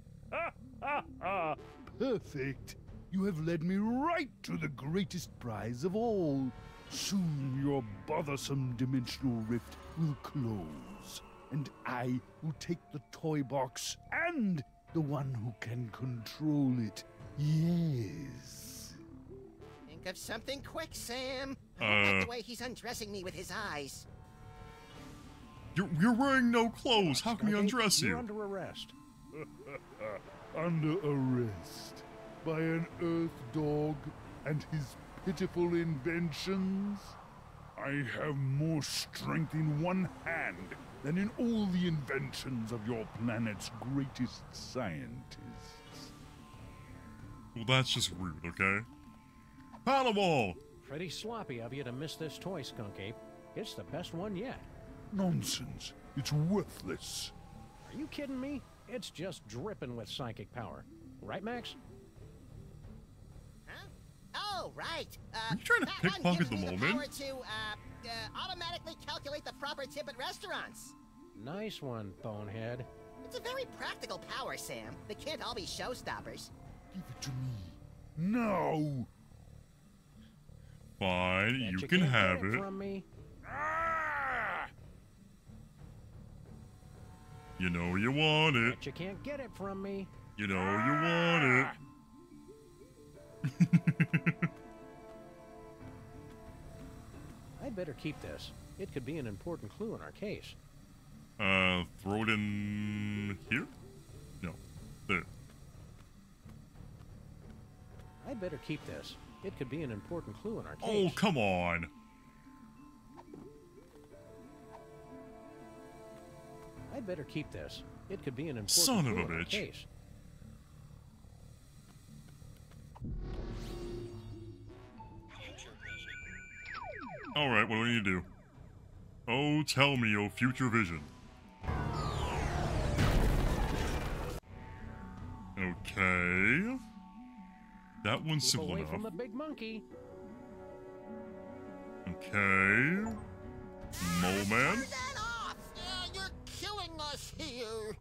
Perfect. You have led me right to the greatest prize of all. Soon your bothersome dimensional rift will close, and I will take the toy box and the one who can control it. Yes.
Think of something quick, Sam. I don't like the way he's undressing me with his eyes.
You're wearing no clothes. How can he undress
You're
you?
under arrest.
Under arrest by an Earth dog and his pitiful inventions? I have more strength in one hand than in all the inventions of your planet's greatest scientists.
Well, that's just rude, okay? Paddleball!
Pretty sloppy of you to miss this toy, Skunk Ape. It's the best one yet.
Nonsense. It's worthless.
Are you kidding me? It's just dripping with psychic power. Right, Max?
Huh? Oh, right.
Are you trying to pickpocket the moment?
Power to, automatically calculate the proper tip at restaurants.
Nice one, Bonehead.
It's a very practical power, Sam. They can't all be showstoppers.
Give it to me. No!
Fine,
Bet
you can
can't
have
get
it.
from me.
You know you want it.
Bet you can't get it from me.
You know you want it.
I'd better keep this. It could be an important clue in our case.
Throw it in here? No. There.
I'd better keep this. It could be an important clue in our
Oh,
case.
come on.
I'd better keep this. It could be an important
Son of
clue
a
in our
bitch.
case.
Alright, what do we need to do? Oh, tell me, oh future vision. Okay. That one's
Keep
simple
away
enough.
from the big monkey.
Okay. Mole Man.
Turn that off! You're killing us here.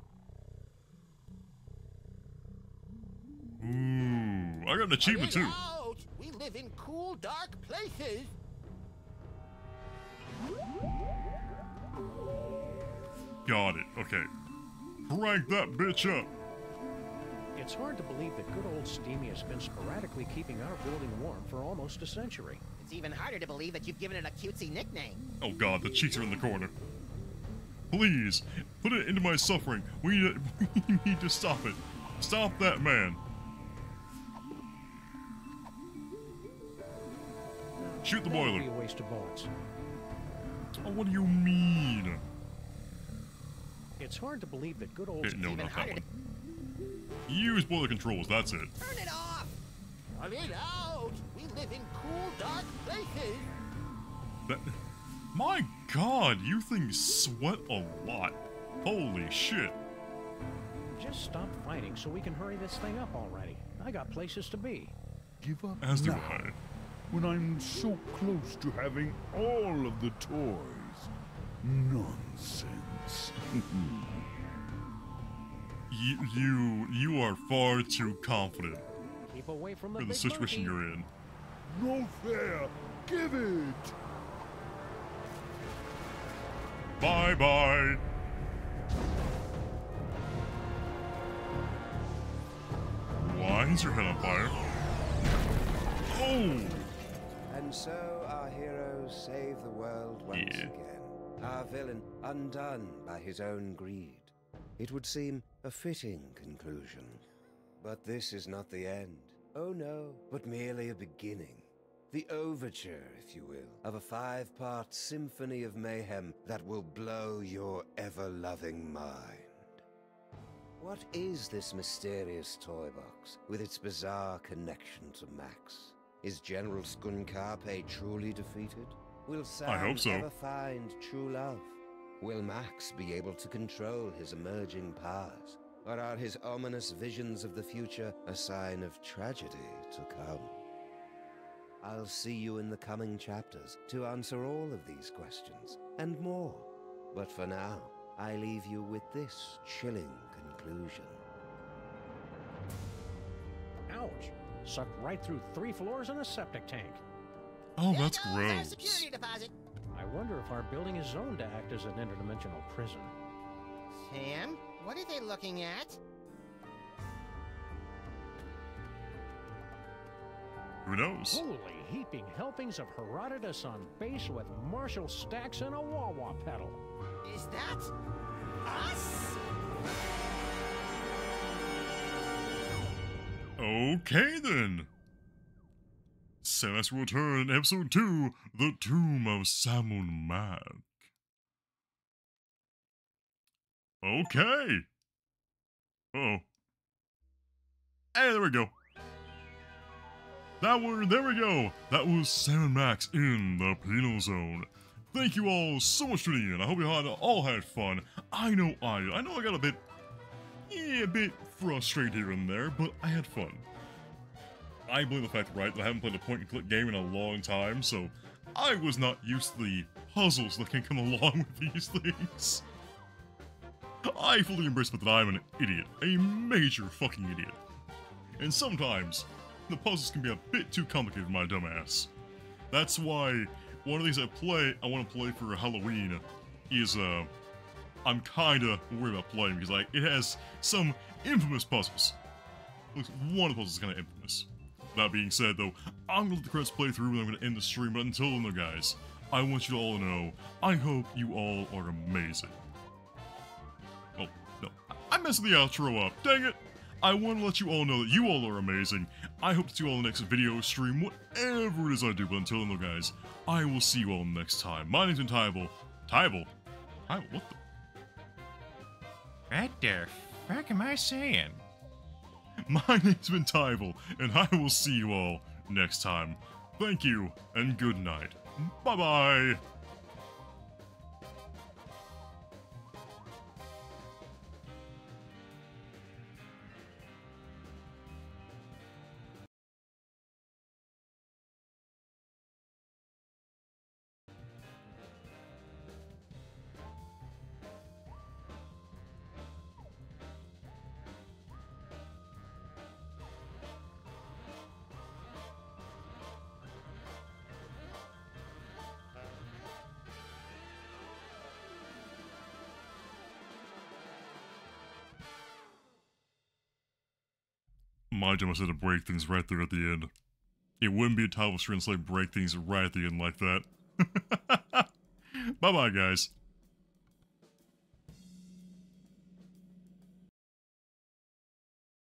Ooh, I got an achievement
Get
too.
out! We live in cool, dark places.
Got it. Okay. Crank that bitch up.
It's hard to believe that good old Steamy has been sporadically keeping our building warm for almost a century.
It's even harder to believe that you've given it a cutesy nickname.
Oh god, the cheeks are in the corner. Please, put it into my suffering. We need to stop it. Stop that man. Shoot the
That would
boiler.
be a waste of bullets.
Oh, what do you mean?
It's hard to believe that good old...
Okay, no, not that one. Use boiler controls, that's it.
Turn it off! Cut it out! We live in cool, dark places.
That, my god, you things sweat a lot. Holy shit.
Just stop fighting so we can hurry this thing up already. I got places to be.
Give up
As do
now,
I.
when I'm so close to having all of the toys. Nonsense.
You are far too confident
Keep away from the
for the
big
situation
monkey.
you're in.
No fair. Give it.
Bye-bye. Why is your head on fire? Oh!
And so our heroes save the world once again. Our villain undone by his own greed. It would seem a fitting conclusion. But this is not the end. Oh no, but merely a beginning. The overture, if you will, of a 5-part symphony of mayhem that will blow your ever-loving mind. What is this mysterious toy box with its bizarre connection to Max? Is General Skunkarpe truly defeated? Will Sam
hope so.
ever find true love? Will Max be able to control his emerging powers? Or are his ominous visions of the future a sign of tragedy to come? I'll see you in the coming chapters to answer all of these questions, and more. But for now, I leave you with this chilling conclusion.
Ouch! Sucked right through 3 floors and a septic tank.
Oh, that's
Our
gross.
security deposit.
I wonder if our building is zoned to act as an interdimensional prison.
Sam, what are they looking at?
Who knows?
Holy heaping helpings of Herodotus on base with Marshall stacks and a wah-wah pedal.
Is that us?
Okay then. Celeste will return in episode 2, The Tomb of Salmon Mac. Okay. Uh-oh. Hey, there we go. There we go. That was Salmon Max in the penal zone. Thank you all so much for tuning in. I hope you all had fun. I know I got a bit frustrated here and there, but I had fun. I blame the fact, right, that I haven't played a point-and-click game in a long time, so I was not used to the puzzles that can come along with these things. I fully embrace that I'm an idiot, a major fucking idiot. And sometimes, the puzzles can be a bit too complicated for my dumb ass. That's why one of the things I want to play for Halloween is, I'm kinda worried about playing because, like, it has some infamous puzzles. At least one of the puzzles is kinda infamous. That being said, though, I'm gonna let the credits play through and I'm gonna end the stream, but until then, though, guys, I want you all to know, I hope you all are amazing. Oh, no, I messed the outro up, dang it! I want to let you all know that you all are amazing. I hope to see you all in the next video, stream, whatever it is I do, but until then, though, guys, I will see you all next time. My name's been Tiviyl. Tiviyl? Tiviyl, what the?
What the fuck am I saying?
My name's been Tiviyl, and I will see you all next time. Thank you, and good night. Bye-bye! My job was to break things right there at the end. It wouldn't be a Tiviyl stream unless I break things right at the end like that. Bye-bye, guys.